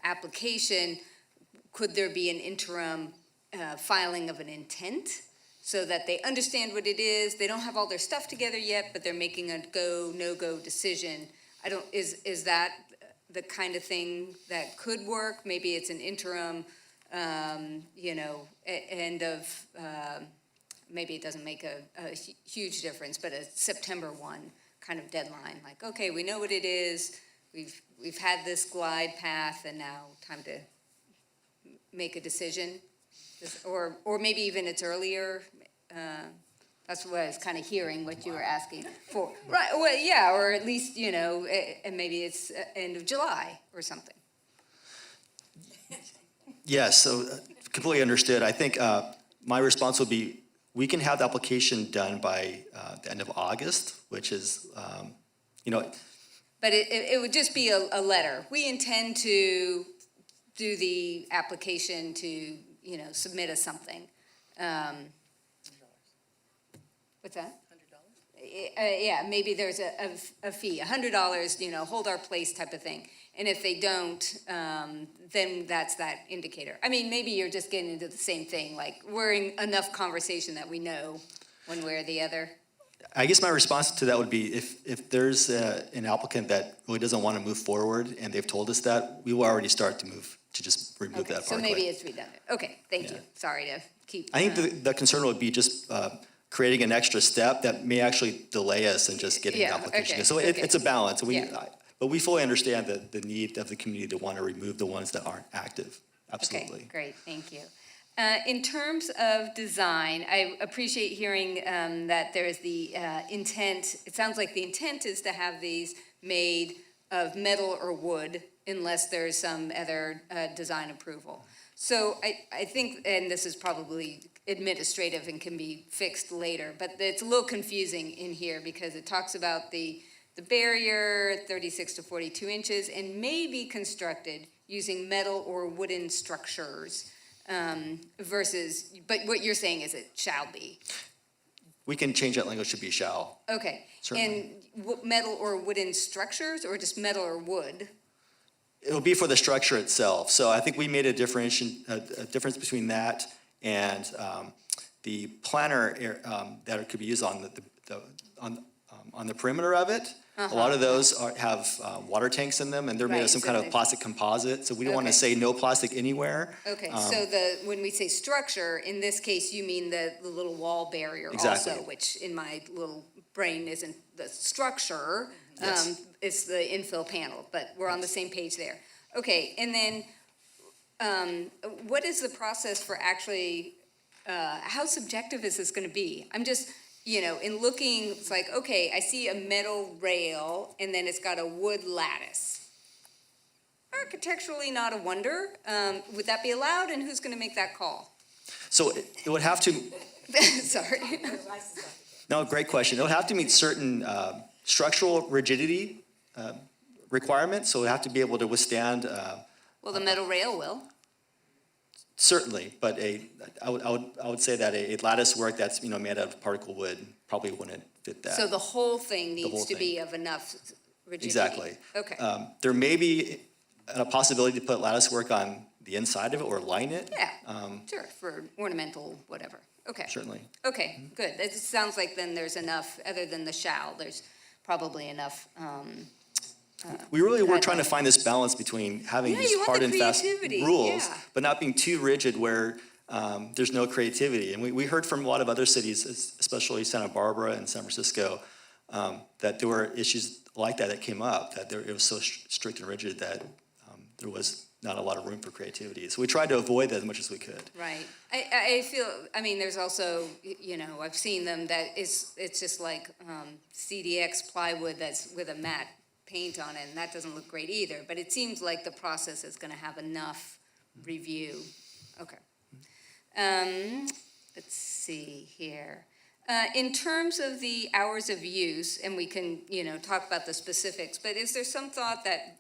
application. Could there be an interim filing of an intent so that they understand what it is? They don't have all their stuff together yet, but they're making a go, no-go decision. Is that the kind of thing that could work? Maybe it's an interim, end of, maybe it doesn't make a huge difference, but a September 1 kind of deadline. Like, okay, we know what it is. We've had this glide path, and now time to make a decision, or maybe even it's earlier. That's what I was kind of hearing what you were asking for. Right, well, yeah, or at least, and maybe it's end of July or something. Yes, so completely understood. I think my response would be, we can have the application done by the end of August, which is, But it would just be a letter. We intend to do the application to, submit us something. What's that? $100? Yeah, maybe there's a fee, $100, hold our place type of thing. And if they don't, then that's that indicator. I mean, maybe you're just getting into the same thing, like we're in enough conversation that we know one way or the other. I guess my response to that would be, if there's an applicant that really doesn't want to move forward and they've told us that, we will already start to move to just remove that So parkway. maybe it's redundant. Okay, thank you. Sorry to keep. I think the concern would be just creating an extra step that may actually delay us in just getting the Yeah, application. okay, So okay. it's a balance. Yeah. But we fully understand the need of the community to want to remove the ones that aren't active. Absolutely. Okay, great, thank you. In terms of design, I appreciate hearing that there's the intent. It sounds like the intent is to have these made of metal or wood unless there's some other design approval. So I think, and this is probably administrative and can be fixed later, but it's a little confusing in here because it talks about the barrier, 36 to 42 inches, and may be constructed using metal or wooden structures versus, but what you're saying is it shall be. We can change that language to be shall. Okay, Certainly. and metal or wooden structures, or just metal or wood? It'll be for the structure itself. So I think we made a difference between that and the planter that could be used on the perimeter of it. A lot of those have water tanks in them, and they're made Right, of some so kind of they- plastic composite. So we don't want to Okay. say no plastic anywhere. Okay, so when we say structure, in this case, you mean the little wall barrier Exactly. also, which in my little brain isn't the structure. Yes. It's the infill panel, but we're on the same page there. Okay, and then what is the process for actually, how subjective is this gonna be? I'm just, in looking, it's like, okay, I see a metal rail and then it's got a wood lattice. Architecturally not a wonder. Would that be allowed, and who's gonna make that call? So it would have to, Sorry. no, great question. It would have to meet certain structural rigidity requirements. So it would have to be able to withstand, Well, the metal rail will. certainly, but I would say that a lattice work that's, made out of particle wood probably wouldn't fit that. So the whole thing whole needs to thing. be of enough rigidity. Exactly. Okay. There may be a possibility to put lattice work on the inside of it or line it. Yeah, sure, for ornamental, whatever. Okay. Certainly. Okay, good. It sounds like then there's enough, other than the shall, there's probably enough. We really were trying to find this balance between having Yeah, these you want hard the and fast creativity, rules, yeah. but not being too rigid where there's no creativity. And we heard from a lot of other cities, especially Santa Barbara and San Francisco, that there were issues like that came up, that it was so strict and rigid that there was not a lot of room for creativity. So we tried to avoid that as much as we could. Right. I feel, I mean, there's also, I've seen them that it's just like CDX plywood that's with a matte paint on it, and that doesn't look great either. But it seems like the process is going to have enough review. Okay. Let's see here. In terms of the hours of use, and we can, talk about the specifics, but is there some thought that,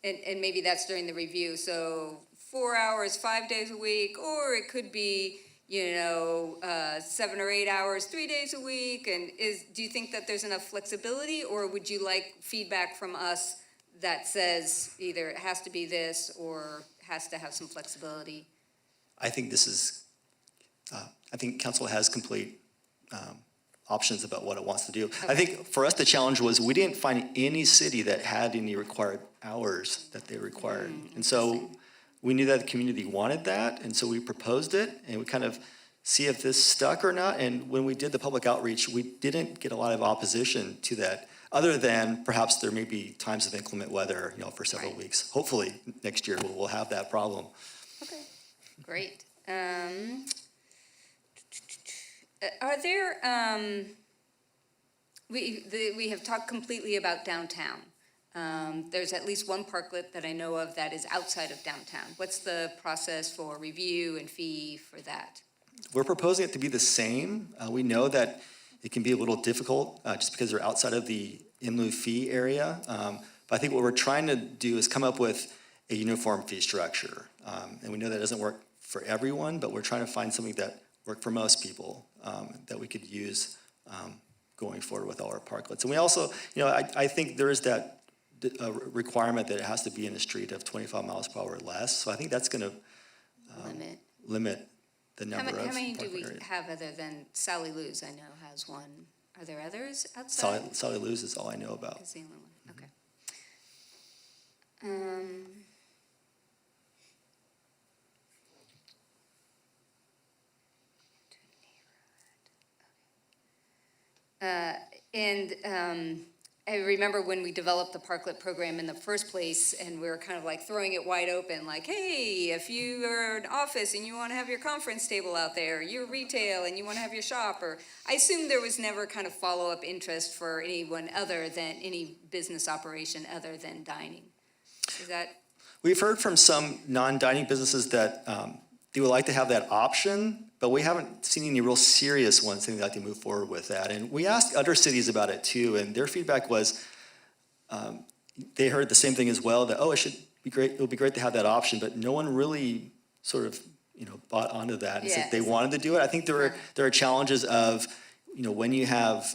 and maybe that's during the review, so 4 hours, 5 days a week, or it could be, 7 or 8 hours, 3 days a week, and do you think that there's enough flexibility, or would you like feedback from us that says either it has to be this or has to have some flexibility? I think this is, I think council has complete options about what it wants to do. Okay. I think for us, the challenge was we didn't find any city that had any required hours that they required. And so we knew that the community wanted that, and so we proposed it, and we kind of see if this stuck or not. And when we did the public outreach, we didn't get a lot of opposition to that, other than perhaps there may be times of inclement weather, for several weeks. Hopefully, next year we'll have that problem. Okay, great. Are there, we have talked completely about downtown. There's at least one parklet that I know of that is outside of downtown. What's the process for review and fee for that? We're proposing it to be the same. We know that it can be a little difficult just because they're outside of the in lieu fee area. But I think what we're trying to do is come up with a uniform fee structure. And we know that doesn't work for everyone, but we're trying to find something that worked for most people that we could use going forward with all our parklets. And we also, I think there is that requirement that it has to be in a street of 25 miles per hour or less. So I think that's going to limit the number of How many do parklet we areas. have other than Sally Lou's? I know has one. Are there others outside? Sally Lou's is all I know about. That's the only one. Okay. I remember when we developed the parklet program in the first place, and we were kind of like throwing it wide open, like, hey, if you are an office and you want to have your conference table out there, you're retail and you want to have your shop, or I assume there was never kind of follow-up interest for anyone other than any business operation other than dining. Is that? We've heard from some non-dining businesses that they would like to have that option, but we haven't seen any real serious ones saying they'd like to move forward with that. And we asked other cities about it too, and their feedback was they heard the same thing as well, that, oh, it would be great to have that option, but no one really sort of, bought onto that and said they wanted to do it. I think there are challenges of, when you have,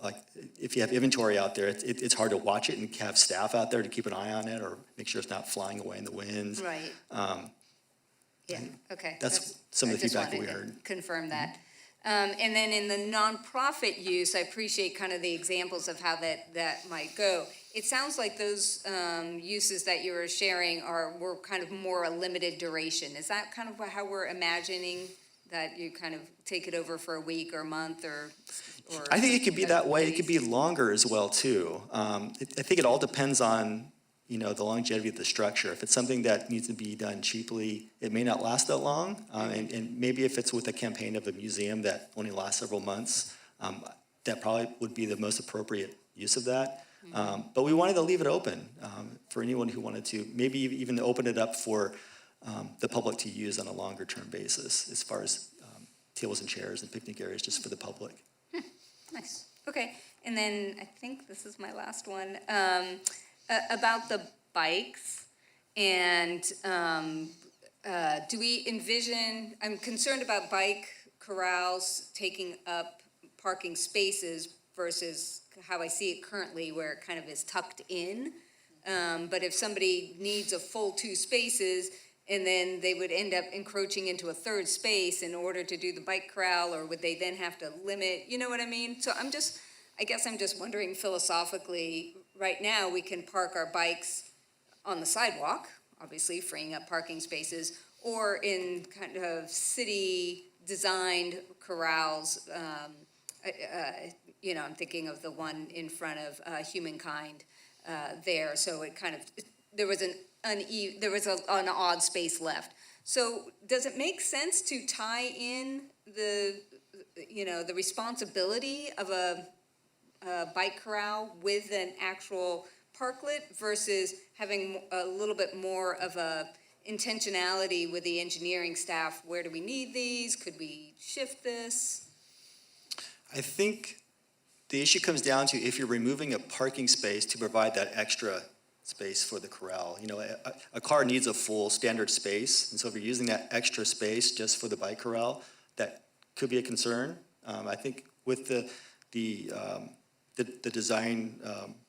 like if you have inventory out there, it's hard to watch it and have staff out there to keep an eye on it or make sure it's not flying away in the wind. Right. Yeah, okay. That's some of the feedback that we heard. Confirm that. And then in the nonprofit use, I appreciate kind of the examples of how that might go. It sounds like those uses that you were sharing were kind of more a limited duration. Is that kind of how we're imagining that you kind of take it over for a week or a month or I think it could be that way. It could be longer as well too. I think it all depends on the longevity of the structure. If it's something that needs to be done cheaply, it may not last that long. And maybe if it's with a campaign of a museum that only lasts several months, that probably would be the most appropriate use of that. But we wanted to leave it open for anyone who wanted to, maybe even open it up for the public to use on a longer term basis as far as tables and chairs and picnic areas just for the public. Nice. Okay. And then I think this is my last one. About the bikes, and do we envision, I'm concerned about bike corrals taking up parking spaces versus how I see it currently where it kind of is tucked in. But if somebody needs a full 2 spaces, and then they would end up encroaching into a third space in order to do the bike corral, or would they then have to limit, you know what I mean? So I guess I'm just wondering philosophically, right now we can park our bikes on the sidewalk, obviously freeing up parking spaces, or in kind of city designed corrals I'm thinking of the one in front of Humankind there, so it kind of, there was an odd space left. So does it make sense to tie in the responsibility of a bike corral with an actual parklet versus having a little bit more of a intentionality with the engineering staff? Where do we need these? Could we shift this? I think the issue comes down to if you're removing a parking space to provide that extra space for the corral. A car needs a full standard space, and so if you're using that extra space just for the bike corral, that could be a concern. I think with the design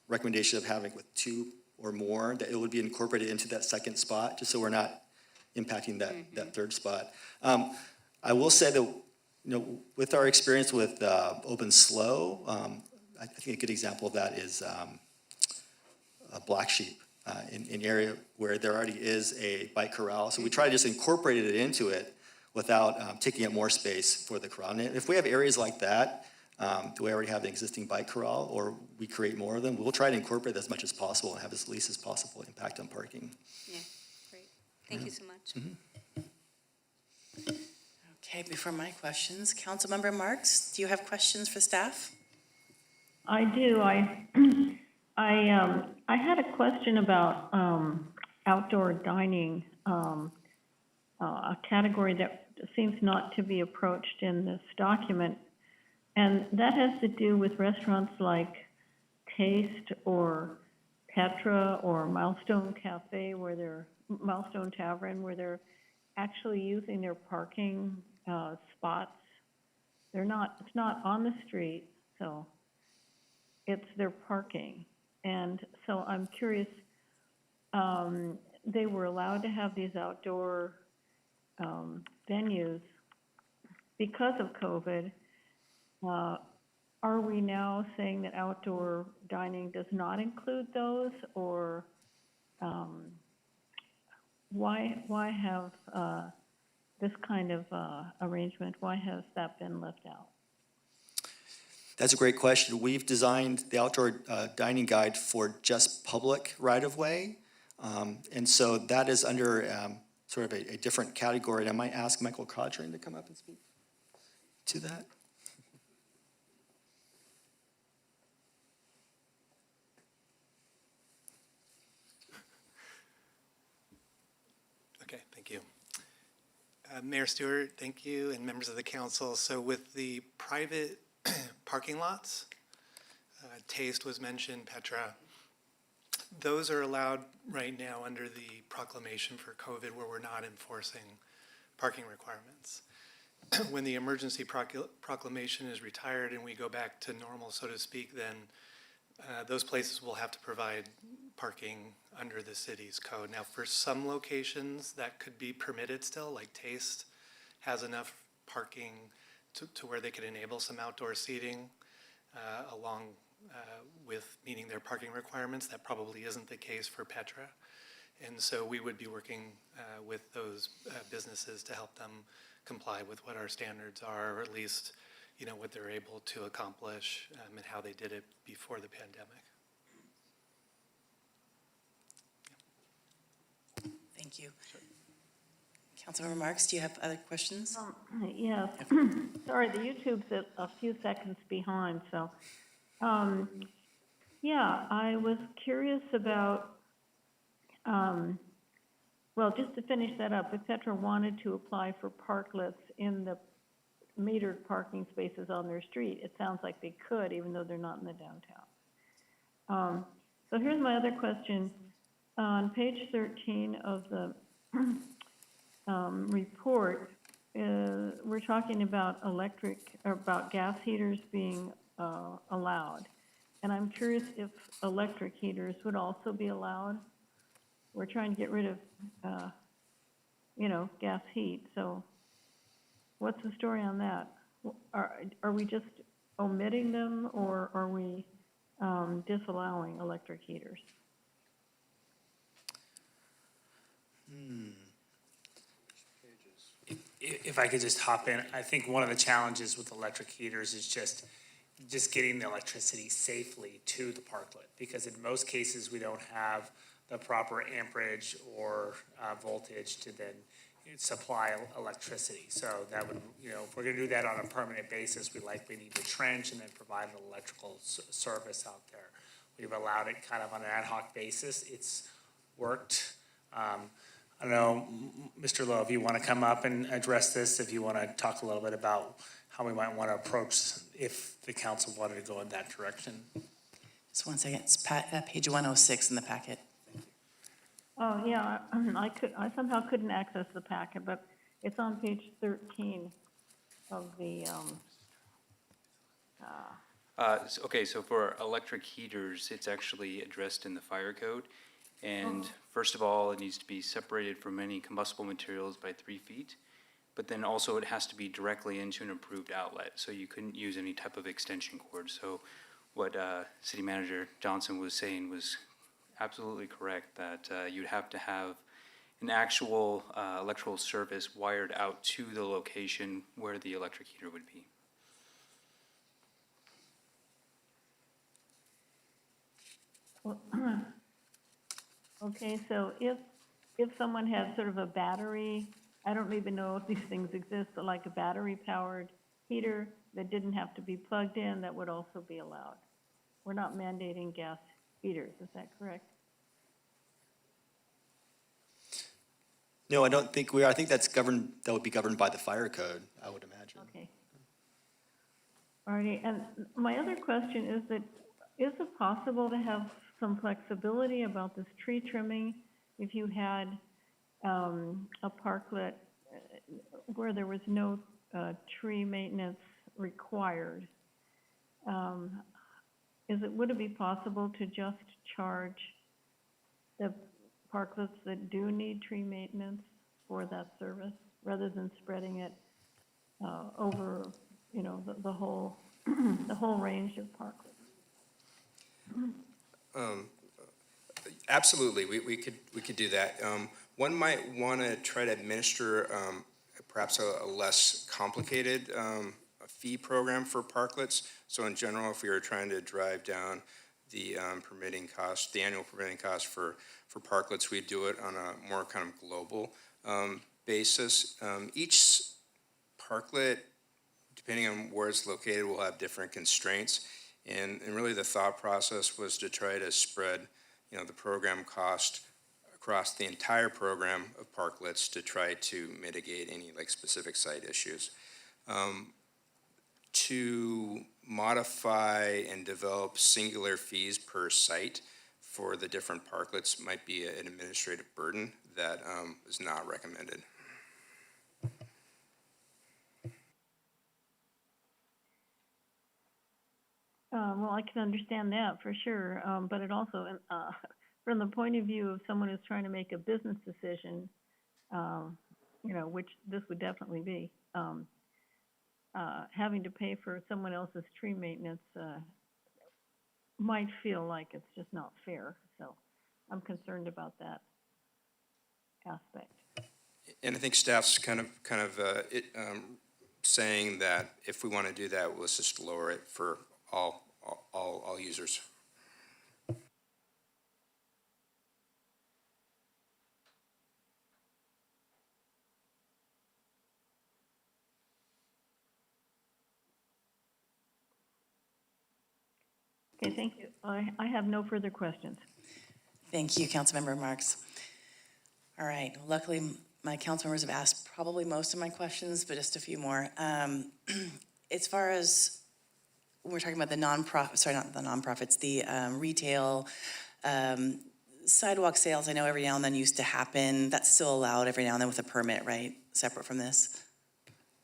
recommendation of having with 2 or more, that it would be incorporated into that second spot, just so we're not impacting that third spot. I will say that, with our experience with Open Slow, I think a good example of that is a Black Sheep in area where there already is a bike corral. So we try to just incorporate it into it without taking up more space for the corral. And if we have areas like that, do we already have an existing bike corral, or we create more of them, we'll try to incorporate as much as possible and have as least as possible impact on parking. Yeah, great. Thank you so much. Okay, before my questions, Councilmember Marks, do you have questions for staff? I do. I had a question about outdoor dining, a category that seems not to be approached in this document. And that has to do with restaurants like Taste or Petra or Milestone Cafe, Milestone Tavern, where they're actually using their parking spots. It's not on the street, so it's their parking. And so I'm curious, they were allowed to have these outdoor venues because of COVID. Are we now saying that outdoor dining does not include those, or why have this kind of arrangement? Why has that been left out? That's a great question. We've designed the outdoor dining guide for just public right-of-way. And so that is under sort of a different category. And I might ask Michael Codring to come up and speak to that. Okay, thank you. Mayor Stewart, thank you, and members of the council. So with the private parking lots, Taste was mentioned, Petra, those are allowed right now under the proclamation for COVID, where we're not enforcing parking requirements. When the emergency proclamation is retired and we go back to normal, so to speak, then those places will have to provide parking under the city's code. Now, for some locations, that could be permitted still, like Taste has enough parking to where they could enable some outdoor seating along with meeting their parking requirements. That probably isn't the case for Petra. And so we would be working with those businesses to help them comply with what our standards are, or at least, what they're able to accomplish and how they did it before the pandemic. Thank you. Councilmember Marks, do you have other questions? Yes. Sorry, the YouTube's a few seconds behind, so. Yeah, I was curious about, well, just to finish that up, if Petra wanted to apply for parklets in the metered parking spaces on their street, it sounds like they could, even though they're not in the downtown. So here's my other question. On page 13 of the report, we're talking about about gas heaters being allowed. And I'm curious if electric heaters would also be allowed. We're trying to get rid of, gas heat. So what's the story on that? Are we just omitting them, or are we disallowing electric heaters? if I could just hop in, I think one of the challenges with electric heaters is just getting the electricity safely to the parklet, because in most cases, we don't have the proper amperage or voltage to then supply electricity. So that would, if we're gonna do that on a permanent basis, we likely need to trench and then provide an electrical service out there. We've allowed it kind of on an ad hoc basis. It's worked. I don't know, Mr. Lowe, if you want to come up and address this, if you want to talk a little bit about how we might want to approach if the council wanted to go in that direction. Just one second, it's page 106 in the packet. Oh, yeah, I somehow couldn't access the packet, but it's on page 13 of the, Okay, so for electric heaters, it's actually addressed in the fire code. And first of all, it needs to be separated from any combustible materials by 3 feet. But then also it has to be directly into an approved outlet, so you couldn't use any type of extension cord. So what City Manager Johnson was saying was absolutely correct, that you'd have to have an actual electrical service wired out to the location where the electric heater would be. okay, so if someone had sort of a battery, I don't even know if these things exist, but like a battery-powered heater that didn't have to be plugged in, that would also be allowed. We're not mandating gas heaters, is that correct? No, I don't think we are. I think that would be governed by the fire code, I would imagine. Okay. All righty, and my other question is that, is it possible to have some flexibility about this tree trimming if you had a parklet where there was no tree maintenance required? Would it be possible to just charge the parklets that do need tree maintenance for that service, rather than spreading it over, the whole the whole range of parklets? Absolutely, we could do that. One might want to try to administer perhaps a less complicated fee program for parklets. So in general, if we were trying to drive down the permitting cost, the annual permitting cost for parklets, we'd do it on a more kind of global basis. Each parklet, depending on where it's located, will have different constraints. And really the thought process was to try to spread, the program cost across the entire program of parklets to try to mitigate any specific site issues. To modify and develop singular fees per site for the different parklets might be an administrative burden that is not recommended. Well, I can understand that for sure, but it also, from the point of view of someone who's trying to make a business decision, which this would definitely be, having to pay for someone else's tree maintenance might feel like it's just not fair. So I'm concerned about that aspect. And I think staff's kind of saying that if we want to do that, let's just lower it for all users. Okay, thank you. I have no further questions. Thank you, Councilmember Marks. All right, luckily my council members have asked probably most of my questions, but just a few more. As far as we're talking about the nonprofit, sorry, not the nonprofits, the retail sidewalk sales, I know every now and then used to happen. That's still allowed every now and then with a permit, right? Separate from this?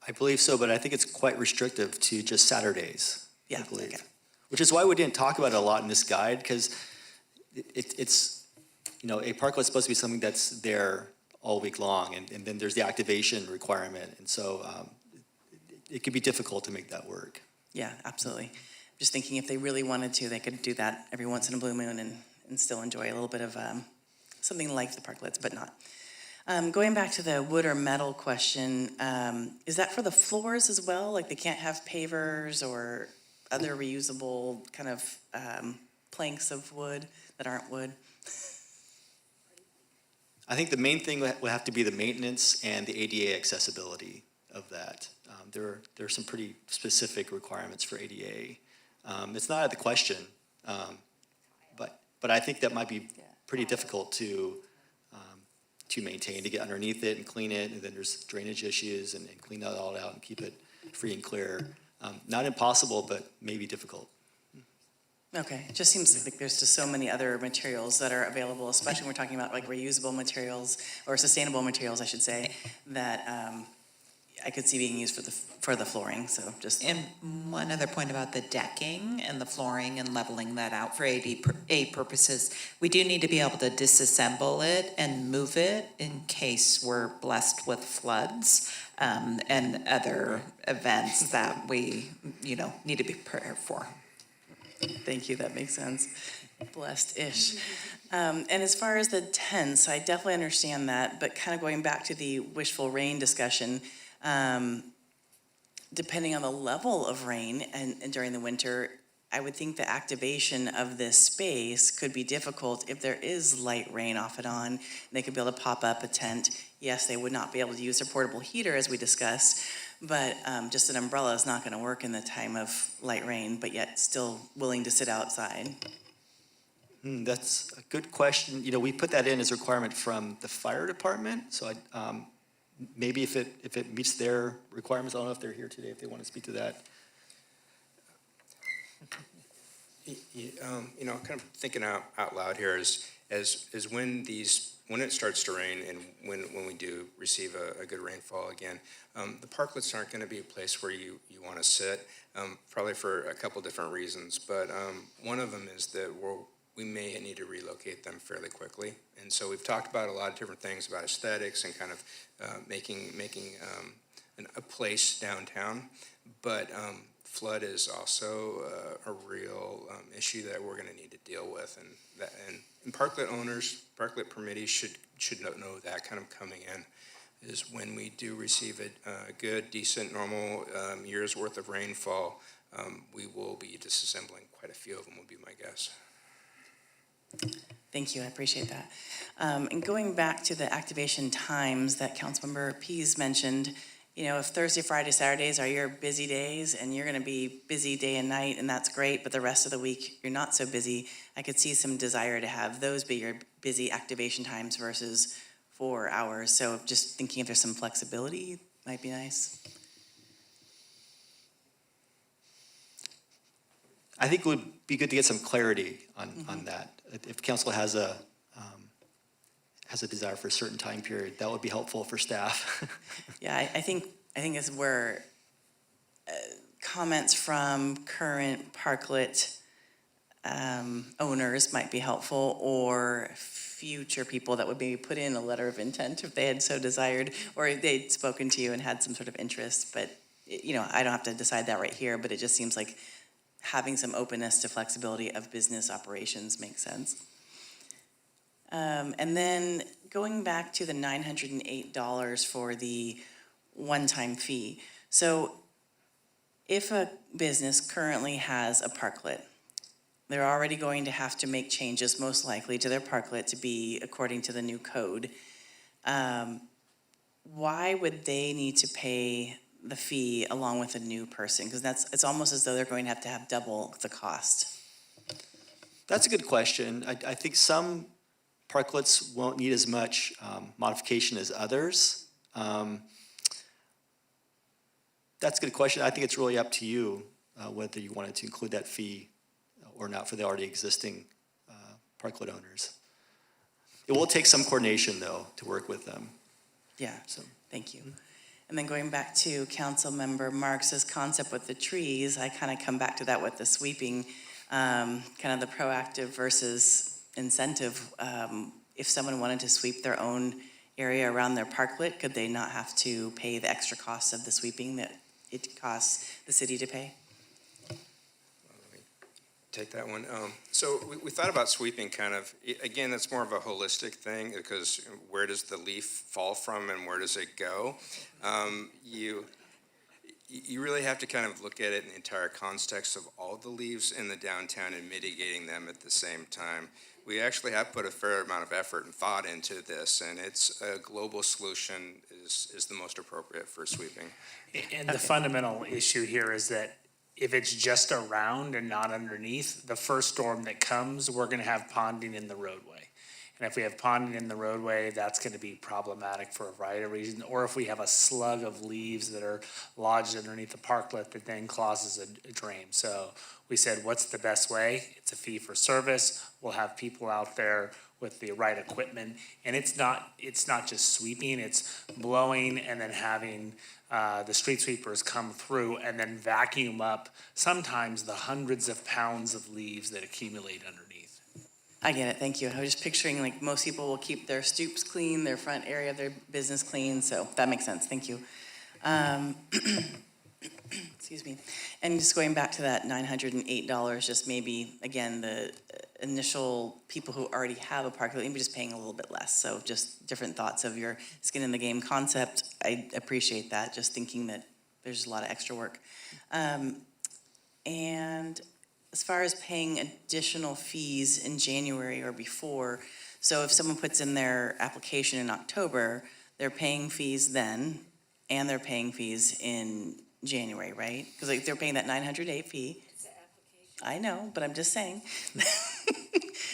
I believe so, but I think it's quite restrictive to just Saturdays. Yeah, I believe. okay. Which is why we didn't talk about it a lot in this guide, because it's, a parklet's supposed to be something that's there all week long, and then there's the activation requirement, and so it could be difficult to make that work. Yeah, absolutely. Just thinking if they really wanted to, they could do that every once in a blue moon and still enjoy a little bit of something like the parklets, but not. Going back to the wood or metal question, is that for the floors as well? Like they can't have pavers or other reusable kind of planks of wood that aren't wood? I think the main thing would have to be the maintenance and the ADA accessibility of that. There are some pretty specific requirements for ADA. It's not out of the question, but I think that might be pretty difficult to maintain, to get underneath it and clean it, and then there's drainage issues and clean that all out and keep it free and clear. Not impossible, but maybe difficult. Okay, it just seems like there's just so many other materials that are available, especially when we're talking about like reusable materials or sustainable materials, I should say, that I could see being used for the flooring, so just. And one other point about the decking and the flooring and leveling that out for ADA purposes, we do need to be able to disassemble it and move it in case we're blessed with floods and other events that we, need to be prepared for. Thank you, that makes sense. Blessed-ish. And as far as the tents, I definitely understand that, but kind of going back to the wishful rain discussion, depending on the level of rain and during the winter, I would think the activation of this space could be difficult if there is light rain off and on. They could be able to pop up a tent. Yes, they would not be able to use their portable heater, as we discussed, but just an umbrella is not going to work in the time of light rain, but yet still willing to sit outside. That's a good question. We put that in as a requirement from the fire department, so maybe if it meets their requirements, I don't know if they're here today, if they want to speak to that. Kind of thinking out loud here is when it starts to rain and when we do receive a good rainfall again, the parklets aren't going to be a place where you want to sit, probably for a couple different reasons. But one of them is that we may need to relocate them fairly quickly. And so we've talked about a lot of different things about aesthetics and kind of making a place downtown. But flood is also a real issue that we're going to need to deal with, and parklet owners, parklet permittees should know that kind of coming in is when we do receive a good, decent, normal year's worth of rainfall, we will be disassembling quite a few of them, would be my guess. Thank you, I appreciate that. And going back to the activation times that Councilmember Pease mentioned, if Thursday, Friday, Saturdays are your busy days and you're going to be busy day and night, and that's great, but the rest of the week you're not so busy, I could see some desire to have those be your busy activation times versus 4 hours. So just thinking if there's some flexibility might be nice. I think it would be good to get some clarity on that. If council has a desire for a certain time period, that would be helpful for staff. Yeah, I think is where comments from current parklet owners might be helpful, or future people that would maybe put in a letter of intent if they had so desired, or if they'd spoken to you and had some sort of interest. But I don't have to decide that right here, but it just seems like having some openness to flexibility of business operations makes sense. And then going back to the $908 for the one-time fee. So if a business currently has a parklet, they're already going to have to make changes, most likely, to their parklet to be according to the new code. Why would they need to pay the fee along with a new person? Because it's almost as though they're going to have double the cost. That's a good question. I think some parklets won't need as much modification as others. That's a good question. I think it's really up to you whether you wanted to include that fee or not for the already existing parklet owners. It will take some coordination, though, to work with them. Yeah, so thank you. And then going back to Councilmember Marks's concept with the trees, I kind of come back to that with the sweeping, kind of the proactive versus incentive. If someone wanted to sweep their own area around their parklet, could they not have to pay the extra costs of the sweeping that it costs the city to pay? take that one. So we thought about sweeping kind of, again, that's more of a holistic thing because where does the leaf fall from and where does it go? You really have to kind of look at it in the entire context of all the leaves in the downtown and mitigating them at the same time. We actually have put a fair amount of effort and thought into this, and it's a global solution is the most appropriate for sweeping. And the fundamental issue here is that if it's just around and not underneath, the first storm that comes, we're gonna have ponding in the roadway. And if we have ponding in the roadway, that's gonna be problematic for a variety of reasons. Or if we have a slug of leaves that are lodged underneath the parklet that then causes a drain. So we said, what's the best way? It's a fee for service. We'll have people out there with the right equipment. And it's not just sweeping, it's blowing and then having the street sweepers come through and then vacuum up sometimes the hundreds of pounds of leaves that accumulate underneath. I get it, thank you. I was just picturing like most people will keep their stoops clean, their front area of their business clean, so that makes sense, thank you. Excuse me. And just going back to that $908, just maybe, again, the initial people who already have a park, maybe just paying a little bit less. So just different thoughts of your skin in the game concept. I appreciate that, just thinking that there's a lot of extra work. And as far as paying additional fees in January or before, so if someone puts in their application in October, they're paying fees then, and they're paying fees in January, right? Because like they're paying that $908 fee. I know, but I'm just saying.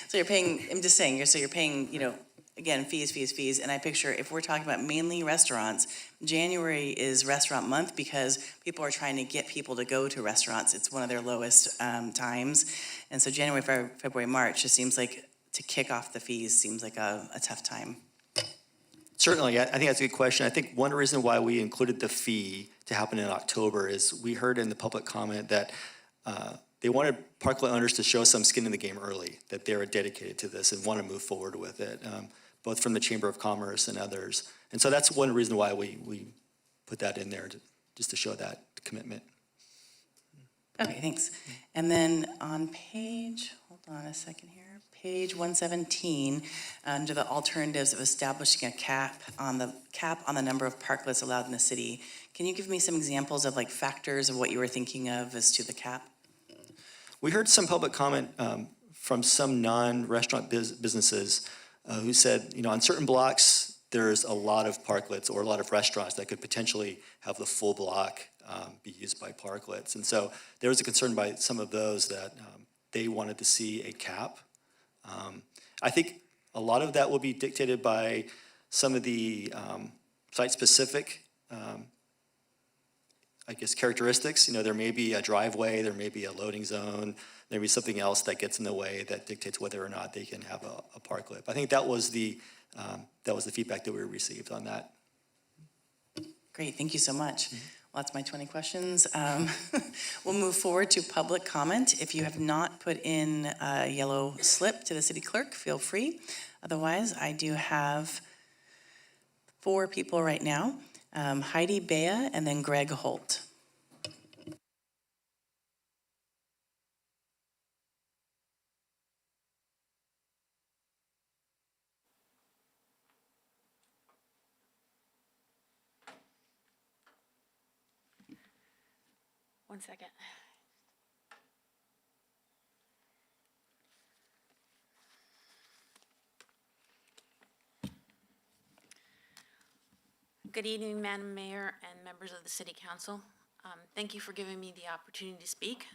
So you're paying, I'm just saying, so you're paying, you know, again, fees, and I picture if we're talking about mainly restaurants, January is restaurant month because people are trying to get people to go to restaurants. It's one of their lowest times. And so January, February, March just seems like to kick off the fees seems like a tough time. Certainly, I think that's a good question. I think one reason why we included the fee to happen in October is we heard in the public comment that they wanted parklet owners to show some skin in the game early, that they're dedicated to this and want to move forward with it, both from the Chamber of Commerce and others. And so that's one reason why we put that in there, just to show that commitment. Okay, thanks. And then on page, hold on a second here, page 117, under the alternatives of establishing a cap on the number of parklets allowed in the city, can you give me some examples of like factors of what you were thinking of as to the cap? We heard some public comment from some non-restaurant businesses who said, you know, on certain blocks, there's a lot of parklets or a lot of restaurants that could potentially have the full block be used by parklets. And so there was a concern by some of those that they wanted to see a cap. I think a lot of that will be dictated by some of the site-specific I guess, characteristics. You know, there may be a driveway, there may be a loading zone, there may be something else that gets in the way that dictates whether or not they can have a parklet. I think that was the feedback that we received on that. Great, thank you so much. Well, that's my 20 questions. We'll move forward to public comment. If you have not put in a yellow slip to the city clerk, feel free. Otherwise, I do have 4 people right now. Heidi Bea and then Greg Holt. One second. Good evening, Madam Mayor and members of the City Council. Thank you for giving me the opportunity to speak.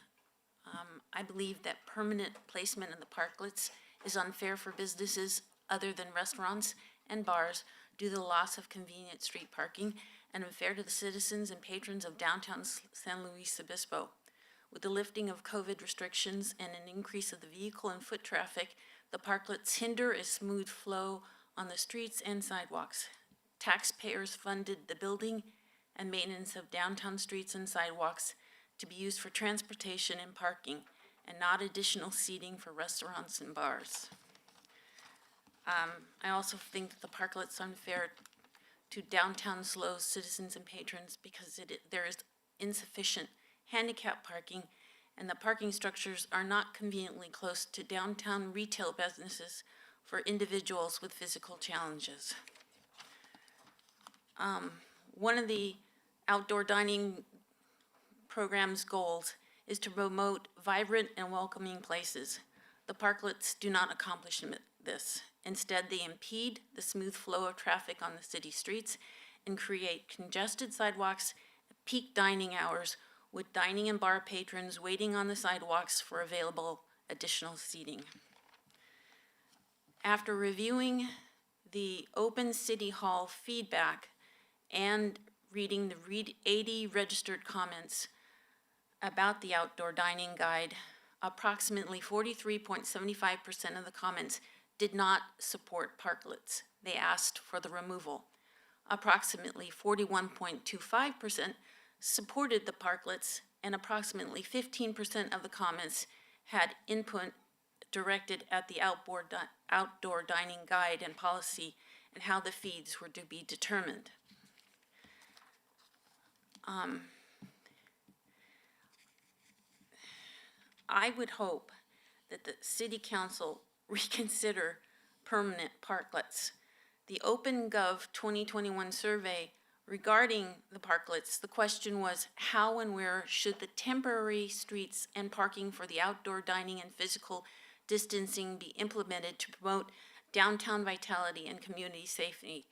I believe that permanent placement in the parklets is unfair for businesses other than restaurants and bars due to the loss of convenient street parking and unfair to the citizens and patrons of downtown San Luis Obispo. With the lifting of COVID restrictions and an increase of the vehicle and foot traffic, the parklets hinder a smooth flow on the streets and sidewalks. Taxpayers funded the building and maintenance of downtown streets and sidewalks to be used for transportation and parking, and not additional seating for restaurants and bars. I also think that the parklet's unfair to downtown SLO's citizens and patrons because there is insufficient handicap parking and the parking structures are not conveniently close to downtown retail businesses for individuals with physical challenges. One of the outdoor dining program's goals is to promote vibrant and welcoming places. The parklets do not accomplish this. Instead, they impede the smooth flow of traffic on the city streets and create congested sidewalks at peak dining hours, with dining and bar patrons waiting on the sidewalks for available additional seating. After reviewing the Open City Hall feedback and reading the 80 registered comments about the outdoor dining guide, approximately 43.75% of the comments did not support parklets. They asked for the removal. Approximately 41.25% supported the parklets, and approximately 15% of the comments had input directed at the outdoor dining guide and policy and how the fees were to be determined. I would hope that the City Council reconsider permanent parklets. The OpenGov 2021 survey regarding the parklets, the question was how and where should the temporary streets and parking for the outdoor dining and physical distancing be implemented to promote downtown vitality and community safety.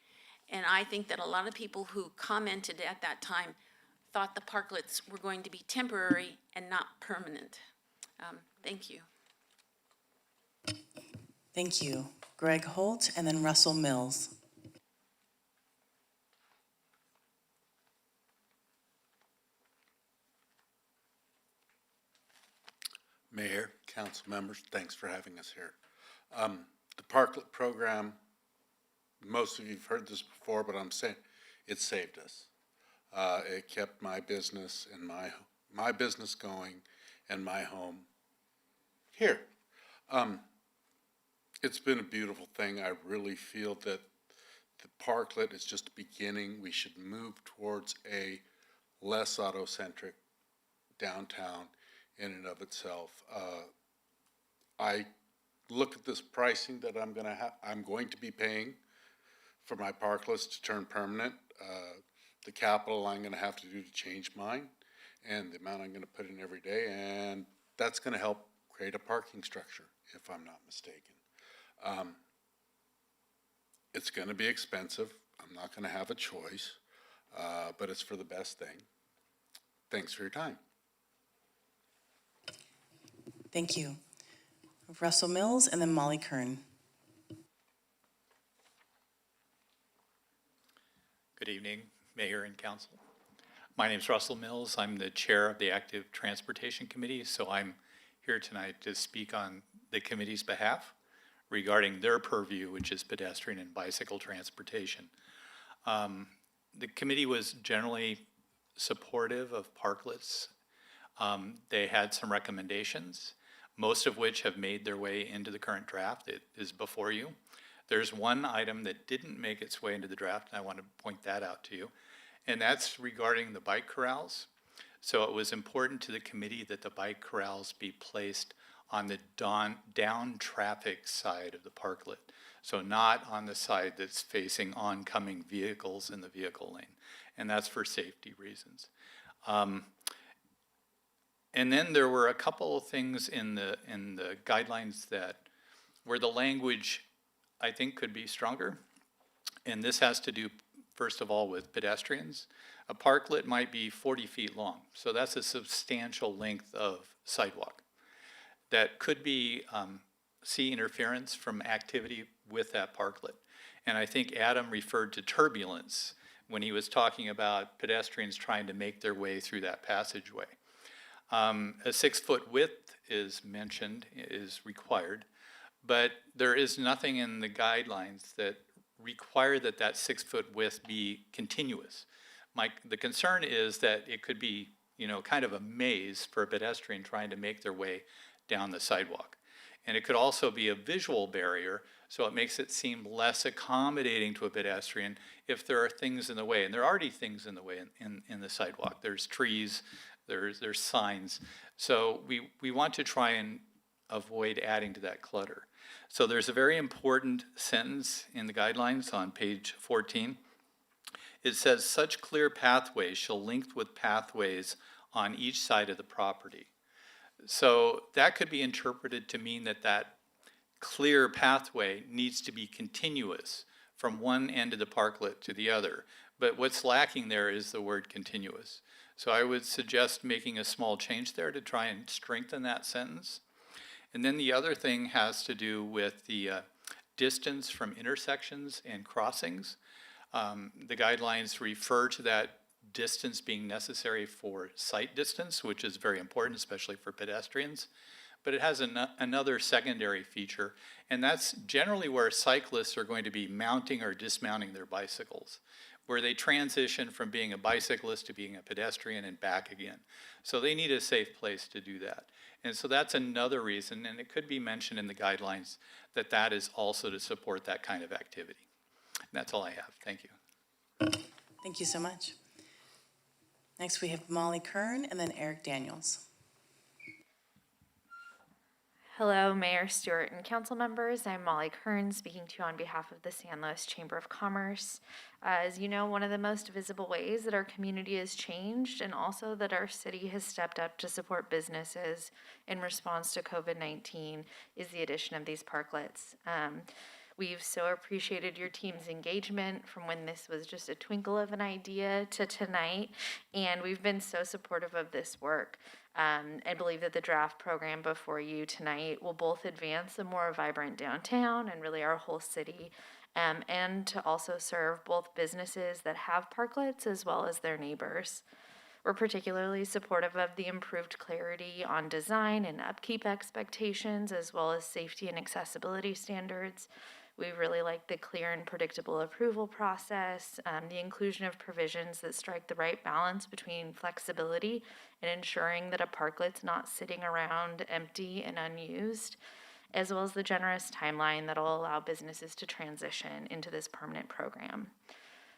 And I think that a lot of people who commented at that time thought the parklets were going to be temporary and not permanent. Thank you. Thank you. Greg Holt and then Russell Mills. Mayor, council members, thanks for having us here. The Parklet program, most of you have heard this before, but I'm saying it saved us. It kept my business and my business going and my home here. It's been a beautiful thing. I really feel that the Parklet is just a beginning. We should move towards a less auto-centric downtown in and of itself. I look at this pricing that I'm going to be paying for my parklets to turn permanent, the capital I'm gonna have to do to change mine, and the amount I'm gonna put in every day, and that's gonna help create a parking structure, if I'm not mistaken. It's gonna be expensive. I'm not gonna have a choice, but it's for the best thing. Thanks for your time. Thank you. Russell Mills and then Molly Kern. Good evening, Mayor and Council. My name is Russell Mills. I'm the chair of the Active Transportation Committee, so I'm here tonight to speak on the committee's behalf regarding their purview, which is pedestrian and bicycle transportation. The committee was generally supportive of parklets. They had some recommendations, most of which have made their way into the current draft. It is before you. There's one item that didn't make its way into the draft, and I want to point that out to you, and that's regarding the bike corrals. So it was important to the committee that the bike corrals be placed on the down traffic side of the parklet, so not on the side that's facing oncoming vehicles in the vehicle lane, and that's for safety reasons. And then there were a couple of things in the guidelines that where the language I think could be stronger. And this has to do, first of all, with pedestrians. A parklet might be 40 feet long, so that's a substantial length of sidewalk. That could be see interference from activity with that parklet. And I think Adam referred to turbulence when he was talking about pedestrians trying to make their way through that passageway. A 6-foot width is mentioned, is required, but there is nothing in the guidelines that require that 6-foot width be continuous. The concern is that it could be, kind of a maze for a pedestrian trying to make their way down the sidewalk. And it could also be a visual barrier, so it makes it seem less accommodating to a pedestrian if there are things in the way. And there are already things in the way in the sidewalk. There's trees, there's signs. So we want to try and avoid adding to that clutter. So there's a very important sentence in the guidelines on page 14. It says, such clear pathways shall link with pathways on each side of the property. So that could be interpreted to mean that that clear pathway needs to be continuous from one end of the parklet to the other. But what's lacking there is the word continuous. So I would suggest making a small change there to try and strengthen that sentence. And then the other thing has to do with the distance from intersections and crossings. The guidelines refer to that distance being necessary for sight distance, which is very important, especially for pedestrians. But it has another secondary feature, and that's generally where cyclists are going to be mounting or dismounting their bicycles, where they transition from being a bicyclist to being a pedestrian and back again. So they need a safe place to do that. And so that's another reason, and it could be mentioned in the guidelines, that that is also to support that kind of activity. And that's all I have. Thank you. Thank you so much. Next, we have Molly Kern and then Eric Daniels. Hello, Mayor Stewart and council members. I'm Molly Kern, speaking to you on behalf of the San Luis Chamber of Commerce. As you know, one of the most visible ways that our community has changed and also that our city has stepped up to support businesses in response to COVID-19 is the addition of these parklets. We've so appreciated your team's engagement from when this was just a twinkle of an idea to tonight, and we've been so supportive of this work. I believe that the draft program before you tonight will both advance a more vibrant downtown and really our whole city, and to also serve both businesses that have parklets as well as their neighbors. We're particularly supportive of the improved clarity on design and upkeep expectations, as well as safety and accessibility standards. We really like the clear and predictable approval process, the inclusion of provisions that strike the right balance between flexibility and ensuring that a parklet's not sitting around empty and unused, as well as the generous timeline that'll allow businesses to transition into this permanent program.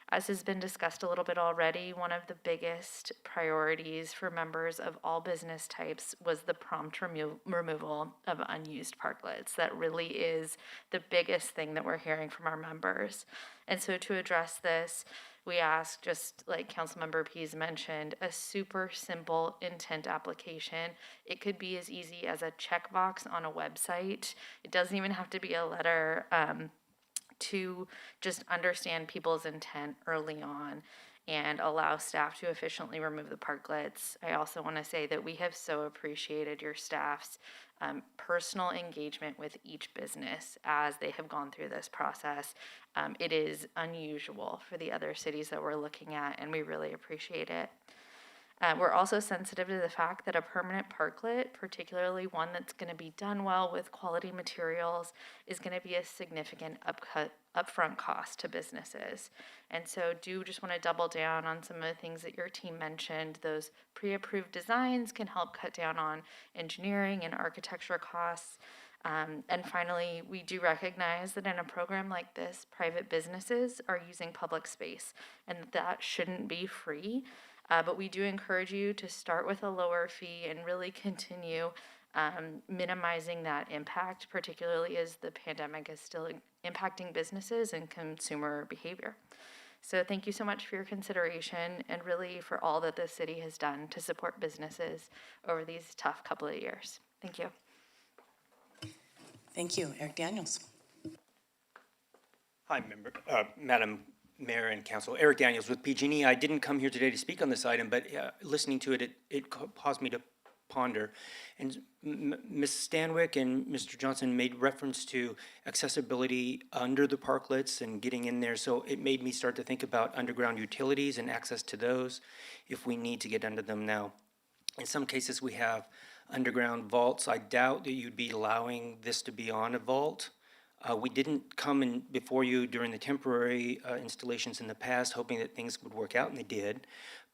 As has been discussed a little bit already, one of the biggest priorities for members of all business types was the prompt removal of unused parklets. That really is the biggest thing that we're hearing from our members. And so to address this, we asked, just like Councilmember Pease mentioned, a super simple intent application. It could be as easy as a checkbox on a website. It doesn't even have to be a letter. To just understand people's intent early on and allow staff to efficiently remove the parklets. I also want to say that we have so appreciated your staff's personal engagement with each business as they have gone through this process. It is unusual for the other cities that we're looking at, and we really appreciate it. We're also sensitive to the fact that a permanent parklet, particularly one that's going to be done well with quality materials, is going to be a significant upfront cost to businesses. And so do just want to double down on some of the things that your team mentioned. Those pre-approved designs can help cut down on engineering and architecture costs. And finally, we do recognize that in a program like this, private businesses are using public space, and that shouldn't be free. But we do encourage you to start with a lower fee and really continue minimizing that impact, particularly as the pandemic is still impacting businesses and consumer behavior. So thank you so much for your consideration and really for all that the city has done to support businesses over these tough couple of years. Thank you. Thank you. Eric Daniels. Hi, Madam Mayor and Council. Eric Daniels with PG&E. I didn't come here today to speak on this item, but listening to it, it caused me to ponder. And Ms. Stanwyck and Mr. Johnson made reference to accessibility under the parklets and getting in there. So it made me start to think about underground utilities and access to those if we need to get under them now. In some cases, we have underground vaults. I doubt that you'd be allowing this to be on a vault. We didn't come in before you during the temporary installations in the past, hoping that things would work out, and they did.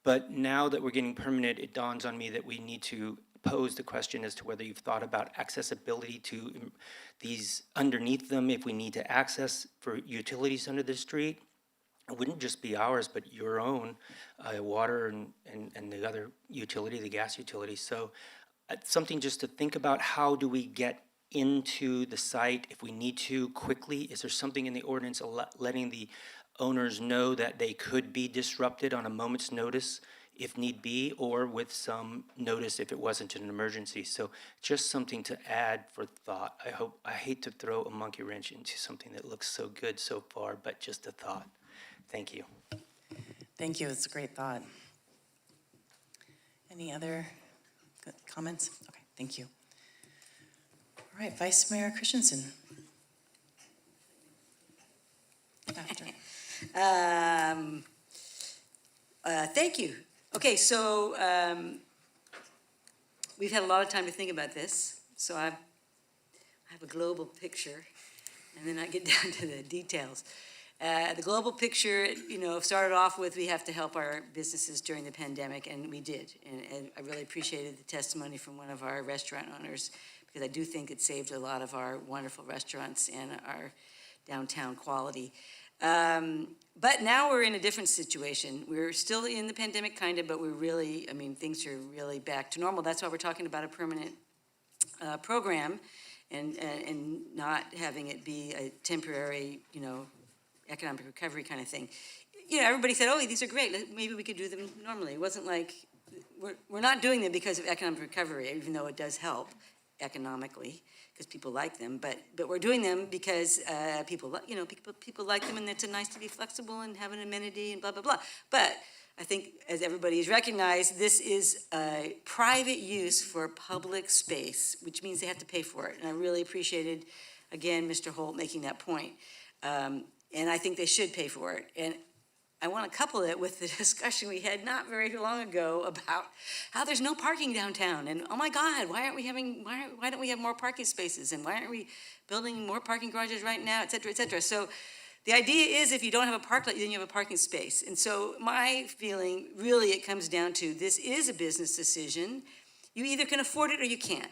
But now that we're getting permanent, it dawns on me that we need to pose the question as to whether you've thought about accessibility to these underneath them, if we need to access for utilities under the street. It wouldn't just be ours, but your own water and the other utility, the gas utility. So something just to think about, how do we get into the site if we need to quickly? Is there something in the ordinance letting the owners know that they could be disrupted on a moment's notice if need be, or with some notice if it wasn't an emergency? So just something to add for thought. I hate to throw a monkey wrench into something that looks so good so far, but just a thought. Thank you. Thank you, it's a great thought. Any other comments? Okay, thank you. All right, Vice Mayor Christensen. After. Thank you. Okay, so we've had a lot of time to think about this, so I have a global picture, and then I get down to the details. The global picture, started off with we have to help our businesses during the pandemic, and we did. And I really appreciated the testimony from one of our restaurant owners, because I do think it saved a lot of our wonderful restaurants and our downtown quality. But now we're in a different situation. We're still in the pandemic, kind of, but we're really, things are really back to normal. That's why we're talking about a permanent program and not having it be a temporary, economic recovery kind of thing. Everybody said, oh, these are great. Maybe we could do them normally. It wasn't like, we're not doing them because of economic recovery, even though it does help economically, because people like them, but we're doing them because people like them, and it's nice to be flexible and have an amenity and blah, blah, blah. But I think, as everybody has recognized, this is a private use for public space, which means they have to pay for it. And I really appreciated, again, Mr. Holt making that point. And I think they should pay for it. And I want to couple it with the discussion we had not very long ago about how there's no parking downtown, and oh my God, why don't we have more parking spaces, and why aren't we building more parking garages right now, et cetera, et cetera. So the idea is, if you don't have a parklet, then you have a parking space. And so my feeling, really, it comes down to, this is a business decision. You either can afford it or you can't.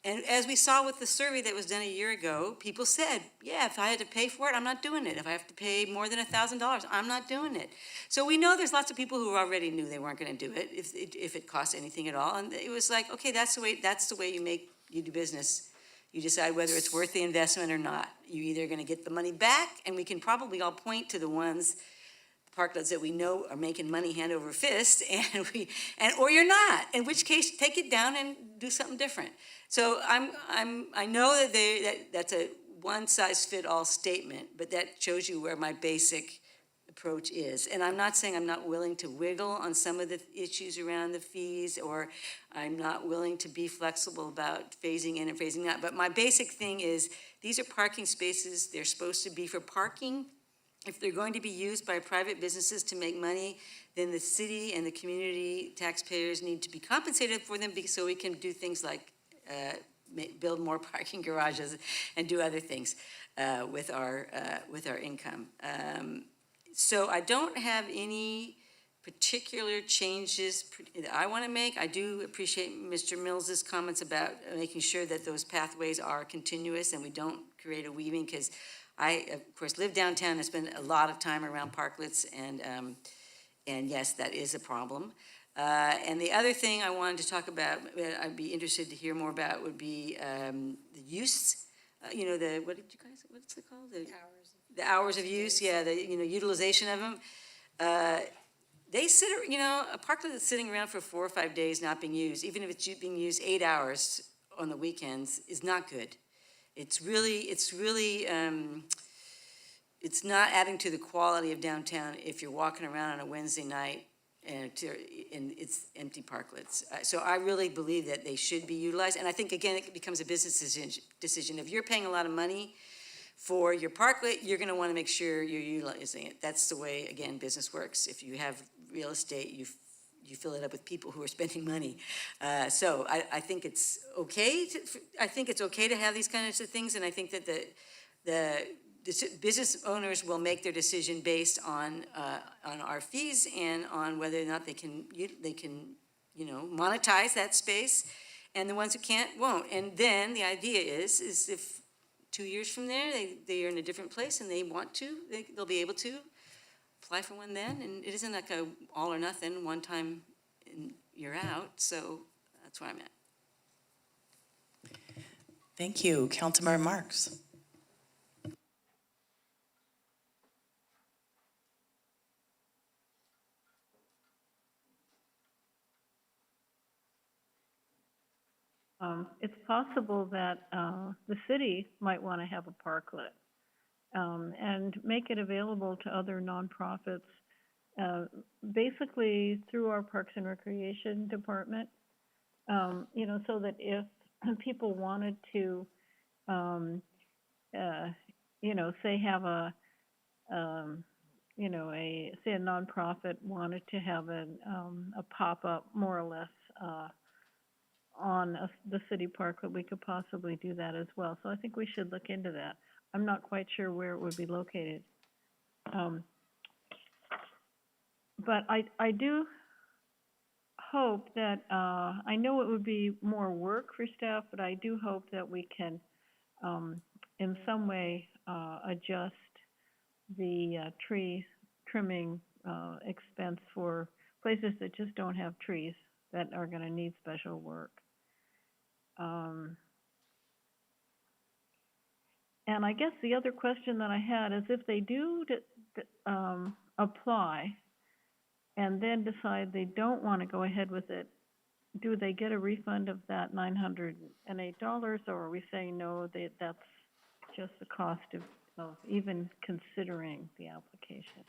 And as we saw with the survey that was done a year ago, people said, yeah, if I had to pay for it, I'm not doing it. If I have to pay more than $1,000, I'm not doing it. So we know there's lots of people who already knew they weren't going to do it if it costs anything at all. And it was like, okay, that's the way you do business. You decide whether it's worth the investment or not. You're either going to get the money back, and we can probably all point to the ones, parklets that we know are making money hand over fist, or you're not. In which case, take it down and do something different. So I know that that's a one-size-fit-all statement, but that shows you where my basic approach is. And I'm not saying I'm not willing to wiggle on some of the issues around the fees, or I'm not willing to be flexible about phasing in and phasing out. But my basic thing is, these are parking spaces. They're supposed to be for parking. If they're going to be used by private businesses to make money, then the city and the community taxpayers need to be compensated for them, so we can do things like build more parking garages and do other things with our income. So I don't have any particular changes that I want to make. I do appreciate Mr. Mills's comments about making sure that those pathways are continuous and we don't create a weaving, because I, of course, live downtown and spend a lot of time around parklets, and yes, that is a problem. And the other thing I wanted to talk about, I'd be interested to hear more about, would be the use. What did you guys? What's it called? The hours of use. Yeah, the utilization of them. They sit. A parklet that's sitting around for 4 or 5 days not being used, even if it's being used 8 hours on the weekends, is not good. It's not adding to the quality of downtown if you're walking around on a Wednesday night and it's empty parklets. So I really believe that they should be utilized. And I think, again, it becomes a business decision. If you're paying a lot of money for your parklet, you're going to want to make sure you're utilizing it. That's the way, again, business works. If you have real estate, you fill it up with people who are spending money. So I think it's okay. I think it's okay to have these kinds of things, and I think that the business owners will make their decision based on our fees and on whether or not they can monetize that space, and the ones who can't won't. And then the idea is if 2 years from there they are in a different place and they want to, they'll be able to apply for one then. And it isn't like a all or nothing, one time and you're out. So that's where I'm at. Thank you. Councilmember Marks. It's possible that the city might want to have a parklet and make it available to other nonprofits, basically through our Parks and Recreation Department, so that if people wanted to, say have a, say a nonprofit wanted to have a pop-up more or less on the city park, that we could possibly do that as well. So I think we should look into that. I'm not quite sure where it would be located. But I do hope that, I know it would be more work for staff, but I do hope that we can, in some way, adjust the tree trimming expense for places that just don't have trees that are going to need special work. And I guess the other question that I had is, if they do apply and then decide they don't want to go ahead with it, do they get a refund of that $908, or are we saying no, that's just the cost of even considering the application?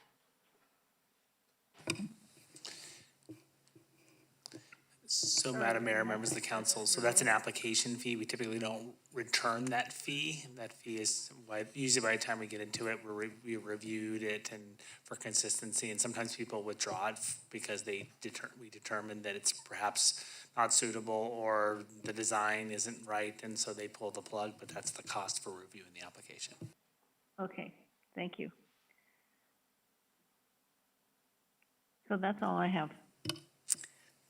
So, Madam Mayor, members of the council, so that's an application fee. We typically don't return that fee. That fee is, usually by the time we get into it, we reviewed it and for consistency, and sometimes people withdraw it because we determined that it's perhaps not suitable or the design isn't right, and so they pull the plug, but that's the cost for reviewing the application. Okay, thank you. So that's all I have.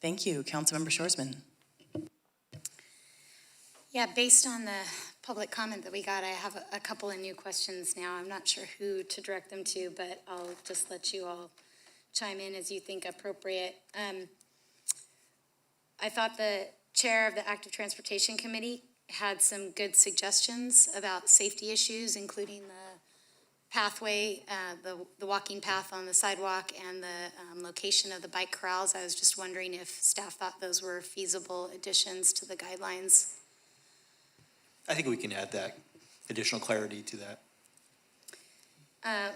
Thank you. Councilmember Shorsman. Yeah, based on the public comment that we got, I have a couple of new questions now. I'm not sure who to direct them to, but I'll just let you all chime in as you think appropriate. I thought the chair of the Active Transportation Committee had some good suggestions about safety issues, including the pathway, the walking path on the sidewalk, and the location of the bike corrals. I was just wondering if staff thought those were feasible additions to the guidelines. I think we can add that additional clarity to that.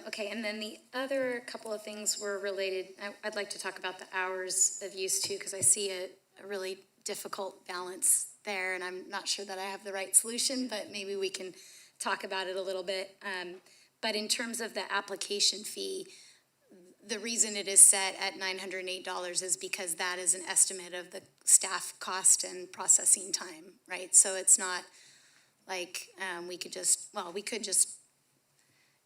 Okay, and then the other couple of things were related. I'd like to talk about the hours of use too, because I see a really difficult balance there, and I'm not sure that I have the right solution, but maybe we can talk about it a little bit. But in terms of the application fee, the reason it is set at $908 is because that is an estimate of the staff cost and processing time, right? So it's not like we could just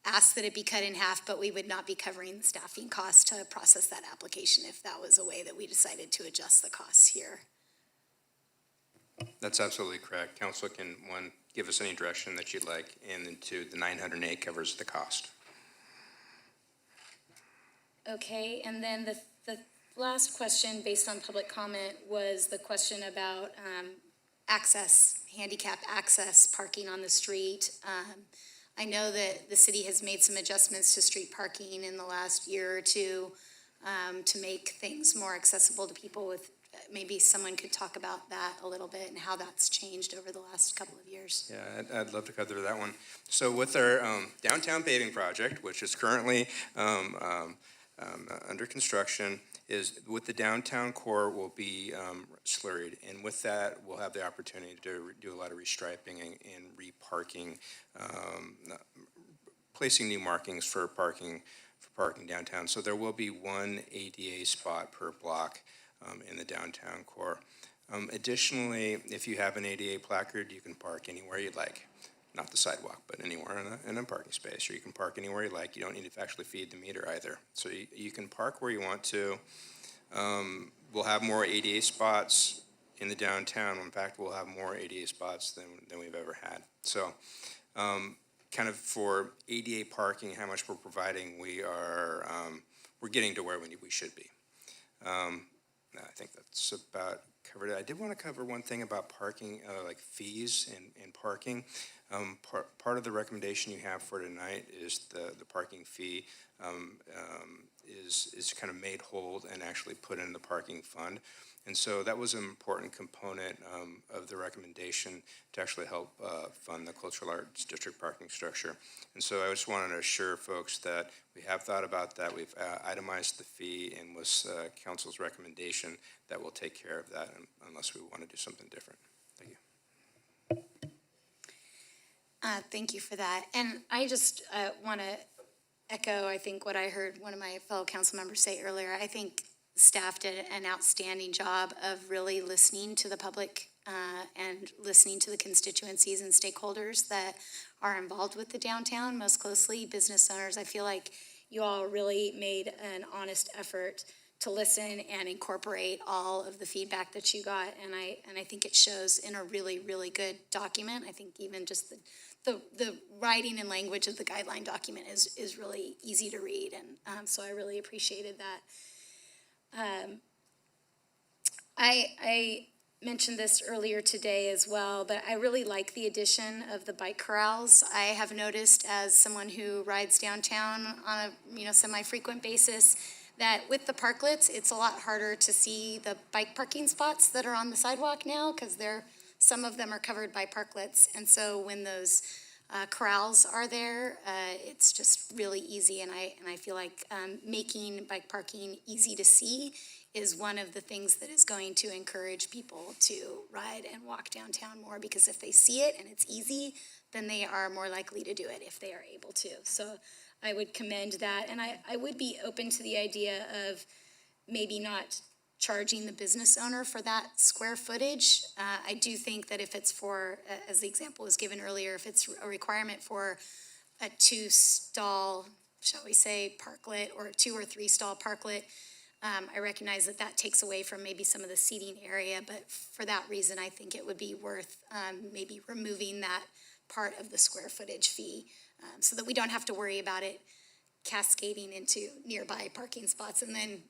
ask that it be cut in half, but we would not be covering the staffing costs to process that application if that was a way that we decided to adjust the costs here. That's absolutely correct. Council can, one, give us any direction that you'd like, and then two, the 908 covers the cost. Okay, and then the last question based on public comment was the question about access, handicap access, parking on the street. I know that the city has made some adjustments to street parking in the last year or two to make things more accessible to people with, maybe someone could talk about that a little bit and how that's changed over the last couple of years. Yeah, I'd love to cover that one. So with our downtown paving project, which is currently under construction, is with the downtown core will be slurried, and with that we'll have the opportunity to do a lot of restriping and reparking, placing new markings for parking downtown. So there will be one ADA spot per block in the downtown core. Additionally, if you have an ADA placard, you can park anywhere you'd like. Not the sidewalk, but anywhere in a parking space, or you can park anywhere you like. You don't need to actually feed the meter either. So you can park where you want to. We'll have more ADA spots in the downtown. In fact, we'll have more ADA spots than we've ever had. So kind of for ADA parking, how much we're providing, we're getting to where we should be. I think that's about covered it. I did want to cover one thing about parking, like fees and parking. Part of the recommendation you have for tonight is the parking fee is kind of made whole and actually put in the parking fund. And so that was an important component of the recommendation to actually help fund the Cultural Arts District parking structure. And so I just wanted to assure folks that we have thought about that. We've itemized the fee, and with council's recommendation that we'll take care of that unless we want to do something different. Thank you. Thank you for that. And I just want to echo, I think, what I heard one of my fellow council members say earlier. I think staff did an outstanding job of really listening to the public and listening to the constituencies and stakeholders that are involved with the downtown, most closely business owners. I feel like you all really made an honest effort to listen and incorporate all of the feedback that you got, and I think it shows in a really, really good document. I think even just the writing and language of the guideline document is really easy to read, and so I really appreciated that. I mentioned this earlier today as well, but I really like the addition of the bike corrals. I have noticed, as someone who rides downtown on a semi-frequent basis, that with the parklets, it's a lot harder to see the bike parking spots that are on the sidewalk now, because some of them are covered by parklets, and so when those corrals are there, it's just really easy, and I feel like making bike parking easy to see is one of the things that is going to encourage people to ride and walk downtown more, because if they see it and it's easy, then they are more likely to do it if they are able to. So I would commend that, and I would be open to the idea of maybe not charging the business owner for that square footage. I do think that if it's for, as the example was given earlier, if it's a requirement for a 2-stall, shall we say, parklet, or a 2 or 3 stall parklet, I recognize that that takes away from maybe some of the seating area, but for that reason, I think it would be worth maybe removing that part of the square footage fee, so that we don't have to worry about it cascading into nearby parking spots and then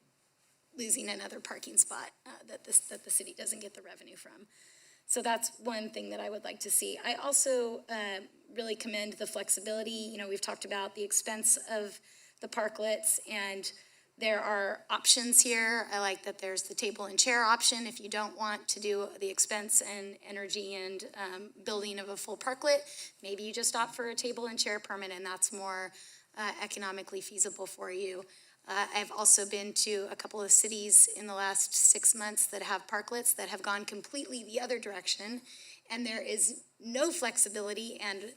losing another parking spot that the city doesn't get the revenue from. So that's one thing that I would like to see. I also really commend the flexibility. You know, we've talked about the expense of the parklets, and there are options here. I like that there's the table and chair option if you don't want to do the expense and energy and building of a full parklet. Maybe you just opt for a table and chair permit, and that's more economically feasible for you. I've also been to a couple of cities in the last 6 months that have parklets that have gone completely the other direction, and there is no flexibility, and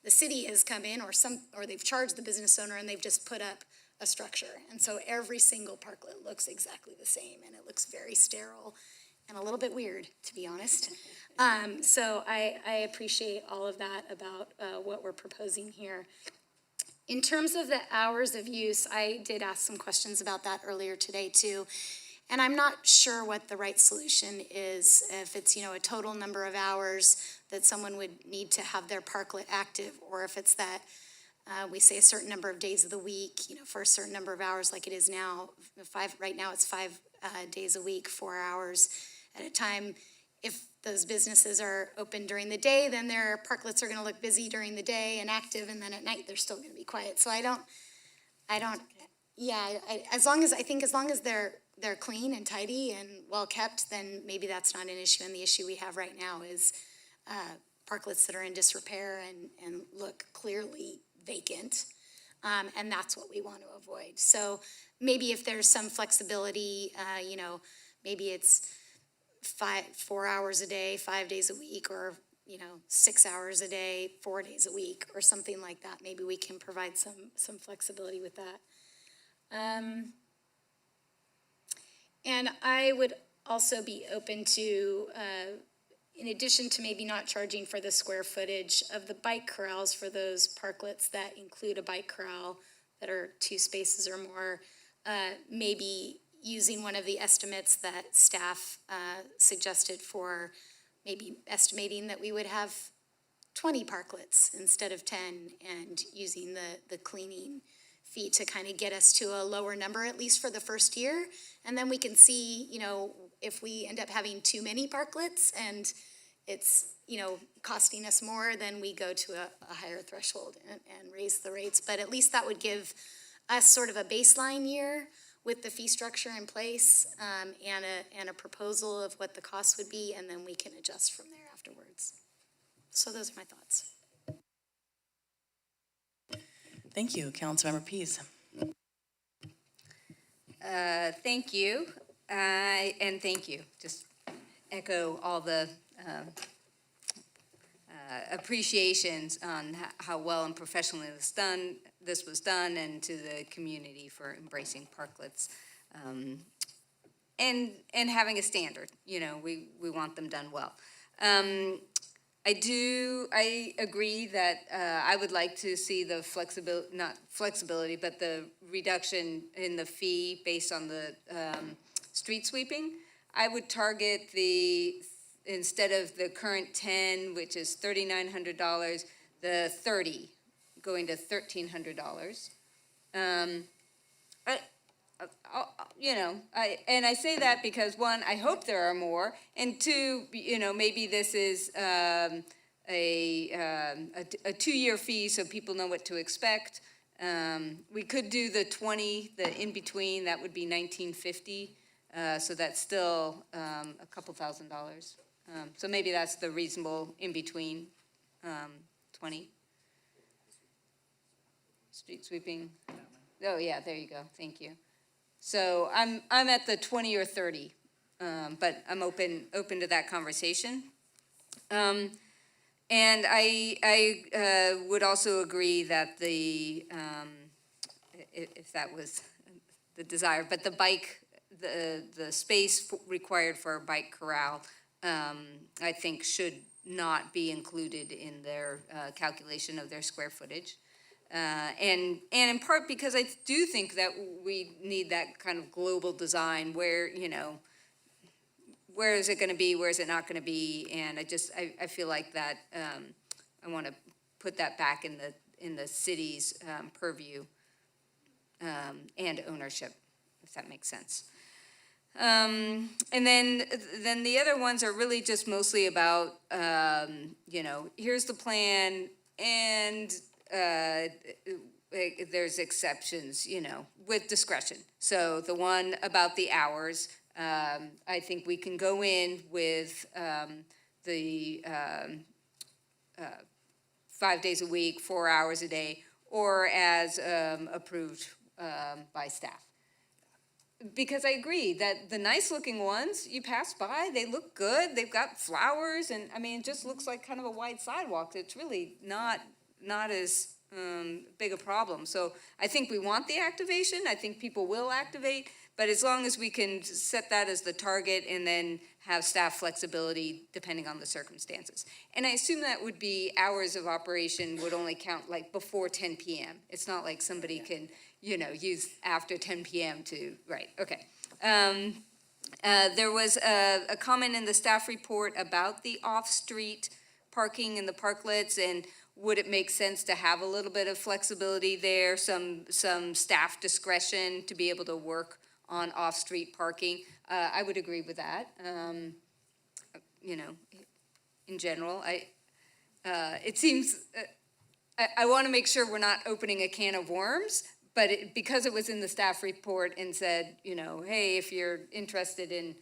the city has come in, or they've charged the business owner, and they've just put up a structure. And so every single parklet looks exactly the same, and it looks very sterile and a little bit weird, to be honest. So I appreciate all of that about what we're proposing here. In terms of the hours of use, I did ask some questions about that earlier today too. And I'm not sure what the right solution is, if it's, a total number of hours that someone would need to have their parklet active, or if it's that we say a certain number of days of the week, for a certain number of hours like it is now. Right now it's 5 days a week, 4 hours at a time. If those businesses are open during the day, then their parklets are gonna look busy during the day and active, and then at night they're still gonna be quiet. So as long as they're clean and tidy and well kept, then maybe that's not an issue. And the issue we have right now is parklets that are in disrepair and look clearly vacant, and that's what we want to avoid. So maybe if there's some flexibility, maybe it's 4 hours a day, 5 days a week, or 6 hours a day, 4 days a week, or something like that. Maybe we can provide some flexibility with that. And I would also be open to, in addition to maybe not charging for the square footage of the bike corrals for those parklets that include a bike corral that are 2 spaces or more, maybe using one of the estimates that staff suggested for maybe estimating that we would have 20 parklets instead of 10, and using the cleaning fee to kind of get us to a lower number, at least for the first year. And then we can see, if we end up having too many parklets and it's, costing us more, then we go to a higher threshold and raise the rates. But at least that would give us sort of a baseline year with the fee structure in place, and a proposal of what the cost would be, and then we can adjust from there afterwards. So those are my thoughts. Thank you, Councilmember Pease. Thank you, and thank you. Just echo all the appreciations on how well and professionally this was done, and to the community for embracing parklets, and having a standard. We want them done well. I agree that I would like to see the not flexibility, but the reduction in the fee based on the street sweeping. I would target instead of the current 10, which is $3,900, the 30, going to $1,300. I say that because, one, I hope there are more, and two, maybe this is a 2-year fee so people know what to expect. We could do the 20, the in-between, that would be $1,950, so that's still a couple $1,000s. So maybe that's the reasonable in-between, 20. Street sweeping. Oh, yeah, there you go, thank you. So I'm at the 20 or 30, but I'm open to that conversation. And I would also agree that if that was the desire, but the space required for a bike corral, I think should not be included in their calculation of their square footage. And in part because I do think that we need that kind of global design where, where is it going to be, where is it not going to be, and I feel like that I want to put that back in the city's purview and ownership, if that makes sense. And then the other ones are really just mostly about, here's the plan, and there's exceptions, with discretion. So the one about the hours, I think we can go in with the 5 days a week, 4 hours a day, or as approved by staff. Because I agree that the nice looking ones, you pass by, they look good, they've got flowers, and it just looks like kind of a wide sidewalk. It's really not as big a problem. So I think we want the activation. I think people will activate, but as long as we can set that as the target and then have staff flexibility depending on the circumstances. And I assume that would be hours of operation would only count like before 10 p.m. It's not like somebody can, use after 10 p.m. right, okay. There was a comment in the staff report about the off-street parking and the parklets, and would it make sense to have a little bit of flexibility there, some staff discretion to be able to work on off-street parking? I would agree with that. In general, it seems, I want to make sure we're not opening a can of worms, but because it was in the staff report and said, hey, if you're interested in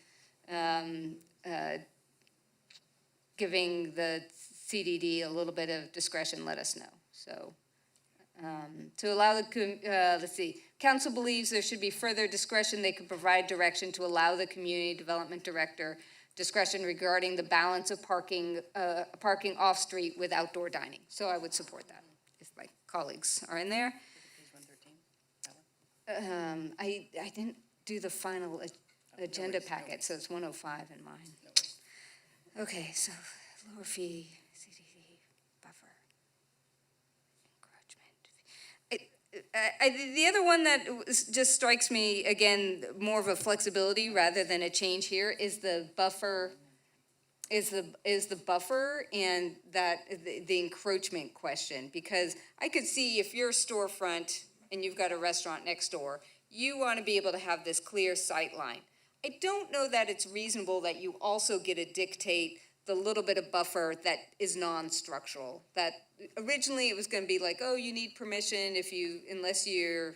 giving the CDD a little bit of discretion, let us know. So to allow let's see, council believes there should be further discretion. They can provide direction to allow the community development director discretion regarding the balance of parking off-street with outdoor dining. So I would support that if my colleagues are in there. I didn't do the final agenda packet, so it's 105 in mine. Okay, so lower fee, CDD, buffer, encroachment. The other one that just strikes me, again, more of a flexibility rather than a change here is the buffer, is the buffer and that the encroachment question. Because I could see if you're a storefront and you've got a restaurant next door, you want to be able to have this clear sight line. I don't know that it's reasonable that you also get to dictate the little bit of buffer that is non-structural. That originally it was going to be like, oh, you need permission unless you're,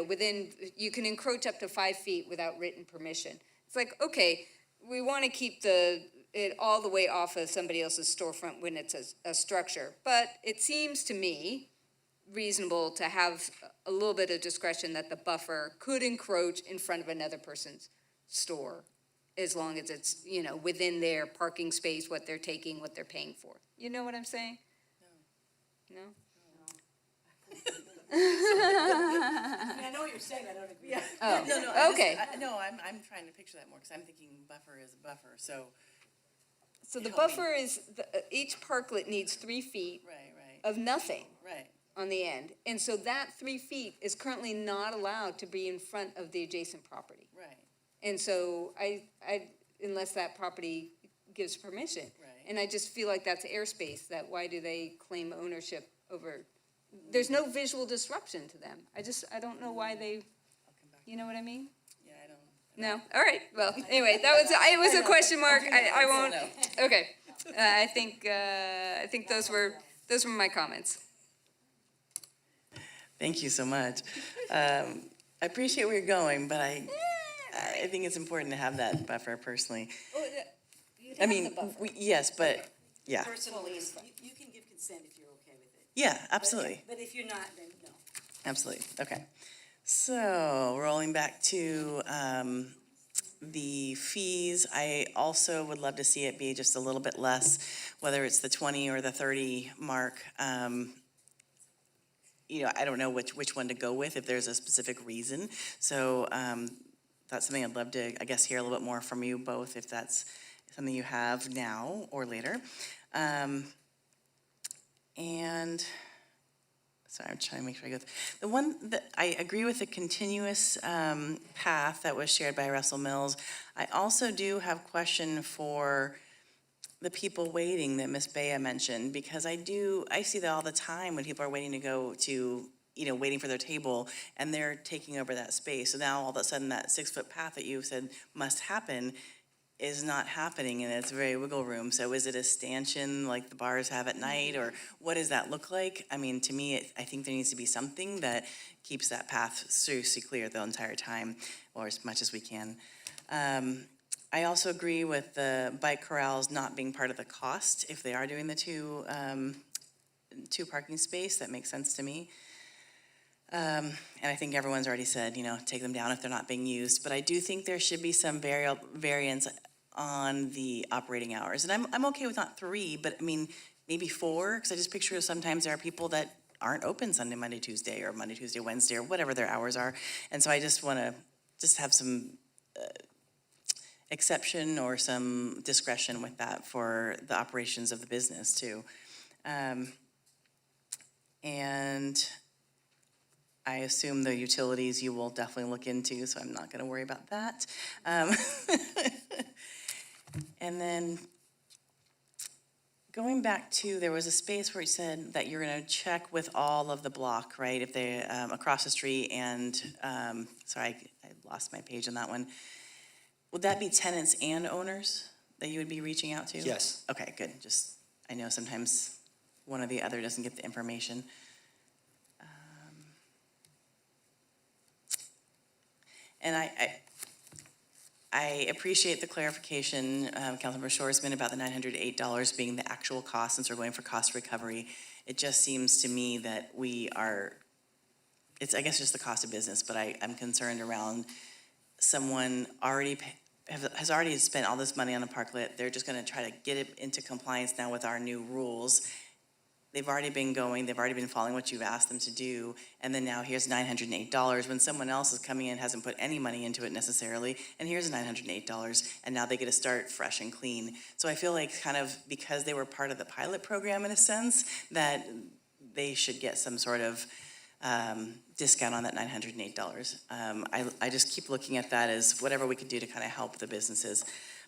within, you can encroach up to 5 feet without written permission. It's like, okay, we want to keep it all the way off of somebody else's storefront when it's a structure. But it seems to me reasonable to have a little bit of discretion that the buffer could encroach in front of another person's store, as long as it's, within their parking space, what they're taking, what they're paying for. You know what I'm saying? No? I know what you're saying, I don't agree. Oh, No, okay. I'm trying to picture that more, because I'm thinking buffer is a buffer, so. So the Help me. buffer is, each parklet needs 3 feet Right, of nothing right. on the end. And so that 3 feet is currently not allowed to be in front of the adjacent property. Right. And so unless that property gives permission. Right. And I just feel like that's airspace, that why do they claim ownership over, there's no visual disruption to them. I don't know why they, you know what I mean? Yeah, I don't. No? All right, well, anyway, it was a question mark, I won't, okay. I think those were my comments. Thank you so much. I appreciate where you're going, but I think it's important to have that buffer personally. I mean, yes, but, yeah. Personally, you can give consent if you're okay with it. Yeah, absolutely. But if you're not, then no. Absolutely, okay. So, rolling back to the fees, I also would love to see it be just a little bit less, whether it's the 20 or the 30 mark. I don't know which one to go with, if there's a specific reason. So that's something I'd love to, I guess, hear a little bit more from you both, if that's something you have now or later. And sorry, I'm trying to make sure I go. The one that I agree with, the continuous path that was shared by Russell Mills. I also do have question for the people waiting that Ms. Bea mentioned, because I see that all the time when people are waiting to go to, waiting for their table, and they're taking over that space. So now all of a sudden that 6-foot path that you said must happen is not happening, and it's very wiggle room. So is it a stanchion like the bars have at night, or what does that look like? I mean, to me, I think there needs to be something that keeps that path seriously clear the entire time, or as much as we can. I also agree with the bike corrals not being part of the cost. If they are doing the two parking space, that makes sense to me. And I think everyone's already said, take them down if they're not being used. But I do think there should be some variance on the operating hours. And I'm okay with not 3, but I mean, maybe 4, because I just picture sometimes there are people that aren't open Sunday, Monday, Tuesday, or Monday, Tuesday, Wednesday, or whatever their hours are. And so I just want to have some exception or some discretion with that for the operations of the business too. And I assume the utilities you will definitely look into, so I'm not going to worry about that. And then going back to, there was a space where you said that you're going to check with all of the block, right? If they, across the street and, sorry, I lost my page on that one. Would that be tenants and owners that you would be reaching out to? Yes. Okay, good. Just, I know sometimes one or the other doesn't get the information. And I appreciate the clarification, Councilmember Shoresman, about the $908 being the actual cost, since we're going for cost recovery. It just seems to me that it's, I guess, just the cost of business, but I'm concerned around someone has already spent all this money on a parklet. They're just gonna try to get it into compliance now with our new rules. They've already been following what you've asked them to do, and then now here's $908 when someone else is coming in, hasn't put any money into it necessarily, and here's $908, and now they get to start fresh and clean. So I feel like kind of because they were part of the pilot program in a sense, that they should get some sort of discount on that $908. I just keep looking at that as whatever we could do to kind of help the businesses.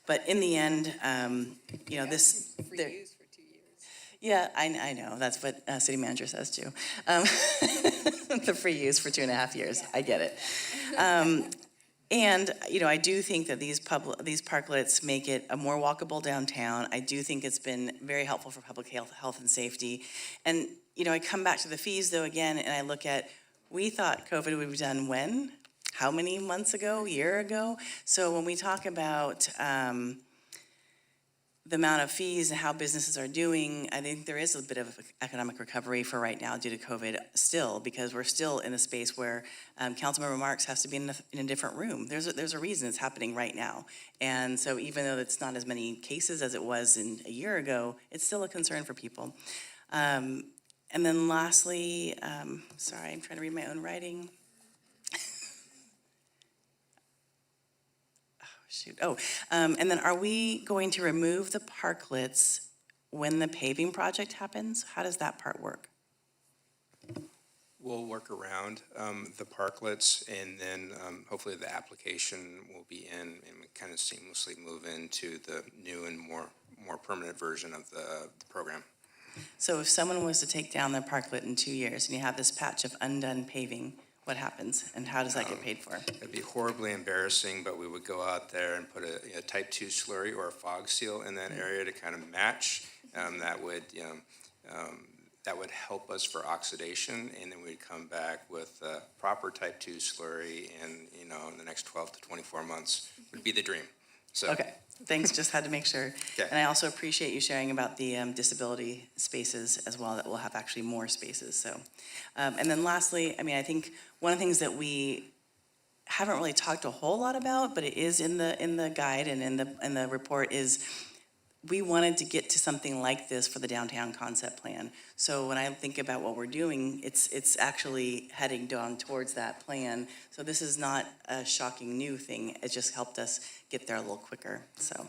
But in the end, this... Free use for 2 years. Yeah, I know. That's what city manager says too. the free use for 2.5 years. I get it. And, I do think that these parklets make it a more walkable downtown. I do think it's been very helpful for public health and safety. And, I come back to the fees though again, and I look at, we thought COVID would be done when? How many months ago, year ago? So when we talk about the amount of fees and how businesses are doing, I think there is a bit of economic recovery for right now due to COVID still, because we're still in a space where Councilmember Marks has to be in a different room. There's a reason it's happening right now. And so even though it's not as many cases as it was a year ago, it's still a concern for people. And then lastly, sorry, I'm trying to read my own writing. And then are we going to remove the parklets when the paving project happens? How does that part work? We'll work around the parklets, and then hopefully the application will be in, and we kind of seamlessly move into the new and more permanent version of the program. So if someone was to take down their parklet in 2 years, and you have this patch of undone paving, what happens, and how does that get paid for? It'd be horribly embarrassing, but we would go out there and put a type 2 slurry or a fog seal in that area to kind of match. That would help us for oxidation, and then we'd come back with a proper type 2 slurry, and in the next 12 to 24 months would be the dream. So. Okay, thanks, just had to make sure. Okay. And I also appreciate you sharing about the disability spaces as well, that we'll have actually more spaces, so. And then lastly, I think one of the things that we haven't really talked a whole lot about, but it is in the guide and in the report, is we wanted to get to something like this for the downtown concept plan. So when I think about what we're doing, it's actually heading down towards that plan. So this is not a shocking new thing. It just helped us get there a little quicker. So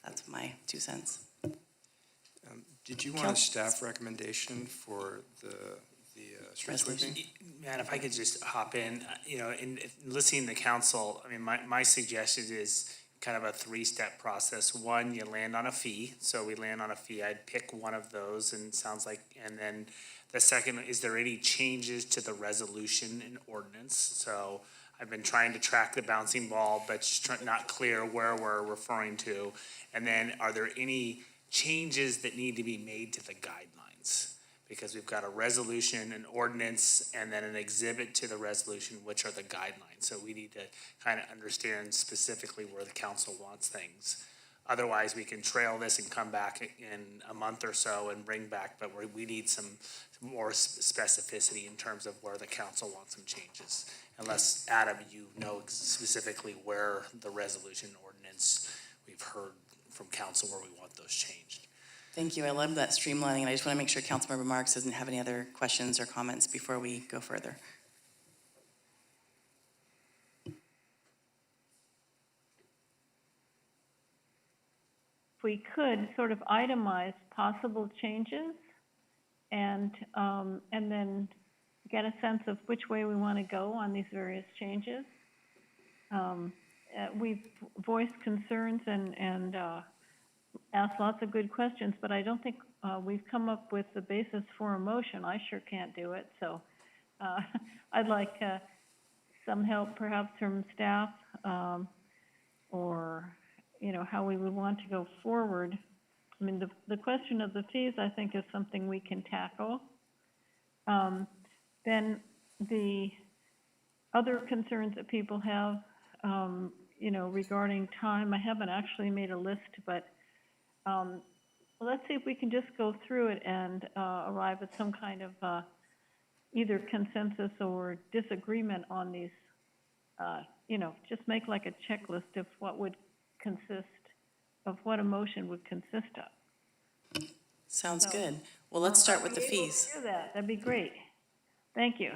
that's my 2 cents. Did you want a staff recommendation for the street sweeping? Man, if I could just hop in, in listening to council, my suggestion is kind of a 3-step process. One, you land on a fee. So we land on a fee. I'd pick one of those, and then the second, is there any changes to the resolution and ordinance? So I've been trying to track the bouncing ball, but just not clear where we're referring to. And then are there any changes that need to be made to the guidelines? Because we've got a resolution, an ordinance, and then an exhibit to the resolution, which are the guidelines. So we need to kind of understand specifically where the council wants things. Otherwise, we can trail this and come back in a month or so and bring back, but we need some more specificity in terms of where the council wants some changes. Unless, Adam, you know specifically where the resolution ordinance, we've heard from council where we want those changed. Thank you. I love that streamlining, and I just want to make sure Councilmember Marks doesn't have any other questions or comments before we go further. If we could sort of itemize possible changes and then get a sense of which way we want to go on these various changes. We've voiced concerns and asked lots of good questions, but I don't think we've come up with the basis for a motion. I sure can't do it, so I'd like some help perhaps from staff or how we would want to go forward. The question of the fees, I think, is something we can tackle. Then the other concerns that people have, regarding time, I haven't actually made a list, but let's see if we can just go through it and arrive at some kind of either consensus or disagreement on these, just make like a checklist of what would consist of what a motion would consist of. Sounds good. Well, let's start with the fees. Do that. That'd be great. Thank you.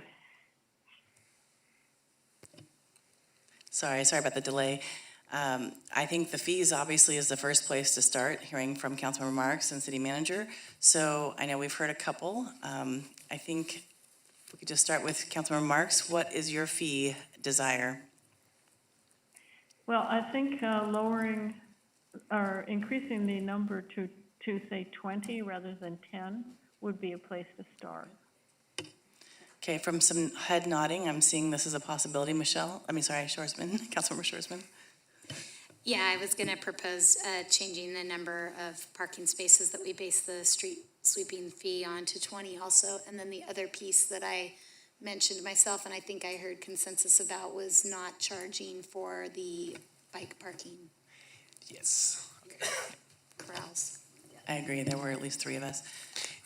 Sorry about the delay. I think the fees obviously is the first place to start, hearing from Councilmember Marks and City Manager. So I know we've heard a couple. I think if we could just start with Councilmember Marks. What is your fee desire? Well, I think lowering or increasing the number to say 20 rather than 10 would be a place to start. Okay, from some head nodding, I'm seeing this as a possibility. Shorsman, Councilmember Shorsman. Yeah, I was going to propose changing the number of parking spaces that we base the street sweeping fee on to 20 also. And then the other piece that I mentioned myself, and I think I heard consensus about, was not charging for the bike parking Yes. corrals. I agree, there were at least 3 of us.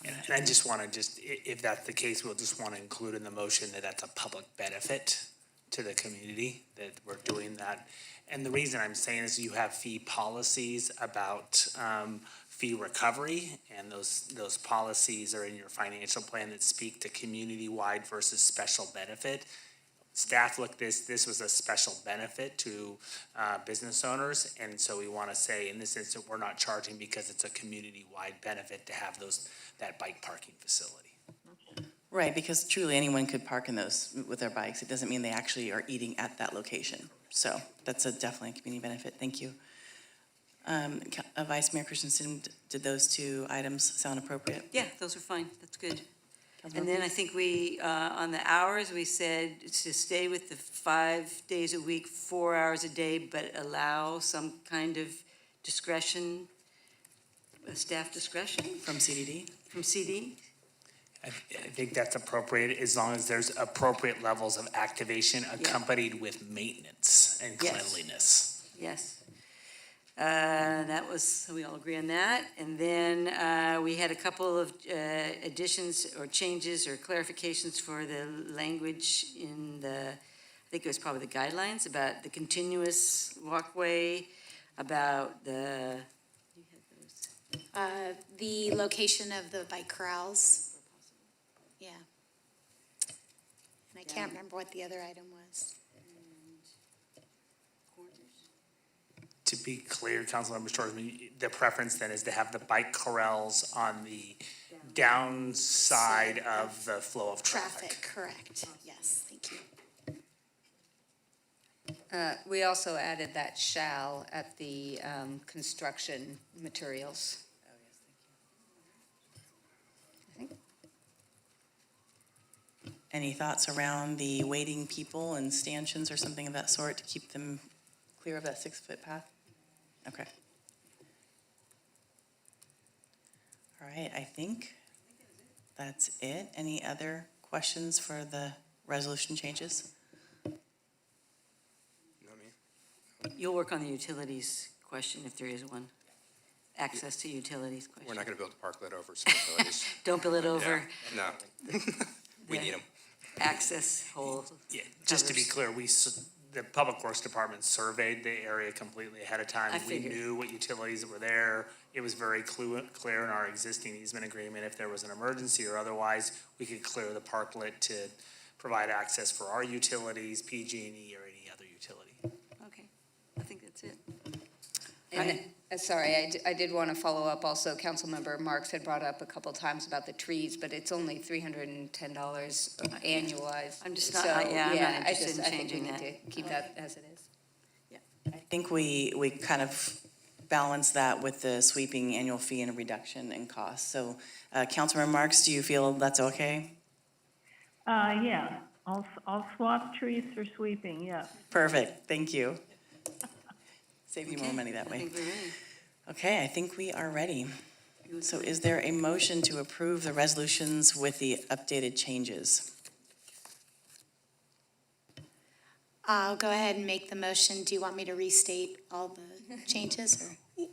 And I just want to if that's the case, we'll just want to include in the motion that that's a public benefit to the community, that we're doing that. And the reason I'm saying is you have fee policies about fee recovery, and those policies are in your financial plan that speak to community-wide versus special benefit. Staff looked this was a special benefit to business owners, and so we want to say, in this instance, we're not charging because it's a community-wide benefit to have that bike parking facility. Right, because truly anyone could park in those with their bikes. It doesn't mean they actually are eating at that location. So that's definitely a community benefit. Thank you. Vice Mayor Christensen, did those 2 items sound appropriate? Yeah, those are fine, that's good. Councilmember And then I Pease? think we, on the hours, we said to stay with the 5 days a week, 4 hours a day, but allow some kind of discretion, staff discretion From CDD? from CD. I think that's appropriate, as long as there's appropriate levels of activation accompanied with maintenance and Yes. cleanliness. Yes. That was, we all agree on that. And then we had a couple of additions or changes or clarifications for the language in I think it was probably the guidelines about the continuous walkway, about the, The location of the bike corrals. Yeah. And I can't remember what the other item was. To be clear, Councilmember Shorsman, the preference then is to have the bike corrals on the downside of the flow of traffic. Correct. Yes, thank you. We also added that shall at the construction materials. Any thoughts around the waiting people and stanchions or something of that sort to keep them clear of that 6-foot path? Okay. All right, I think that's it. Any other questions for the resolution changes? you'll work on the utilities question if there is one. Access to utilities question. We're not going to build a parklet over some utilities. Don't build it over. Yeah, no. We need them. Access whole. Yeah, just to be clear, the Public Works Department surveyed the area completely ahead of time. I We figured. knew what utilities were there. It was very clear in our existing easement agreement, if there was an emergency or otherwise, we could clear the parklet to provide access for our utilities, PG&E, or any other utility. Okay, I think that's it. And, sorry, I did want to follow up also, Councilmember Marks had brought up a couple times about the trees, but it's only $310 annualized. I'm just not- So, yeah, I'm not interested in I think we changing need that. to keep that as it is. I think we kind of balance that with the sweeping annual fee and a reduction in cost. So, Councilmember Marks, do you feel that's okay? Yeah, I'll swap trees for sweeping, yeah. Perfect, thank you. Save you more Okay, money that I way. think we're ready. Okay, I think we are ready. So is there a motion to approve the resolutions with the updated changes? I'll go ahead and make the motion. Do you want me to restate all the changes, or?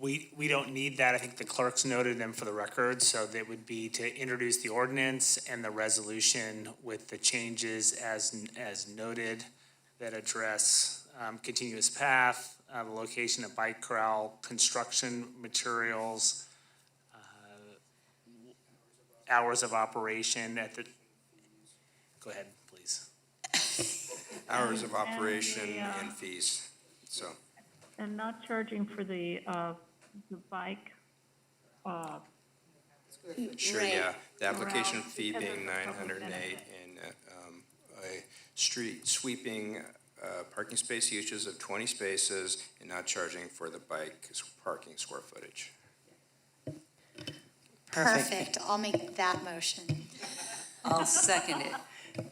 We don't need that. I think the clerks noted them for the record, so that would be to introduce the ordinance and the resolution with the changes as noted that address continuous path, the location of bike corral, construction materials, hours of operation at the, go ahead, please. Hours of operation the, and fees, so. And not charging for the bike, Sure, Right. yeah. The application Around fee because being of the public 908 and a street sweeping parking space uses of 20 spaces and not charging for the bike parking square footage. Perfect. Perfect. I'll make that motion. I'll second it.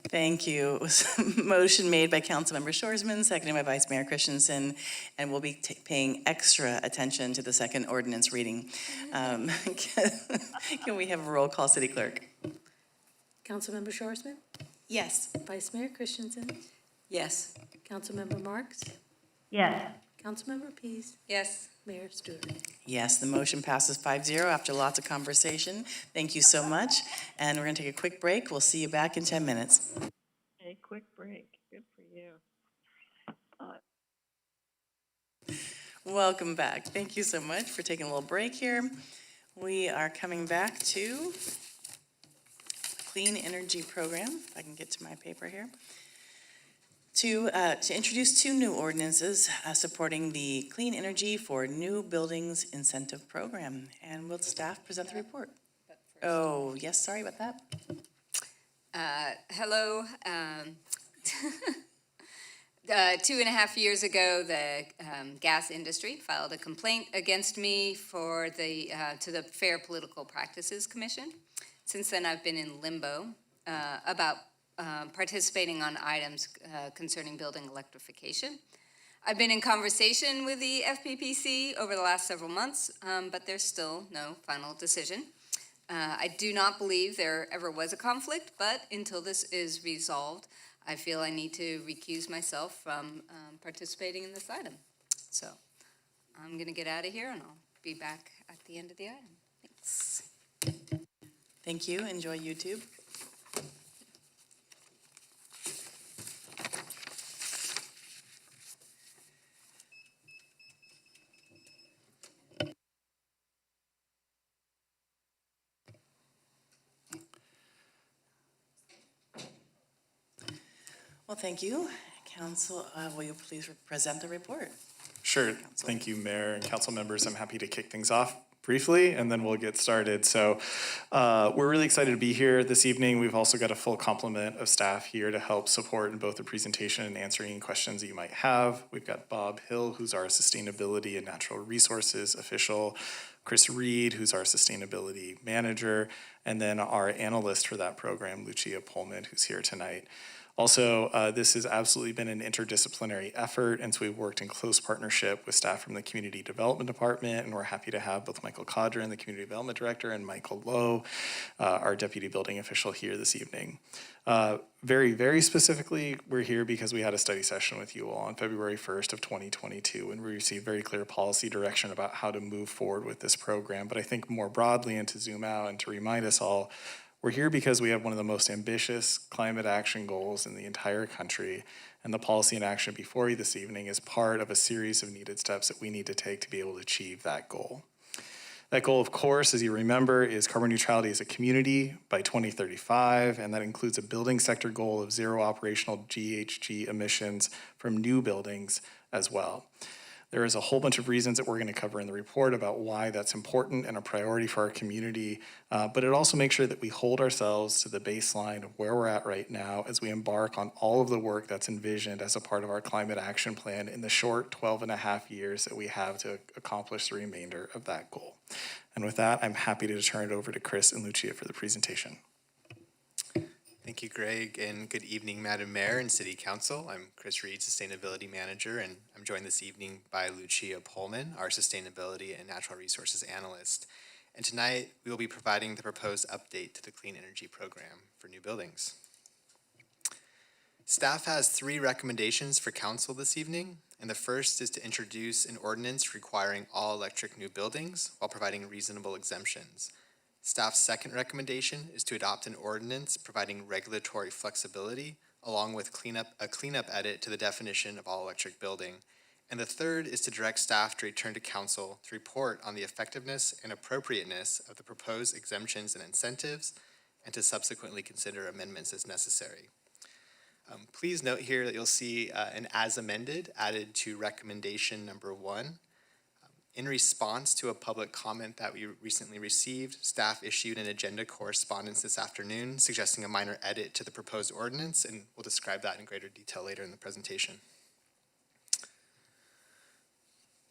Thank you. It was a motion made by Councilmember Shorsman, seconded by Vice Mayor Christensen, and we'll be paying extra attention to the second ordinance reading. Can we have a roll call, City Clerk? Councilmember Shorsman, Yes. Vice Mayor Christensen, Yes. Councilmember Marks, Yes. Councilmember Pease, Yes. Mayor Stewart. Yes, the motion passes 5-0 after lots of conversation. Thank you so much. And we're going to take a quick break. We'll see you back in 10 minutes. A quick break. Good for you. Welcome back. Thank you so much for taking a little break here. We are coming back to Clean Energy Program, if I can get to my paper here, to introduce two new ordinances supporting the Clean Energy for New Buildings Incentive Program. And will staff present the report? Oh, yes, sorry about that. Hello. 2.5 years ago, the gas industry filed a complaint against me for to the Fair Political Practices Commission. Since then, I've been in limbo about participating on items concerning building electrification. I've been in conversation with the FPPC over the last several months, but there's still no final decision. I do not believe there ever was a conflict, but until this is resolved, I feel I need to recuse myself from participating in this item. So I'm going to get out of here, and I'll be back at the end of the item. Thanks. Thank you. Enjoy YouTube. Well, thank you. Council, will you please present the report? Sure. Thank you, Mayor and council members. I'm happy to kick things off briefly, and then we'll get started. So we're really excited to be here this evening. We've also got a full complement of staff here to help support in both the presentation and answering questions that you might have. We've got Bob Hill, who's our Sustainability and Natural Resources official, Chris Reed, who's our Sustainability Manager, and then our analyst for that program, Lucia Pullman, who's here tonight. Also, this has absolutely been an interdisciplinary effort, and so we've worked in close partnership with staff from the Community Development Department, and we're happy to have both Michael Cadron, the Community Development Director, and Michael Lowe, our Deputy Building Official, here this evening. Very, very specifically, we're here because we had a study session with you all on February 1st of 2022, and we received very clear policy direction about how to move forward with this program. But I think more broadly, and to zoom out and to remind us all, we're here because we have one of the most ambitious climate action goals in the entire country, and the policy and action before you this evening is part of a series of needed steps that we need to take to be able to achieve that goal. That goal, of course, as you remember, is carbon neutrality as a community by 2035, and that includes a building sector goal of zero operational GHG emissions from new buildings as well. There is a whole bunch of reasons that we're going to cover in the report about why that's important and a priority for our community, but it also makes sure that we hold ourselves to the baseline of where we're at right now as we embark on all of the work that's envisioned as a part of our climate action plan in the short 12.5 years that we have to accomplish the remainder of that goal. And with that, I'm happy to turn it over to Chris and Lucia for the presentation. Thank you, Greg, and good evening, Madam Mayor and City Council. I'm Chris Reed, Sustainability Manager, and I'm joined this evening by Lucia Pullman, our Sustainability and Natural Resources Analyst. And tonight, we will be providing the proposed update to the Clean Energy Program for new buildings. Staff has 3 recommendations for Council this evening, and the first is to introduce an ordinance requiring all electric new buildings while providing reasonable exemptions. Staff's second recommendation is to adopt an ordinance providing regulatory flexibility along with a cleanup edit to the definition of all electric building. And the third is to direct staff to return to council to report on the effectiveness and appropriateness of the proposed exemptions and incentives and to subsequently consider amendments as necessary. Please note here that you'll see an as amended added to recommendation number 1. In response to a public comment that we recently received, staff issued an agenda correspondence this afternoon suggesting a minor edit to the proposed ordinance, and we'll describe that in greater detail later in the presentation.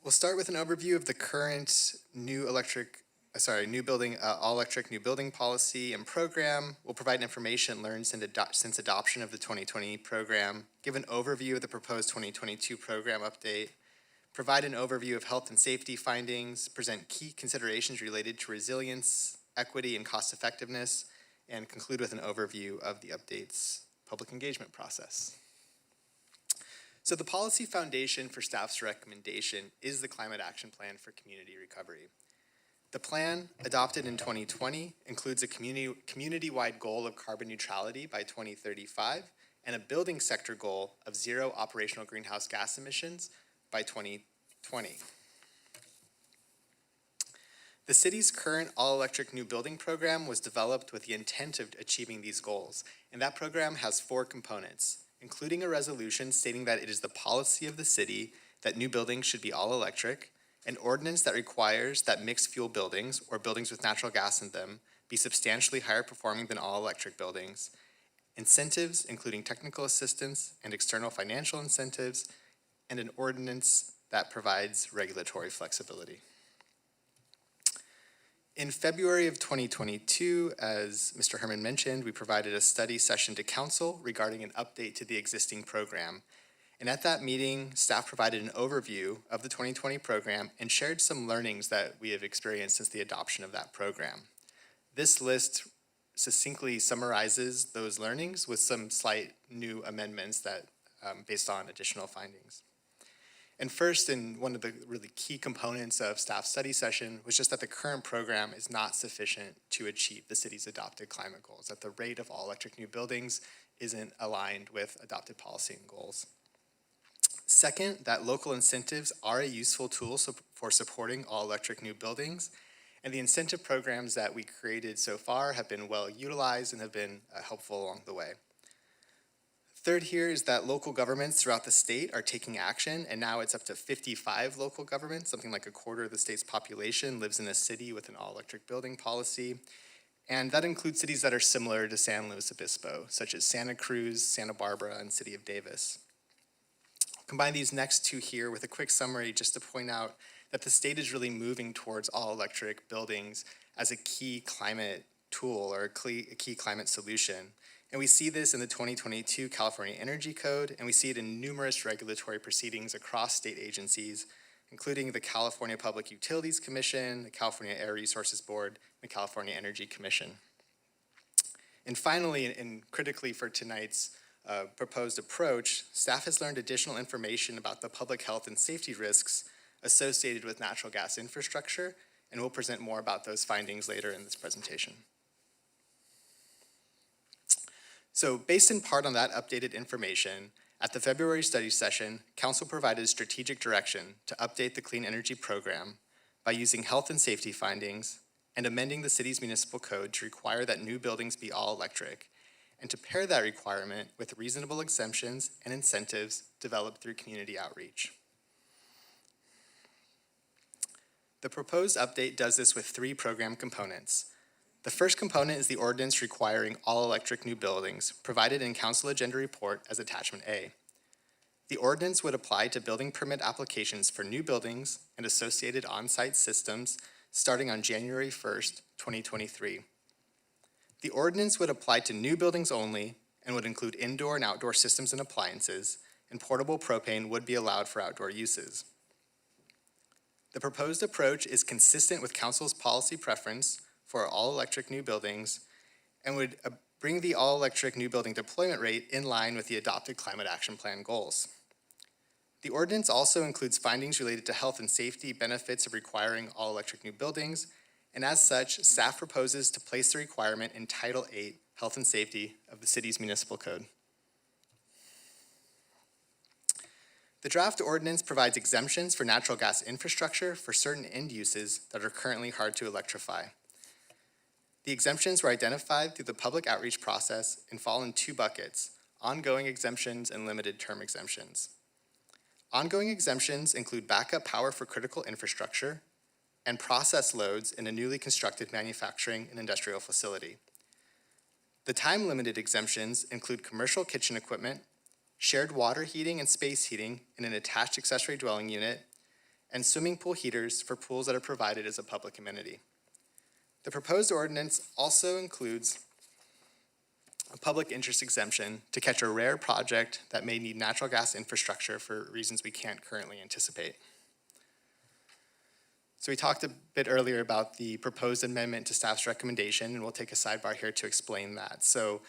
We'll start with an overview of the current new electric all-electric new building policy and program. We'll provide information learned since adoption of the 2020 program, give an overview of the proposed 2022 program update, provide an overview of health and safety findings, present key considerations related to resilience, equity, and cost effectiveness, and conclude with an overview of the update's public engagement process. So the policy foundation for staff's recommendation is the Climate Action Plan for Community Recovery. The plan, adopted in 2020, includes a community-wide goal of carbon neutrality by 2035 and a building sector goal of zero operational greenhouse gas emissions by 2020. The city's current all-electric new building program was developed with the intent of achieving these goals, and that program has 4 components, including a resolution stating that it is the policy of the city that new buildings should be all-electric, an ordinance that requires that mixed-fuel buildings, or buildings with natural gas in them, be substantially higher performing than all-electric buildings, incentives, including technical assistance and external financial incentives, and an ordinance that provides regulatory flexibility. In February of 2022, as Mr. Herman mentioned, we provided a study session to council regarding an update to the existing program. And at that meeting, staff provided an overview of the 2020 program and shared some learnings that we have experienced since the adoption of that program. This list succinctly summarizes those learnings with some slight new amendments that based on additional findings. And first, and one of the really key components of staff study session was just that the current program is not sufficient to achieve the city's adopted climate goals, that the rate of all electric new buildings isn't aligned with adopted policy and goals. Second, that local incentives are a useful tool for supporting all electric new buildings, and the incentive programs that we created so far have been well utilized and have been helpful along the way. Third here is that local governments throughout the state are taking action, and now it's up to 55 local governments, something like a quarter of the state's population lives in a city with an all-electric building policy. And that includes cities that are similar to San Luis Obispo, such as Santa Cruz, Santa Barbara, and City of Davis. I'll combine these next 2 here with a quick summary just to point out that the state is really moving towards all-electric buildings as a key climate tool or a key climate solution. And we see this in the 2022 California Energy Code, and we see it in numerous regulatory proceedings across state agencies, including the California Public Utilities Commission, the California Air Resources Board, and the California Energy Commission. And finally, and critically for tonight's proposed approach, staff has learned additional information about the public health and safety risks associated with natural gas infrastructure, and we'll present more about those findings later in this presentation. So based in part on that updated information, at the February study session, Council provided strategic direction to update the Clean Energy Program by using health and safety findings and amending the city's municipal code to require that new buildings be all electric, and to pair that requirement with reasonable exemptions and incentives developed through community outreach. The proposed update does this with 3 program components. The first component is the ordinance requiring all electric new buildings, provided in Council Agenda Report as Attachment A. The ordinance would apply to building permit applications for new buildings and associated on-site systems starting on January 1st, 2023. The ordinance would apply to new buildings only and would include indoor and outdoor systems and appliances, and portable propane would be allowed for outdoor uses. The proposed approach is consistent with Council's policy preference for all-electric new buildings and would bring the all-electric new building deployment rate in line with the adopted Climate Action Plan goals. The ordinance also includes findings related to health and safety benefits of requiring all-electric new buildings, and as such, staff proposes to place the requirement in Title VIII, Health and Safety of the city's municipal code. The draft ordinance provides exemptions for natural gas infrastructure for certain end uses that are currently hard to electrify. The exemptions were identified through the public outreach process and fall in 2 buckets: ongoing exemptions and limited term exemptions. Ongoing exemptions include backup power for critical infrastructure and process loads in a newly constructed manufacturing and industrial facility. The time-limited exemptions include commercial kitchen equipment, shared water heating and space heating in an attached accessory dwelling unit, and swimming pool heaters for pools that are provided as a public amenity. The proposed ordinance also includes a public interest exemption to catch a rare project that may need natural gas infrastructure for reasons we can't currently anticipate. So we talked a bit earlier about the proposed amendment to staff's recommendation, and we'll take a sidebar here to explain that. So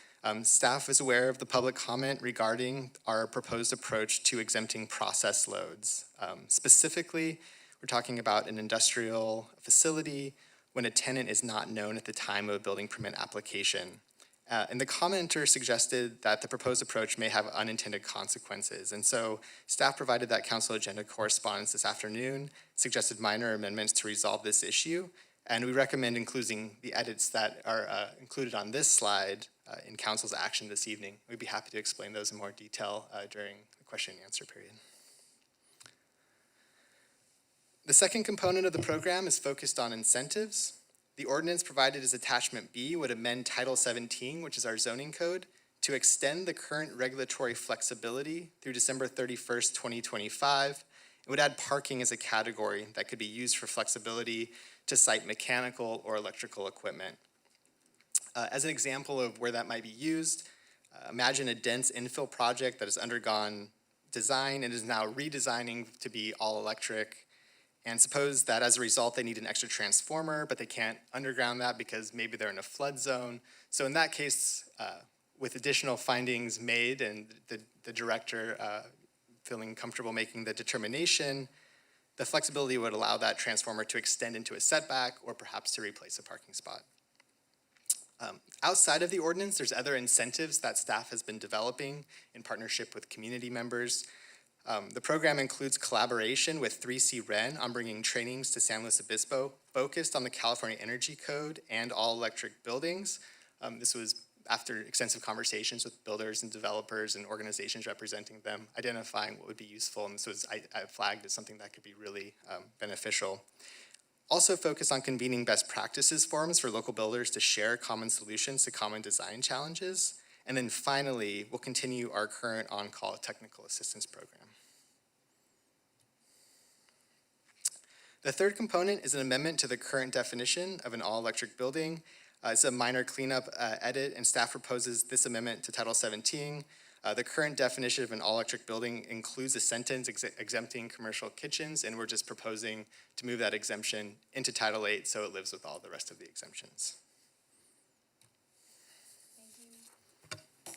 staff is aware of the public comment regarding our proposed approach to exempting process loads. Specifically, we're talking about an industrial facility when a tenant is not known at the time of a building permit application. And the commenter suggested that the proposed approach may have unintended consequences. And so staff provided that council agenda correspondence this afternoon, suggested minor amendments to resolve this issue, and we recommend including the edits that are included on this slide in council's action this evening. We'd be happy to explain those in more detail during the question and answer period. The second component of the program is focused on incentives. The ordinance provided as attachment B would amend Title 17, which is our zoning code, to extend the current regulatory flexibility through December 31st, 2025. It would add parking as a category that could be used for flexibility to cite mechanical or electrical equipment. As an example of where that might be used, imagine a dense infill project that has undergone design and is now redesigning to be all electric. And suppose that as a result, they need an extra transformer, but they can't underground that because maybe they're in a flood zone. So in that case, with additional findings made and the director feeling comfortable making the determination, the flexibility would allow that transformer to extend into a setback or perhaps to replace a parking spot. Outside of the ordinance, there's other incentives that staff has been developing in partnership with community members. The program includes collaboration with 3C Ren on bringing trainings to San Luis Obispo focused on the California Energy Code and all electric buildings. This was after extensive conversations with builders and developers and organizations representing them, identifying what would be useful, and this was I flagged as something that could be really beneficial. Also focus on convening best practices forums for local builders to share common solutions to common design challenges. And then finally, we'll continue our current on-call technical assistance program. The third component is an amendment to the current definition of an all-electric building. It's a minor cleanup edit, and staff proposes this amendment to Title 17. The current definition of an all-electric building includes a sentence exempting commercial kitchens, and we're just proposing to move that exemption into Title 8 so it lives with all the rest of the exemptions.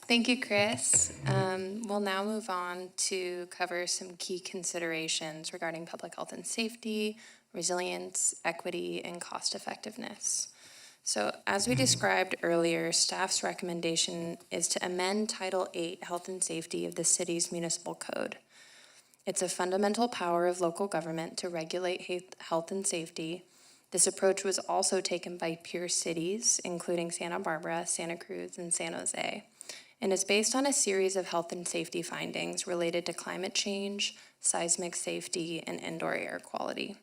Thank you, Chris. We'll now move on to cover some key considerations regarding public health and safety, resilience, equity, and cost effectiveness. So as we described earlier, staff's recommendation is to amend Title 8 Health and Safety of the city's municipal code. It's a fundamental power of local government to regulate health and safety. This approach was also taken by peer cities, including Santa Barbara, Santa Cruz, and San Jose, and is based on a series of health and safety findings related to climate change, seismic safety, and indoor air quality.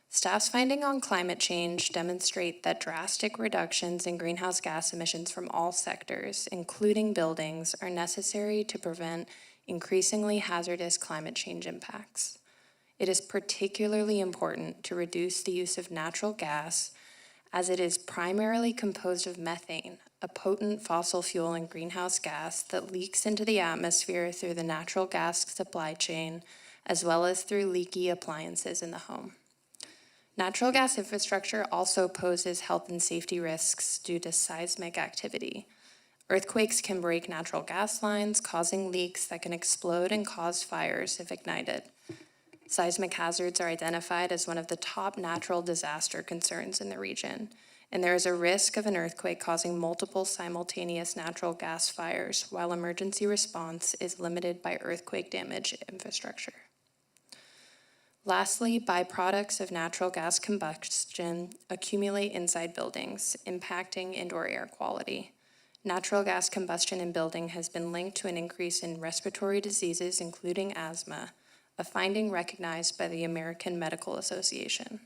Staff's finding on climate change demonstrate that drastic reductions in greenhouse gas emissions from all sectors, including buildings, are necessary to prevent increasingly hazardous climate change impacts. It is particularly important to reduce the use of natural gas as it is primarily composed of methane, a potent fossil fuel and greenhouse gas that leaks into the atmosphere through the natural gas supply chain, as well as through leaky appliances in the home. Natural gas infrastructure also poses health and safety risks due to seismic activity. Earthquakes can break natural gas lines, causing leaks that can explode and cause fires if ignited. Seismic hazards are identified as one of the top natural disaster concerns in the region, and there is a risk of an earthquake causing multiple simultaneous natural gas fires, while emergency response is limited by earthquake damage infrastructure. Lastly, byproducts of natural gas combustion accumulate inside buildings, impacting indoor air quality. Natural gas combustion in building has been linked to an increase in respiratory diseases, including asthma, a finding recognized by the American Medical Association.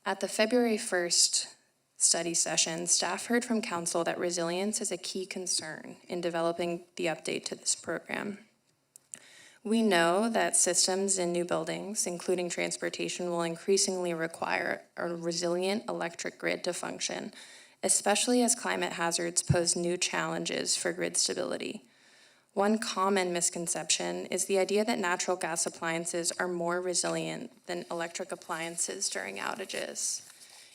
At the February 1st study session, staff heard from council that resilience is a key concern in developing the update to this program. We know that systems in new buildings, including transportation, will increasingly require a resilient electric grid to function, especially as climate hazards pose new challenges for grid stability. One common misconception is the idea that natural gas appliances are more resilient than electric appliances during outages.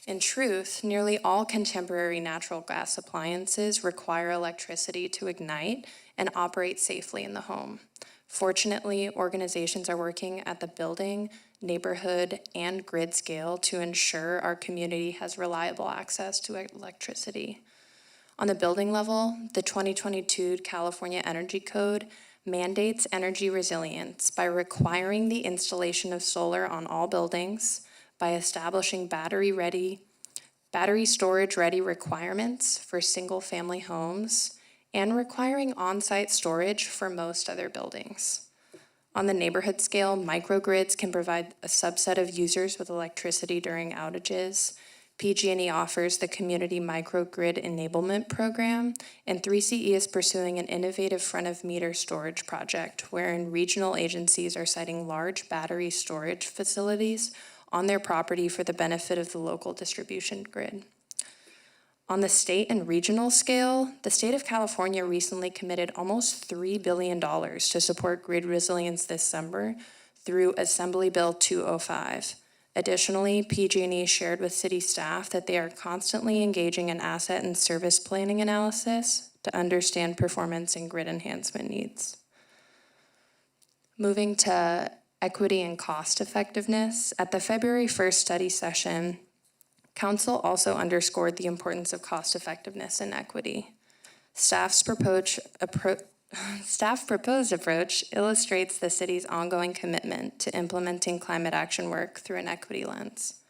In truth, nearly all contemporary natural gas appliances require electricity to ignite and operate safely in the home. Fortunately, organizations are working at the building, neighborhood, and grid scale to ensure our community has reliable access to electricity. On the building level, the 2022 California Energy Code mandates energy resilience by requiring the installation of solar on all buildings, by establishing battery storage-ready requirements for single-family homes, and requiring on-site storage for most other buildings. On the neighborhood scale, microgrids can provide a subset of users with electricity during outages. PG&E offers the Community Microgrid Enablement Program, and 3CE is pursuing an innovative front-of-meter storage project wherein regional agencies are siting large battery storage facilities on their property for the benefit of the local distribution grid. On the state and regional scale, the state of California recently committed almost $3 billion to support grid resilience this summer through Assembly Bill 205. Additionally, PG&E shared with city staff that they are constantly engaging in asset and service planning analysis to understand performance and grid enhancement needs. Moving to equity and cost effectiveness, at the February 1st study session, Council also underscored the importance of cost effectiveness and equity. Staff's proposed approach illustrates the city's ongoing commitment to implementing climate action work through an equity lens.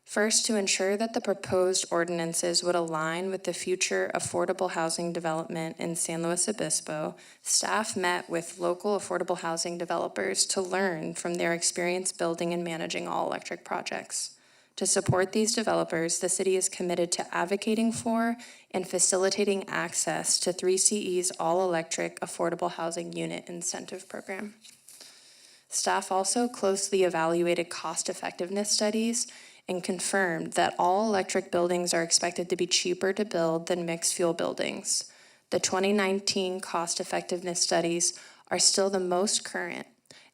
First, to ensure that the proposed ordinances would align with the future affordable housing development in San Luis Obispo, staff met with local affordable housing developers to learn from their experience building and managing all-electric projects. To support these developers, the city is committed to advocating for and facilitating access to 3CE's all-electric affordable housing unit incentive program. Staff also closely evaluated cost-effectiveness studies and confirmed that all-electric buildings are expected to be cheaper to build than mixed-fuel buildings. The 2019 cost-effectiveness studies are still the most current,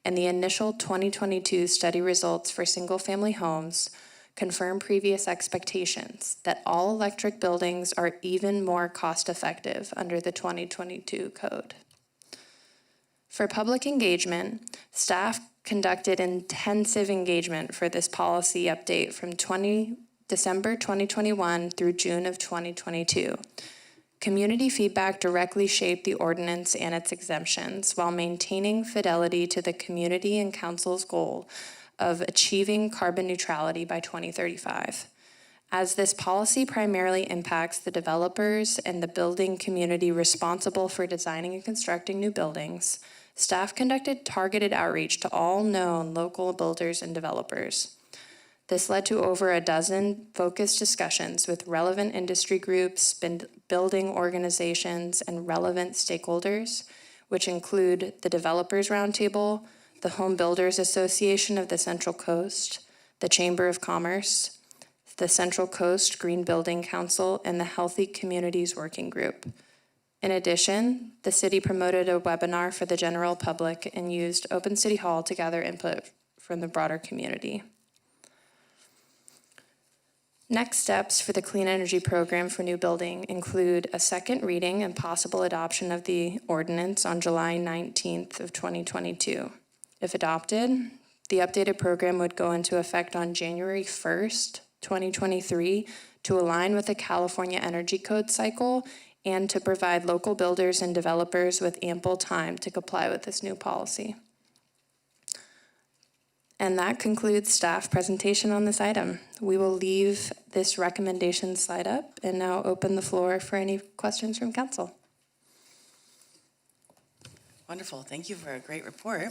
and the initial 2022 study results for single-family homes confirm previous expectations that all-electric buildings are even more cost-effective under the 2022 code. For public engagement, staff conducted intensive engagement for this policy update from December 2021 through June of 2022. Community feedback directly shaped the ordinance and its exemptions while maintaining fidelity to the community and council's goal of achieving carbon neutrality by 2035. As this policy primarily impacts the developers and the building community responsible for designing and constructing new buildings, staff conducted targeted outreach to all known local builders and developers. This led to over a dozen focused discussions with relevant industry groups, building organizations, and relevant stakeholders, which include the Developers Roundtable, the Home Builders Association of the Central Coast, the Chamber of Commerce, the Central Coast Green Building Council, and the Healthy Communities Working Group. In addition, the city promoted a webinar for the general public and used Open City Hall to gather input from the broader community. Next steps for the Clean Energy Program for new building include a second reading and possible adoption of the ordinance on July 19th of 2022. If adopted, the updated program would go into effect on January 1st, 2023, to align with the California Energy Code cycle and to provide local builders and developers with ample time to comply with this new policy. And that concludes staff presentation on this item. We will leave this recommendation slide up and now open the floor for any questions from council. Wonderful. Thank you for a great report.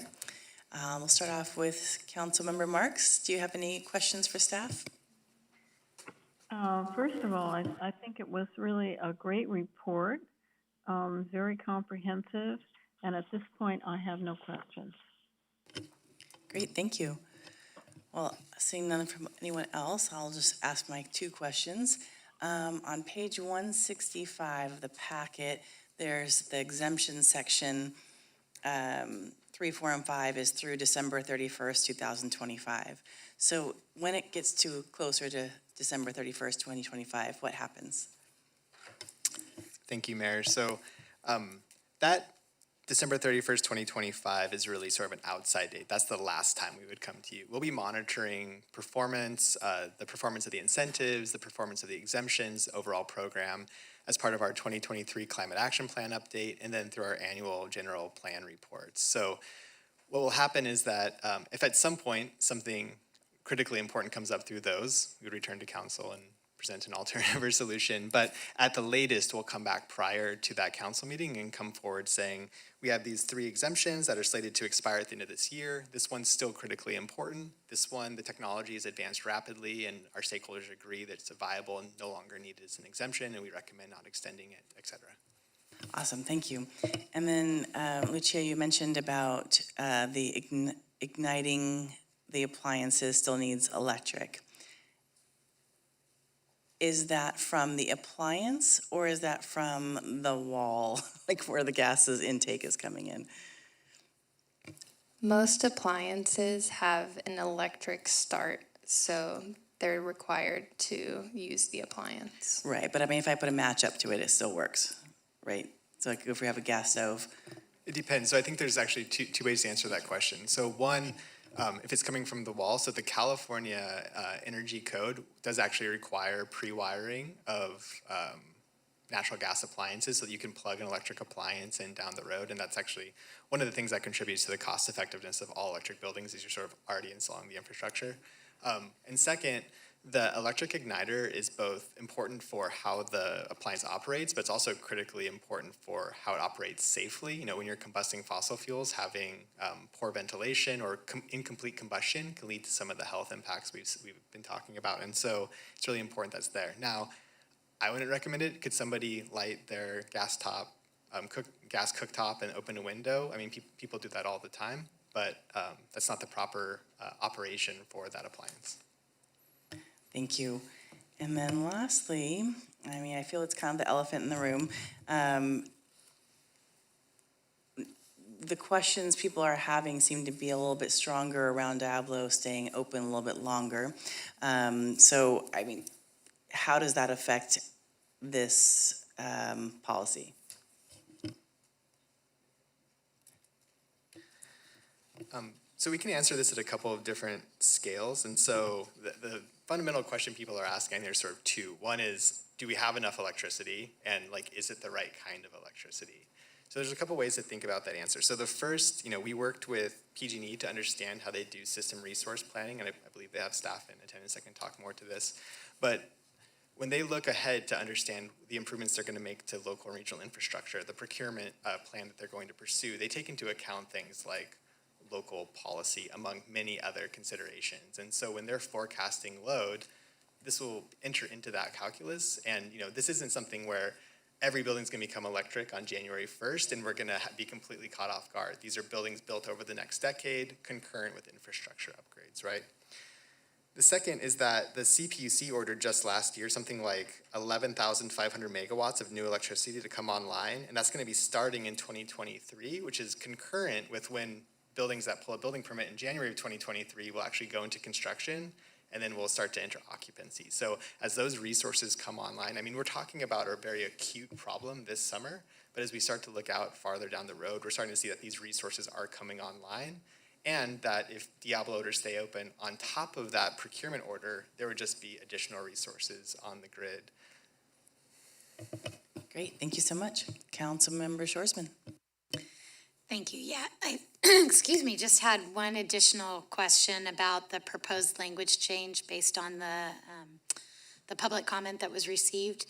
We'll start off with Councilmember Marks. Do you have any questions for staff? First of all, I think it was really a great report, very comprehensive. And at this point, I have no questions. Great, thank you. Well, seeing none from anyone else, I'll just ask my two questions. On page 165 of the packet, there's the exemption section. 3, 4, and 5 is through December 31st, 2025. So when it gets to closer to December 31st, 2025, what happens? Thank you, Mayor. So that December 31st, 2025 is really sort of an outside date. That's the last time we would come to you. We'll be monitoring performance, the performance of the incentives, the performance of the exemptions, overall program as part of our 2023 Climate Action Plan update, and then through our annual general plan reports. So what will happen is that if at some point something critically important comes up through those, we would return to council and present an alternative or solution. But at the latest, we'll come back prior to that council meeting and come forward saying, we have these 3 exemptions that are slated to expire at the end of this year. This one's still critically important. This one, the technology has advanced rapidly and our stakeholders agree that it's viable and no longer needed as an exemption and we recommend not extending it, et cetera. Awesome, thank you. And then, Lucia, you mentioned about the igniting the appliances still needs electric. Is that from the appliance or is that from the wall, like where the gas's intake is coming in? Most appliances have an electric start, so they're required to use the appliance. Right, but I mean, if I put a match up to it, it still works, right? So like if we have a gas stove. It depends. So I think there's actually two ways to answer that question. So one, if it's coming from the wall, so the California Energy Code does actually require pre-wiring of natural gas appliances so that you can plug an electric appliance in down the road. And that's actually one of the things that contributes to the cost effectiveness of all electric buildings is you're sort of already installing the infrastructure. And second, the electric igniter is both important for how the appliance operates, but it's also critically important for how it operates safely. You know, when you're combusting fossil fuels, having poor ventilation or incomplete combustion can lead to some of the health impacts we've been talking about. And so it's really important that's there. Now, I wouldn't recommend it. Could somebody light their gas cooktop and open a window? I mean, people do that all the time, but that's not the proper operation for that appliance. Thank you. And then lastly, I mean, I feel it's kind of the elephant in the room. The questions people are having seem to be a little bit stronger around Diablo staying open a little bit longer. So, I mean, how does that affect this policy? So we can answer this at a couple of different scales. And so the fundamental question people are asking, there's sort of two. One is, do we have enough electricity? And like, is it the right kind of electricity? So there's a couple ways to think about that answer. So the first, we worked with PG&E to understand how they do system resource planning, and I believe they have staff in attendance that can talk more to this. But when they look ahead to understand the improvements they're going to make to local and regional infrastructure, the procurement plan that they're going to pursue, they take into account things like local policy, among many other considerations. And so when they're forecasting load, this will enter into that calculus. And this isn't something where every building's gonna become electric on January 1st and we're gonna be completely caught off guard. These are buildings built over the next decade, concurrent with infrastructure upgrades, right? The second is that the CPUC ordered just last year something like 11,500 megawatts of new electricity to come online, and that's gonna be starting in 2023, which is concurrent with when buildings that pull a building permit in January of 2023 will actually go into construction, and then we'll start to enter occupancy. So as those resources come online, I mean, we're talking about a very acute problem this summer, but as we start to look out farther down the road, we're starting to see that these resources are coming online, and that if Diablo orders stay open, on top of that procurement order, there would just be additional resources on the grid. Great, thank you so much. Councilmember Shorsman. Thank you. Yeah, I, excuse me, just had one additional question about the proposed language change based on the public comment that was received.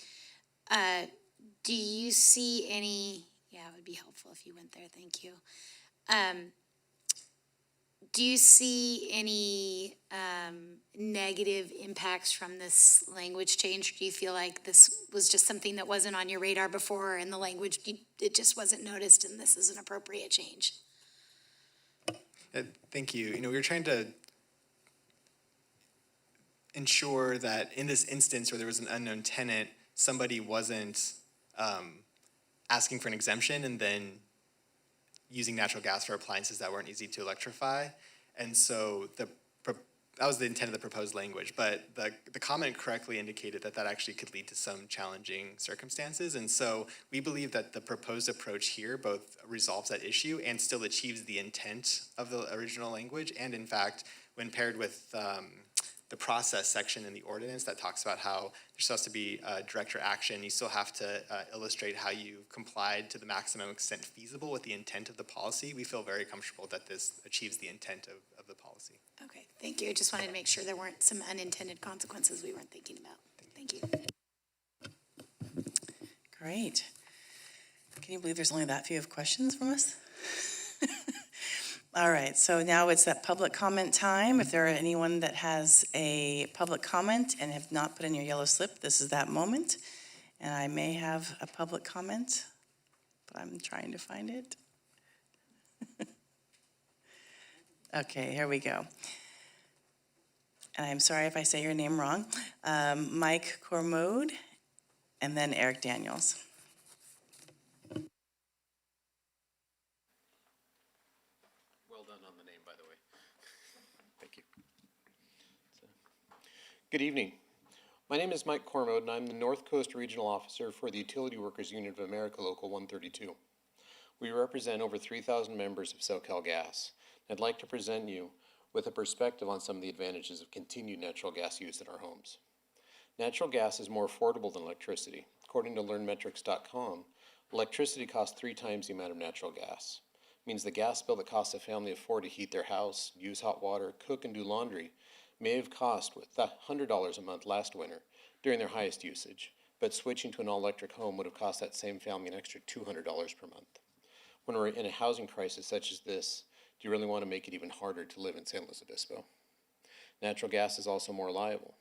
Do you see any, yeah, it would be helpful if you went there, thank you. do you see any negative impacts from this language change? Do you feel like this was just something that wasn't on your radar before and the language, it just wasn't noticed and this is an appropriate change? Thank you. We were trying to ensure that in this instance where there was an unknown tenant, somebody wasn't asking for an exemption and then using natural gas for appliances that weren't easy to electrify. And so that was the intent of the proposed language, but the comment correctly indicated that that actually could lead to some challenging circumstances. And so we believe that the proposed approach here both resolves that issue and still achieves the intent of the original language. And in fact, when paired with the process section in the ordinance that talks about how there's supposed to be director action, you still have to illustrate how you complied to the maximum extent feasible with the intent of the policy. We feel very comfortable that this achieves the intent of the policy. Okay, thank you. I just wanted to make sure there weren't some unintended consequences we weren't thinking about. Thank you. Great. Can you believe there's only that few of questions from us? All right, so now it's that public comment time. If there are anyone that has a public comment and have not put in your yellow slip, this is that moment. And I may have a public comment, but I'm trying to find it. Okay, here we go. And I'm sorry if I say your name wrong. Mike Cormode, and then Eric Daniels. Well done on the name, by the way. Thank you. Good evening. My name is Mike Cormode, and I'm the North Coast Regional Officer for the Utility Workers Union of America, Local 132. We represent over 3,000 members of SoCal Gas. I'd like to present you with a perspective on some of the advantages of continued natural gas use in our homes. Natural gas is more affordable than electricity. According to LearnMetrics.com, electricity costs 3 times the amount of natural gas. It means the gas bill that costs a family of 4 to heat their house, use hot water, cook, and do laundry may have cost $100 a month last winter during their highest usage, but switching to an all-electric home would have cost that same family an extra $200 per month. When we're in a housing crisis such as this, do you really want to make it even harder to live in San Luis Obispo? Natural gas is also more reliable.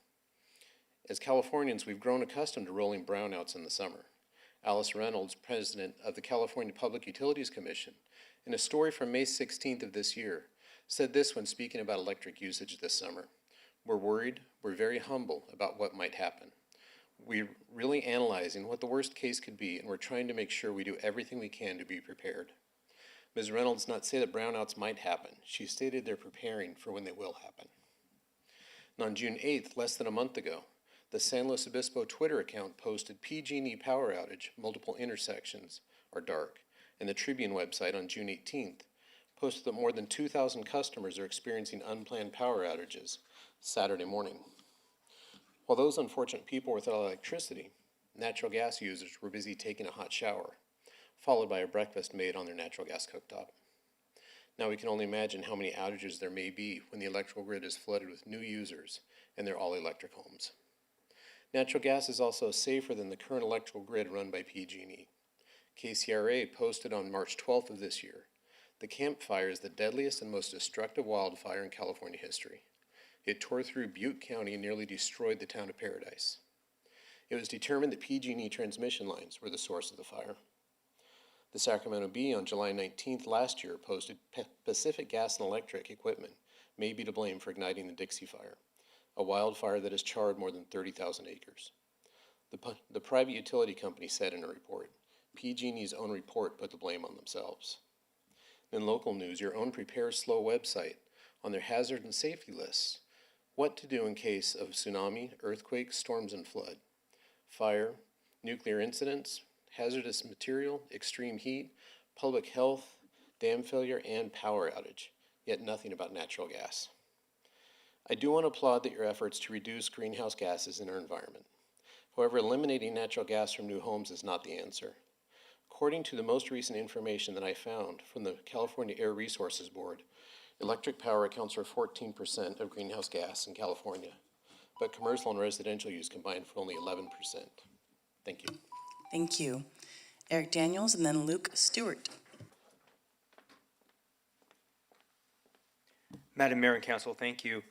As Californians, we've grown accustomed to rolling brownouts in the summer. Alice Reynolds, president of the California Public Utilities Commission, in a story from May 16th of this year, said this when speaking about electric usage this summer. We're worried, we're very humble about what might happen. We're really analyzing what the worst case could be, and we're trying to make sure we do everything we can to be prepared. Ms. Reynolds did not say that brownouts might happen. She stated they're preparing for when they will happen. And on June 8th, less than a month ago, the San Luis Obispo Twitter account posted PG&E power outage, multiple intersections are dark, and the Tribune website on June 18th posted that more than 2,000 customers are experiencing unplanned power outages Saturday morning. While those unfortunate people were without electricity, natural gas users were busy taking a hot shower, followed by a breakfast made on their natural gas cooktop. Now we can only imagine how many outages there may be when the electrical grid is flooded with new users and their all-electric homes. Natural gas is also safer than the current electrical grid run by PG&E. KCRA posted on March 12th of this year, the Camp Fire is the deadliest and most destructive wildfire in California history. It tore through Butte County and nearly destroyed the town of Paradise. It was determined that PG&E transmission lines were the source of the fire. The Sacramento Bee on July 19th last year posted Pacific Gas and Electric equipment may be to blame for igniting the Dixie Fire, a wildfire that has charred more than 30,000 acres. The private utility company said in a report, PG&E's own report put the blame on themselves. In local news, your own Prepare Slow website, on their hazard and safety lists, what to do in case of tsunami, earthquake, storms, and flood, fire, nuclear incidents, hazardous material, extreme heat, public health, dam failure, and power outage, yet nothing about natural gas. I do want to applaud your efforts to reduce greenhouse gases in our environment. However, eliminating natural gas from new homes is not the answer. According to the most recent information that I found from the California Air Resources Board, electric power accounts for 14% of greenhouse gas in California, but commercial and residential use combined for only 11%. Thank you. Thank you. Eric Daniels and then Luke Stewart. Madam Mayor and Council, thank you.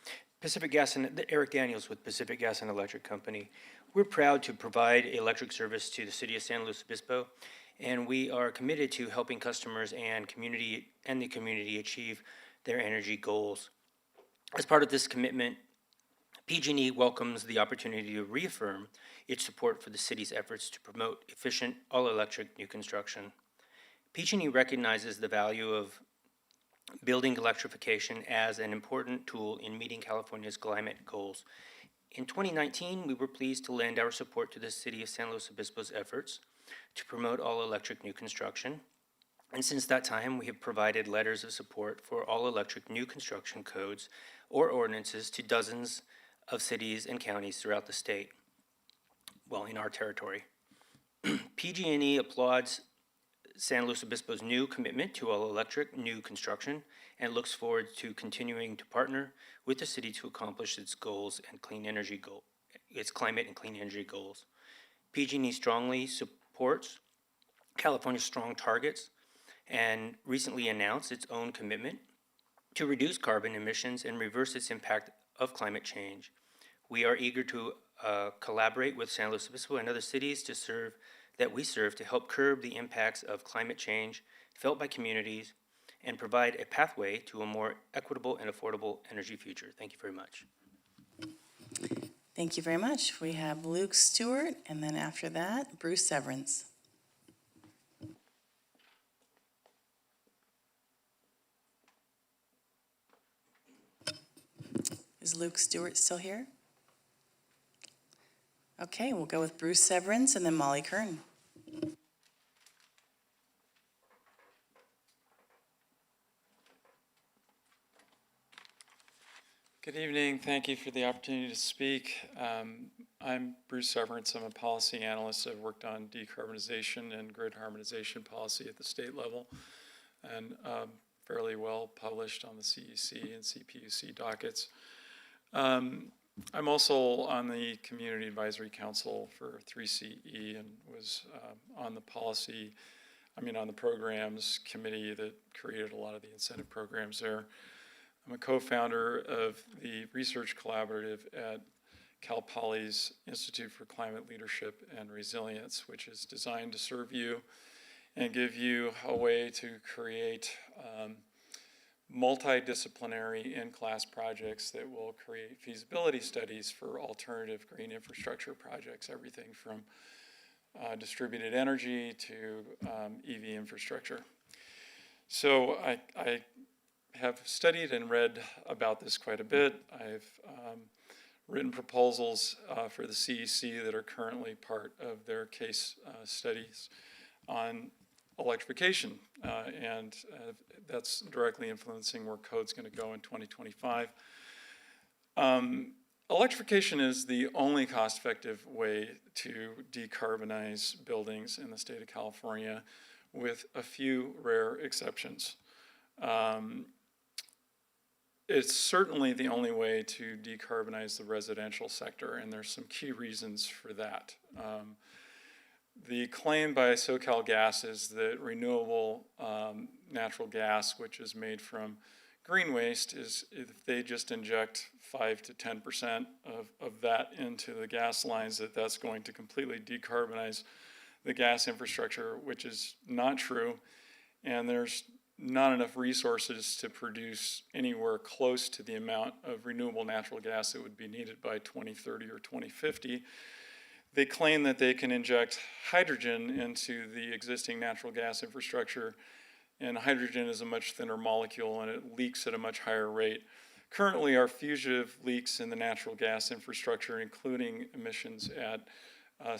Pacific Gas and Eric Daniels with Pacific Gas and Electric Company. We're proud to provide electric service to the city of San Luis Obispo, and we are committed to helping customers and the community achieve their energy goals. As part of this commitment, PG&E welcomes the opportunity to reaffirm its support for the city's efforts to promote efficient all-electric new construction. PG&E recognizes the value of building electrification as an important tool in meeting California's climate goals. In 2019, we were pleased to lend our support to the city of San Luis Obispo's efforts to promote all-electric new construction. And since that time, we have provided letters of support for all-electric new construction codes or ordinances to dozens of cities and counties throughout the state, well, in our territory. PG&E applauds San Luis Obispo's new commitment to all-electric new construction and looks forward to continuing to partner with the city to accomplish its goals and its climate and clean energy goals. PG&E strongly supports California's strong targets and recently announced its own commitment to reduce carbon emissions and reverse its impact of climate change. We are eager to collaborate with San Luis Obispo and other cities that we serve to help curb the impacts of climate change felt by communities and provide a pathway to a more equitable and affordable energy future. Thank you very much. Thank you very much. We have Luke Stewart, and then after that, Bruce Severance. Is Luke Stewart still here? Okay, we'll go with Bruce Severance and then Molly Kern. Good evening. Thank you for the opportunity to speak. I'm Bruce Severance. I'm a policy analyst. I've worked on decarbonization and grid harmonization policy at the state level, and fairly well published on the CEC and CPUC dockets. I'm also on the Community Advisory Council for 3CE and was on the on the programs committee that created a lot of the incentive programs there. I'm a co-founder of the research collaborative at Cal Poly's Institute for Climate Leadership and Resilience, which is designed to serve you and give you a way to create multidisciplinary in-class projects that will create feasibility studies for alternative green infrastructure projects, everything from distributed energy to EV infrastructure. So I have studied and read about this quite a bit. I've written proposals for the CEC that are currently part of their case studies on electrification, and that's directly influencing where code's going to go in 2025. Electrification is the only cost-effective way to decarbonize buildings in the state of California, with a few rare exceptions. It's certainly the only way to decarbonize the residential sector, and there's some key reasons for that. The claim by SoCalGas is that renewable natural gas, which is made from green waste, is if they just inject 5 to 10% of that into the gas lines, that's going to completely decarbonize the gas infrastructure, which is not true. And there's not enough resources to produce anywhere close to the amount of renewable natural gas that would be needed by 2030 or 2050. They claim that they can inject hydrogen into the existing natural gas infrastructure, and hydrogen is a much thinner molecule and it leaks at a much higher rate. Currently, our fugitive leaks in the natural gas infrastructure, including emissions at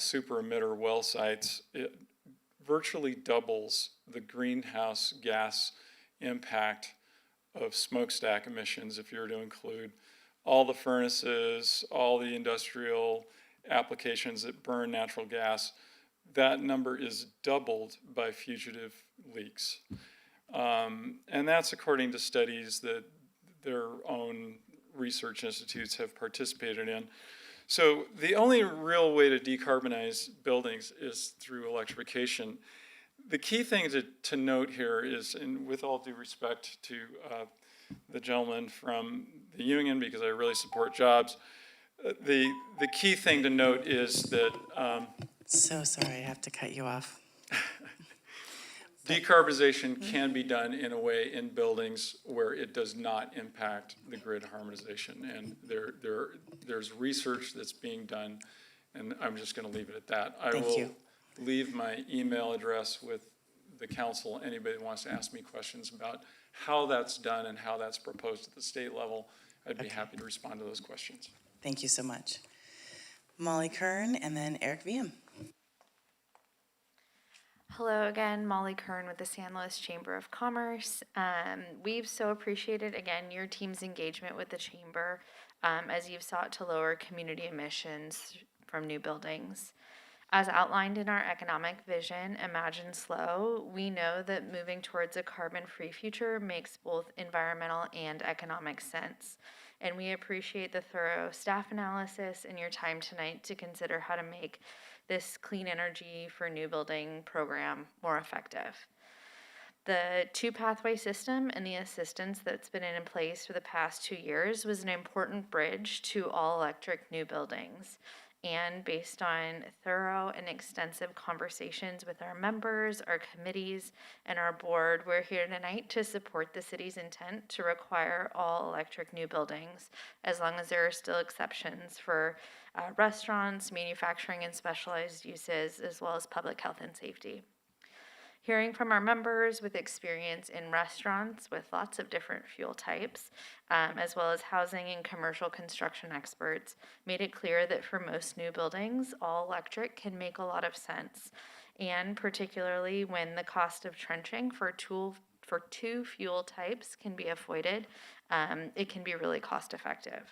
super emitter well sites, it virtually doubles the greenhouse gas impact of smokestack emissions if you were to include all the furnaces, all the industrial applications that burn natural gas. That number is doubled by fugitive leaks. And that's according to studies that their own research institutes have participated in. So the only real way to decarbonize buildings is through electrification. The key thing to note here is, and with all due respect to the gentleman from the union because I really support jobs. The key thing to note is that So sorry, I have to cut you off. decarbonization can be done in a way in buildings where it does not impact the grid harmonization. And there's research that's being done, and I'm just going to leave it at that. I will leave my email address with the council. Anybody that wants to ask me questions about how that's done and how that's proposed at the state level, I'd be happy to respond to those questions. Thank you so much. Molly Kern and then Eric Wiem. Hello again, Molly Kern with the San Luis Chamber of Commerce. We've so appreciated, again, your team's engagement with the Chamber as you've sought to lower community emissions from new buildings. As outlined in our economic vision, Imagine Slow, we know that moving towards a carbon-free future makes both environmental and economic sense. And we appreciate the thorough staff analysis and your time tonight to consider how to make this clean energy for new building program more effective. The two-pathway system and the assistance that's been in place for the past 2 years was an important bridge to all-electric new buildings. And based on thorough and extensive conversations with our members, our committees, and our board, we're here tonight to support the city's intent to require all electric new buildings, as long as there are still exceptions for restaurants, manufacturing, and specialized uses, as well as public health and safety. Hearing from our members with experience in restaurants with lots of different fuel types, as well as housing and commercial construction experts, made it clear that for most new buildings, all electric can make a lot of sense. And particularly when the cost of trenching for two fuel types can be avoided, it can be really cost effective.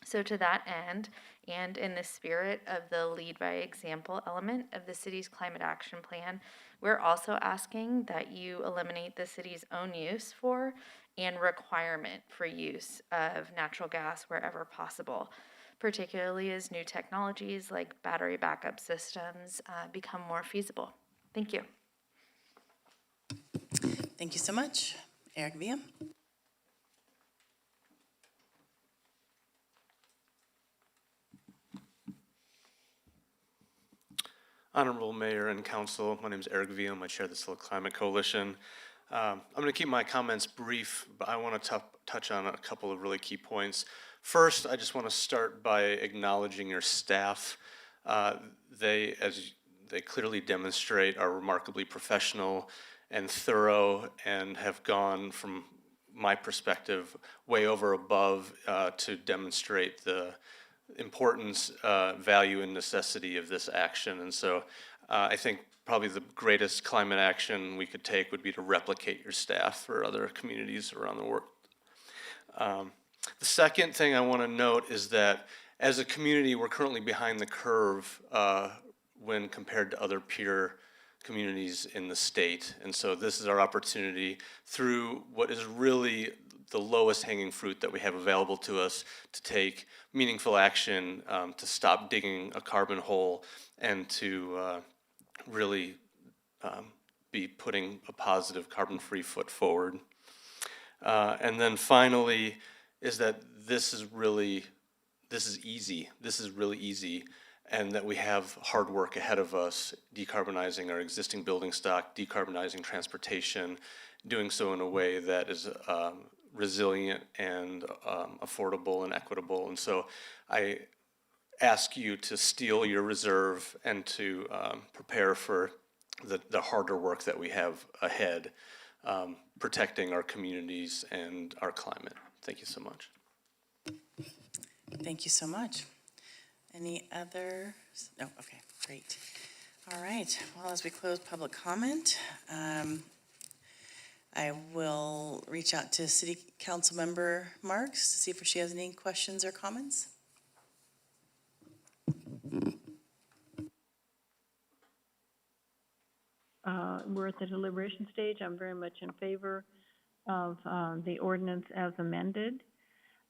So to that end, and in the spirit of the lead by example element of the city's climate action plan, we're also asking that you eliminate the city's own use for and requirement for use of natural gas wherever possible, particularly as new technologies like battery backup systems become more feasible. Thank you. Thank you so much. Eric Wiem. Honorable Mayor and Council, my name is Eric Wiem. I chair the Solar Climate Coalition. I'm going to keep my comments brief, but I want to touch on a couple of really key points. First, I just want to start by acknowledging your staff. They clearly demonstrate, are remarkably professional and thorough, and have gone, from my perspective, way over above to demonstrate the importance, value, and necessity of this action. And so I think probably the greatest climate action we could take would be to replicate your staff for other communities around the world. The second thing I want to note is that as a community, we're currently behind the curve when compared to other peer communities in the state. And so this is our opportunity through what is really the lowest hanging fruit that we have available to us to take meaningful action to stop digging a carbon hole and to really be putting a positive carbon-free foot forward. And then finally is that this is easy. This is really easy, and that we have hard work ahead of us, decarbonizing our existing building stock, decarbonizing transportation, doing so in a way that is resilient and affordable and equitable. And so I ask you to steel your reserve and to prepare for the harder work that we have ahead, protecting our communities and our climate. Thank you so much. Thank you so much. Any other? No, okay, great. All right, well, as we close public comment, I will reach out to City Council Member Marks to see if she has any questions or comments. We're at the deliberation stage. I'm very much in favor of the ordinance as amended.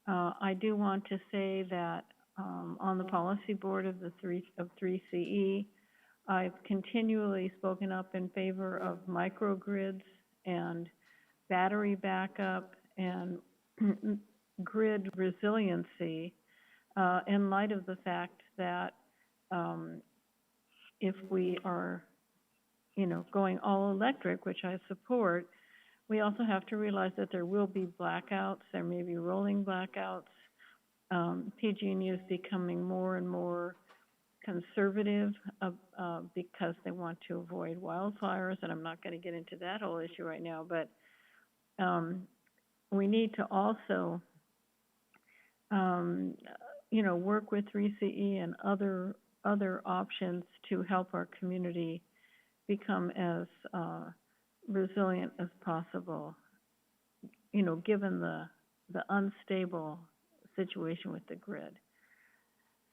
I do want to say that on the policy board of 3CE, I've continually spoken up in favor of microgrids and battery backup and grid resiliency in light of the fact that if we are, going all electric, which I support, we also have to realize that there will be blackouts, there may be rolling blackouts. PG&E is becoming more and more conservative because they want to avoid wildfires, and I'm not going to get into that whole issue right now, but we need to also, work with 3CE and other options to help our community become as resilient as possible, given the unstable situation with the grid.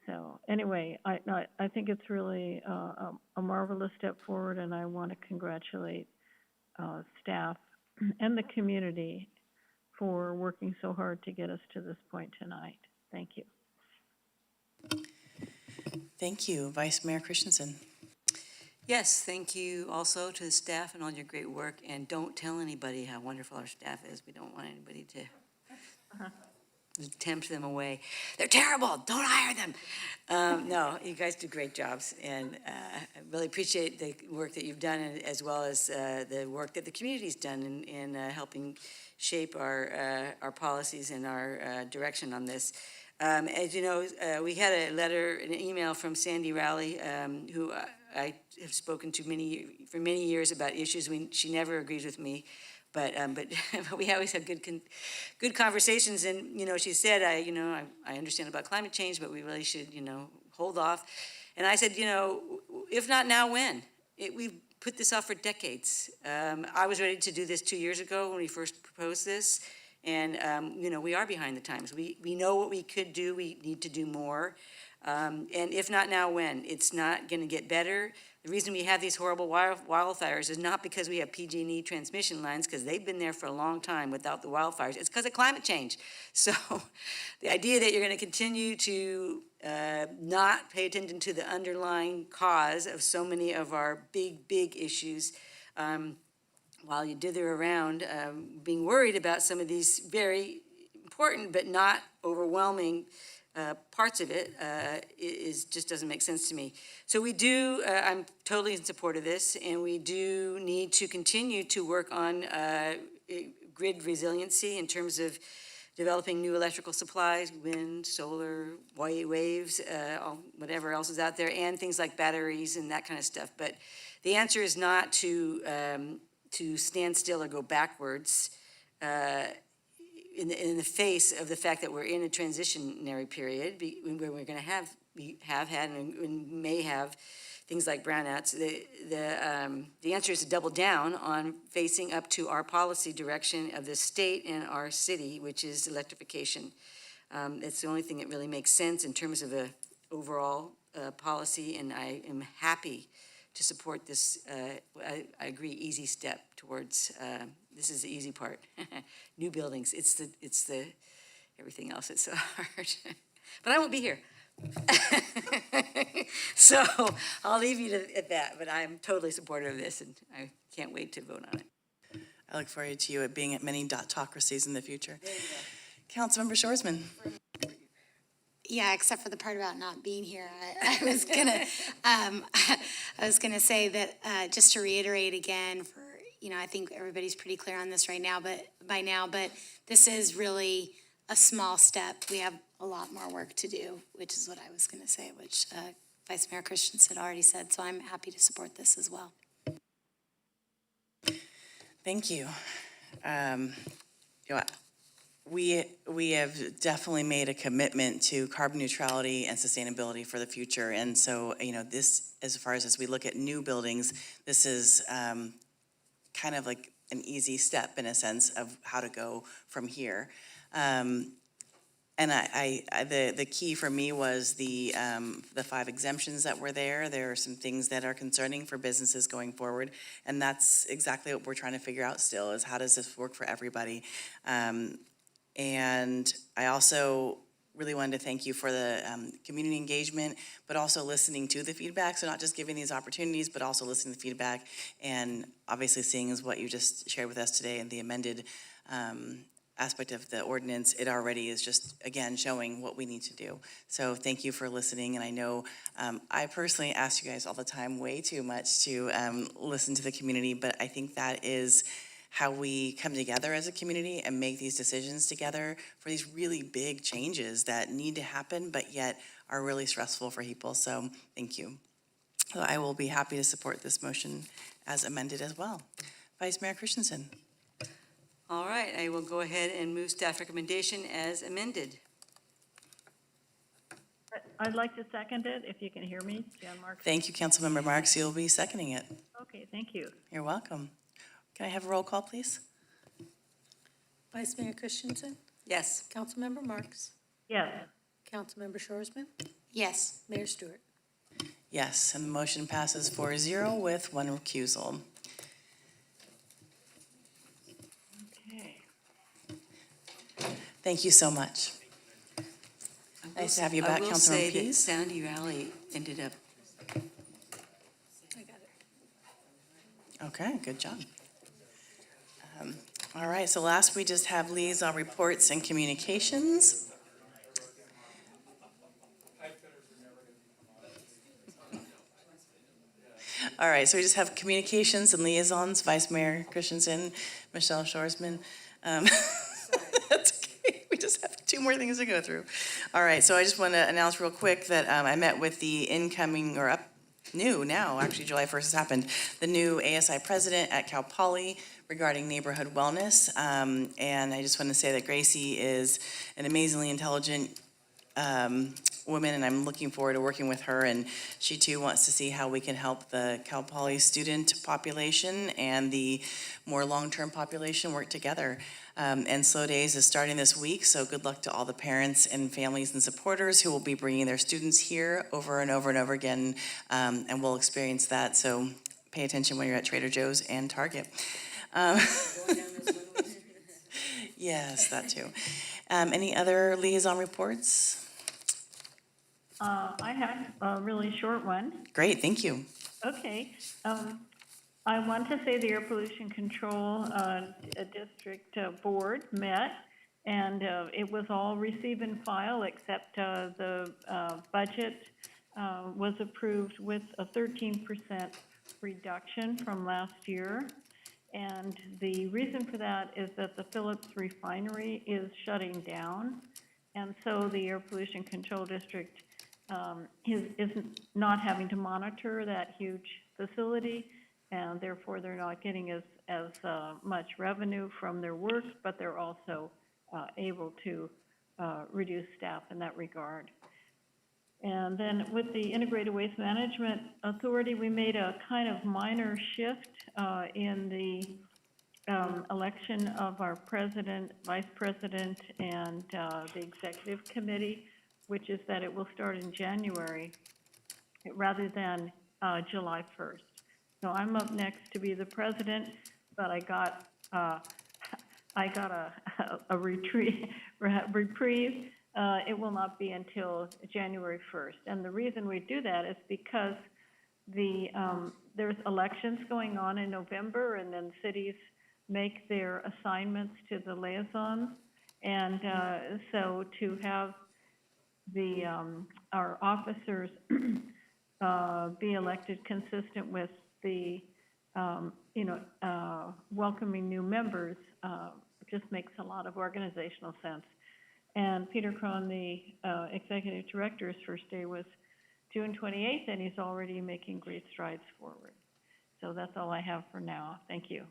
So anyway, I think it's really a marvelous step forward, and I want to congratulate staff and the community for working so hard to get us to this point tonight. Thank you. Thank you. Vice Mayor Christensen. Yes, thank you also to the staff and all your great work, and don't tell anybody how wonderful our staff is. We don't want anybody to tempt them away. They're terrible, don't hire them. No, you guys do great jobs, and I really appreciate the work that you've done, as well as the work that the community's done in helping shape our policies and our direction on this. As you know, we had an email from Sandy Rowley, who I have spoken to for many years about issues. She never agrees with me, but we always have good conversations. And she said, I understand about climate change, but we really should hold off. And I said, if not now, when? We've put this off for decades. I was ready to do this 2 years ago when we first proposed this. And, we are behind the times. We know what we could do. We need to do more. And if not now, when? It's not going to get better. The reason we have these horrible wildfires is not because we have PG&E transmission lines, because they've been there for a long time without the wildfires. It's because of climate change. So the idea that you're going to continue to not pay attention to the underlying cause of so many of our big issues, while you dither around, being worried about some of these very important but not overwhelming parts of it, just doesn't make sense to me. So we do, I'm totally in support of this, and we do need to continue to work on grid resiliency in terms of developing new electrical supplies, wind, solar, waves, whatever else is out there, and things like batteries and that kind of stuff. But the answer is not to stand still or go backwards in the face of the fact that we're in a transitionary period where we're going to we have had and may have things like brownouts. The answer is to double down on facing up to our policy direction of the state and our city, which is electrification. It's the only thing that really makes sense in terms of a overall policy, and I am happy to support this, I agree, easy step towards, this is the easy part. New buildings, it's the, everything else that's so hard. But I won't be here. So I'll leave you at that, but I'm totally supportive of this, and I can't wait to vote on it. I look forward to you being at many dot-tocracies in the future. Councilmember Shoresman. Yeah, except for the part about not being here. I was gonna say that just to reiterate again, for I think everybody's pretty clear on this right now, but this is really a small step. We have a lot more work to do, which is what I was gonna say, which Vice Mayor Christensen already said. So I'm happy to support this as well. Thank you. We have definitely made a commitment to carbon neutrality and sustainability for the future. And so, this, as far as we look at new buildings, this is kind of like an easy step in a sense of how to go from here. And the key for me was the 5 exemptions that were there. There are some things that are concerning for businesses going forward, and that's exactly what we're trying to figure out still, is how does this work for everybody. And I also really wanted to thank you for the community engagement, but also listening to the feedback. So not just giving these opportunities, but also listening to the feedback, and obviously seeing as what you just shared with us today and the amended aspect of the ordinance, it already is just, again, showing what we need to do. So thank you for listening, and I know I personally ask you guys all the time way too much to listen to the community, but I think that is how we come together as a community and make these decisions together for these really big changes that need to happen, but yet are really stressful for people. So thank you. So I will be happy to support this motion as amended as well. Vice Mayor Christensen. All right, I will go ahead and move staff recommendation as amended. I'd like to second it, if you can hear me, Jan Marks. Thank you, Councilmember Marks. You'll be seconding it. Okay, thank you. You're welcome. Can I have a roll call, please? Vice Mayor Christensen, Yes. Councilmember Marks, Yes. Councilmember Shorsman, Yes. Mayor Stewart. Yes, and the motion passes 4-0 with one recusal. Okay. Thank you so much. Nice to have you back, I will Councilmember say that Pease. Sandy Rally ended up, I got it. Okay, good job. All right, so last we just have liaison reports and communications. All right, so we just have communications and liaisons, Vice Mayor Christensen, Michelle Shorsman. That's okay, we just have 2 more things to go through. All right, so I just want to announce real quick that I met with the incoming, or new now, actually July 1st has happened, the new ASI president at Cal Poly regarding neighborhood wellness. And I just want to say that Gracie is an amazingly intelligent woman, and I'm looking forward to working with her. And she too wants to see how we can help the Cal Poly student population and the more long-term population work together. And Slow Days is starting this week, so good luck to all the parents and families and supporters who will be bringing their students here over and over and over again, and we'll experience that. So pay attention when you're at Trader Joe's and Target. Yes, that too. Any other liaison reports? I have a really short one. Great, thank you. Okay. I want to say the Air Pollution Control District Board met, and it was all receive and file, except the budget was approved with a 13% reduction from last year. And the reason for that is that the Phillips refinery is shutting down. And so the Air Pollution Control District is not having to monitor that huge facility, and therefore they're not getting as much revenue from their work, but they're also able to reduce staff in that regard. And then with the Integrated Waste Management Authority, we made a kind of minor shift in the election of our president, vice president, and the executive committee, which is that it will start in January rather than July 1st. So I'm up next to be the president, but I got a reprieve. It will not be until January 1st. And the reason we do that is because there's elections going on in November, and then cities make their assignments to the liaisons. And so to have our officers be elected consistent with the welcoming new members just makes a lot of organizational sense. And Peter Krohn, the executive director's first day was June 28th, and he's already making great strides forward. So that's all I have for now. Thank you.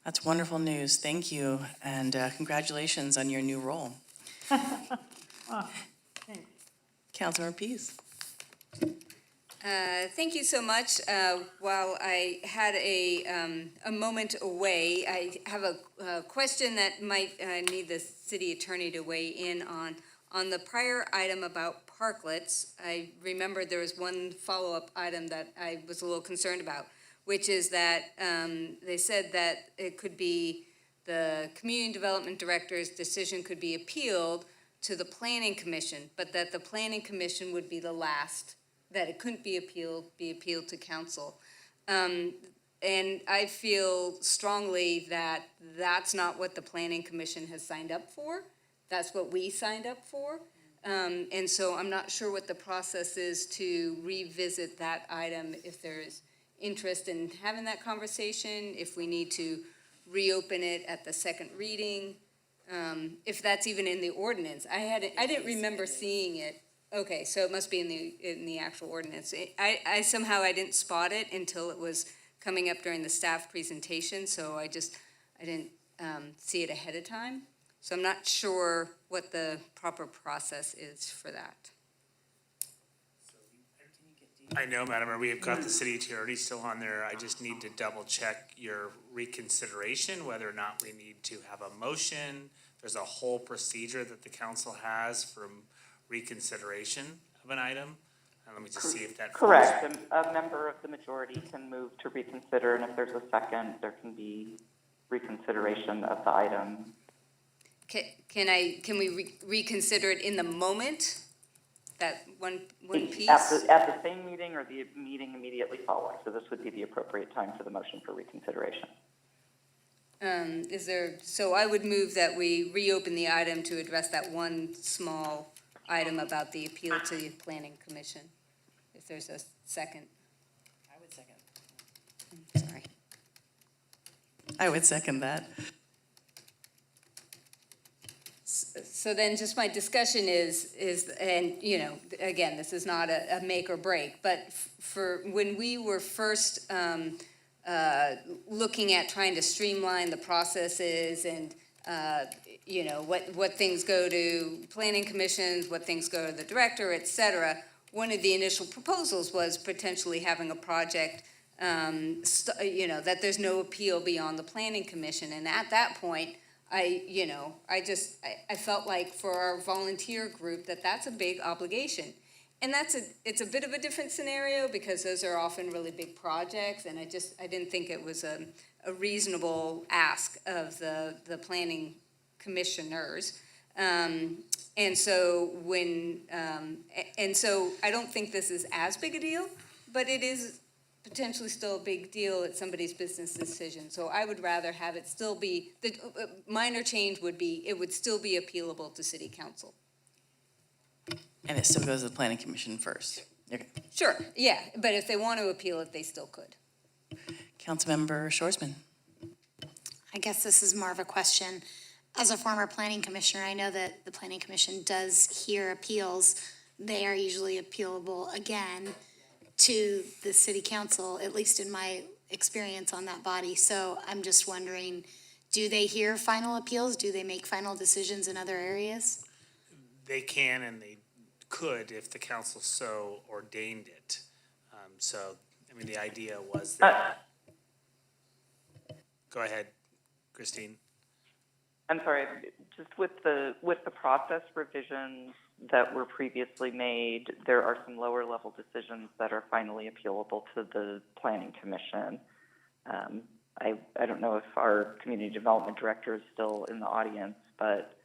That's wonderful news. Thank you, and congratulations on your new role. Oh, thanks. Councilmember Pease. Thank you so much. While I had a moment away, I have a question that might need the city attorney to weigh in on. On the prior item about parklets, I remember there was one follow-up item that I was a little concerned about, which is that they said that it could be the community development director's decision could be appealed to the planning commission, but that the planning commission would be the last, that it couldn't be appealed to council. And I feel strongly that that's not what the Planning Commission has signed up for. That's what we signed up for. And so I'm not sure what the process is to revisit that item, if there is interest in having that conversation, if we need to reopen it at the second reading, if that's even in the ordinance. I didn't remember seeing it. Okay, so it must be in the actual ordinance. I somehow I didn't spot it until it was coming up during the staff presentation, so I didn't see it ahead of time. So I'm not sure what the proper process is for that. I know, Madam Mayor, we have got the city attorney still on there. I just need to double check your reconsideration, whether or not we need to have a motion. There's a whole procedure that the council has for reconsideration of an item. Let me just see if that. Correct. A member of the majority can move to reconsider, and if there's a second, there can be reconsideration of the item. Can we reconsider it in the moment? That one piece? At the same meeting or the meeting immediately following. So this would be the appropriate time for the motion for reconsideration. So I would move that we reopen the item to address that one small item about the appeal to the Planning Commission. If there's a second. I would second. Sorry. I would second that. So then just my discussion is, and you know, again, this is not a make or break, but for when we were first looking at trying to streamline the processes and, you know, what things go to planning commissions, what things go to the director, et cetera, one of the initial proposals was potentially having a project, you know, that there's no appeal beyond the planning commission. And at that point, I felt like for our volunteer group that that's a big obligation. And it's a bit of a different scenario because those are often really big projects, and I didn't think it was a reasonable ask of the planning commissioners. And so I don't think this is as big a deal, but it is potentially still a big deal at somebody's business decision. So I would rather have it still be, the minor change would be, it would still be appealable to city council. And it still goes to the planning commission first. Okay. Sure, yeah, but if they want to appeal it, they still could. Councilmember Shorsman. I guess this is more of a question. As a former planning commissioner, I know that the planning commission does hear appeals. They are usually appealable again to the city council, at least in my experience on that body. So I'm just wondering, do they hear final appeals? Do they make final decisions in other areas? They can and they could if the council so ordained it. So, I mean, the idea was that. Go ahead, Christine. I'm sorry, just with the process revisions that were previously made, there are some lower level decisions that are finally appealable to the Planning Commission. I don't know if our Community Development Director is still in the audience, but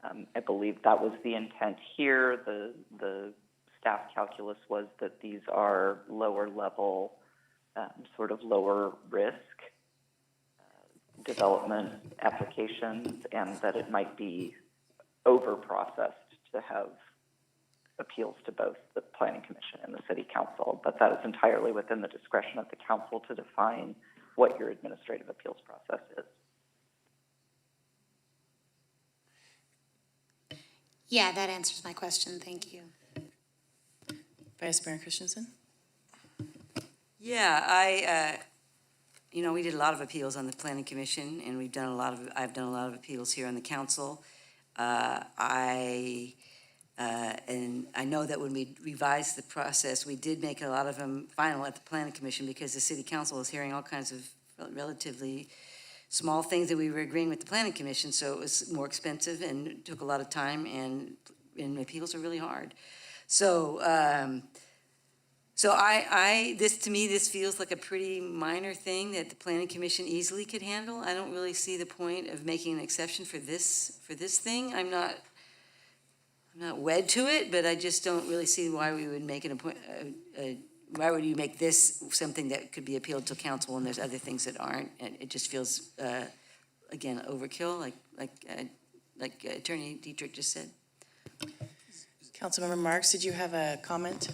I believe that was the intent here. The staff calculus was that these are lower level, sort of lower risk development applications, and that it might be over-processed to have appeals to both the Planning Commission and the City Council. But that is entirely within the discretion of the Council to define what your administrative appeals process is. Yeah, that answers my question. Thank you. Vice Mayor Christensen. Yeah, we did a lot of appeals on the Planning Commission, and I've done a lot of appeals here on the council. And I know that when we revised the process, we did make a lot of them final at the Planning Commission because the City Council was hearing all kinds of relatively small things that we were agreeing with the Planning Commission, so it was more expensive and took a lot of time, and appeals are really hard. So, to me, this feels like a pretty minor thing that the Planning Commission easily could handle. I don't really see the point of making an exception for this thing. I'm not wed to it, but I just don't really see why we would make it why would you make this something that could be appealed to council and there's other things that aren't? And it just feels, again, overkill, like Attorney Dietrich just said. Councilmember Marks, did you have a comment?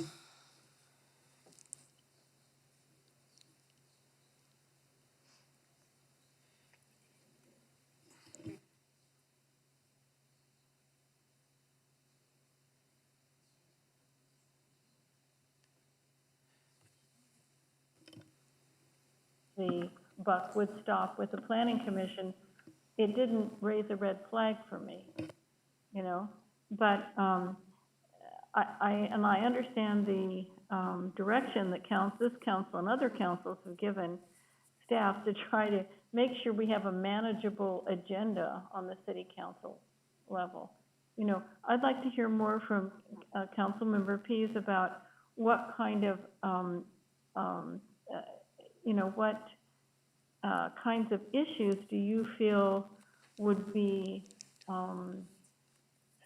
The buck would stop with the planning commission. It didn't raise a red flag for me, you know? But I understand the direction that this council and other councils have given staff to try to make sure we have a manageable agenda on the city council level. You know, I'd like to hear more from Councilmember Pease about what kind of, you know, what kinds of issues do you feel would be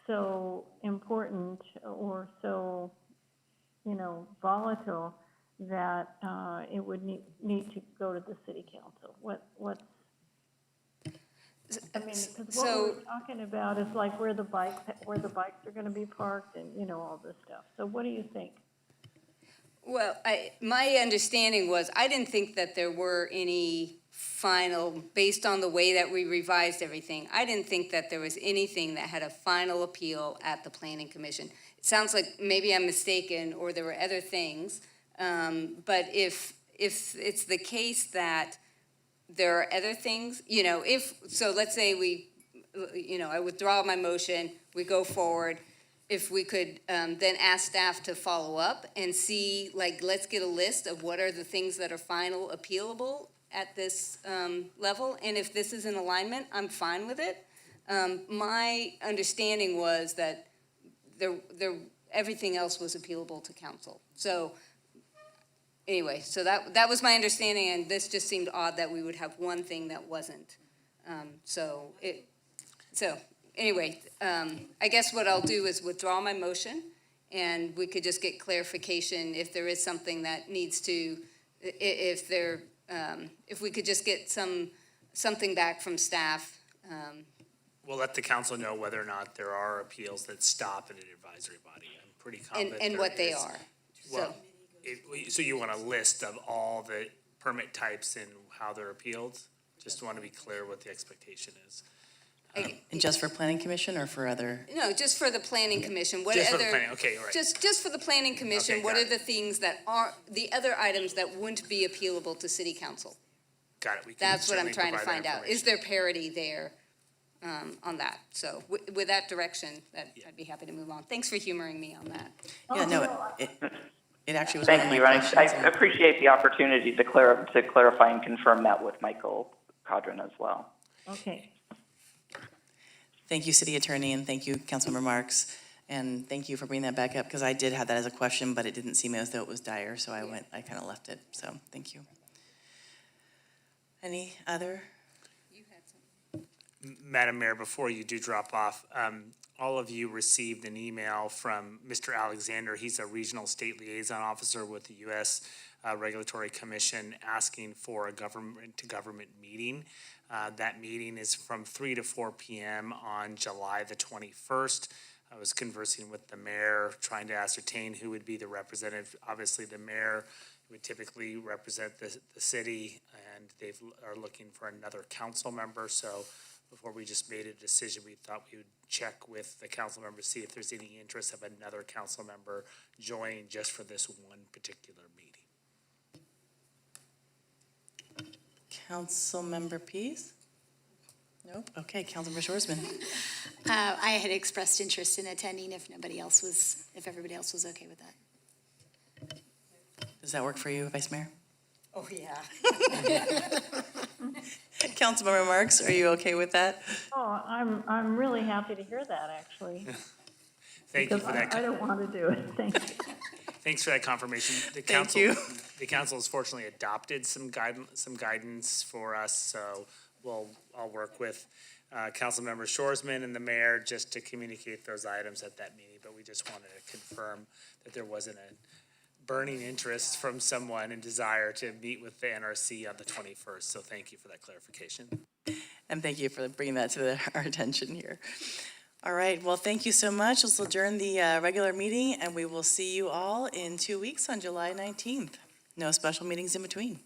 so important or so, you know, volatile that it would need to go to the city council? What's, I mean, because what we're talking about is like where the bikes are gonna be parked and, you know, all this stuff. So what do you think? Well, my understanding was, I didn't think that there were any final, based on the way that we revised everything, I didn't think that there was anything that had a final appeal at the Planning Commission. It sounds like maybe I'm mistaken, or there were other things, but if it's the case that there are other things, you know, so let's say we, you know, I withdraw my motion, we go forward, if we could then ask staff to follow up and see, like, let's get a list of what are the things that are final appealable at this level, and if this is in alignment, I'm fine with it. My understanding was that everything else was appealable to council. So anyway, so that was my understanding, and this just seemed odd that we would have one thing that wasn't. So anyway, I guess what I'll do is withdraw my motion, and we could just get clarification if there is something that needs to, if we could just get something back from staff. We'll let the council know whether or not there are appeals that stop at an advisory body. I'm pretty confident And there what they is. are. Well, so you want a list of all the permit types and how they're appealed? Just want to be clear what the expectation is. And just for planning commission or for other? No, just for the planning commission. What Just for other? the planning, okay, all right. Just for the planning commission, Okay, what got are the things that are, the other items that wouldn't be appealable to city council? Got it. We can That's what I'm certainly trying to provide that find out. Is there parity there on that? So with that direction, I'd be happy to move on. Thanks for humoring me on that. Yeah, no, it actually was one of Thank my you, and questions. I appreciate the opportunity to clarify and confirm that with Michael Codron as well. Okay. Thank you, City Attorney, and thank you, Councilmember Marks. And thank you for bringing that back up, because I did have that as a question, but it didn't seem as though it was dire, so I kind of left it, so thank you. Any other? Madam Mayor, before you do drop off, all of you received an email from Mr. Alexander. He's a regional state liaison officer with the U.S. Regulatory Commission, asking for a government-to-government meeting. That meeting is from 3 to 4 p.m. on July the 21st. I was conversing with the mayor, trying to ascertain who would be the representative. Obviously, the mayor would typically represent the city, and they are looking for another council member. So before we just made a decision, we thought we would check with the council members, see if there's any interest of another council member joining just for this one particular meeting. Councilmember Pease? Nope. Okay, Councilmember Shorsman. I had expressed interest in attending if everybody else was okay with that. Does that work for you, Vice Mayor? Oh, yeah. Councilmember Marks, are you okay with that? Oh, I'm really happy to hear that, actually. Thank you for that. Because I don't want to do it. Thank you. Thanks for that confirmation. Thank you. The council has fortunately adopted some guidance for us, so I'll work with Councilmember Shorsman and the mayor just to communicate those items at that meeting, but we just wanted to confirm that there wasn't a burning interest from someone and desire to meet with the NRC on the 21st. So thank you for that clarification. And thank you for bringing that to our attention here. All right, well, thank you so much. Let's adjourn the regular meeting, and we will see you all in 2 weeks on July 19th. No special meetings in between.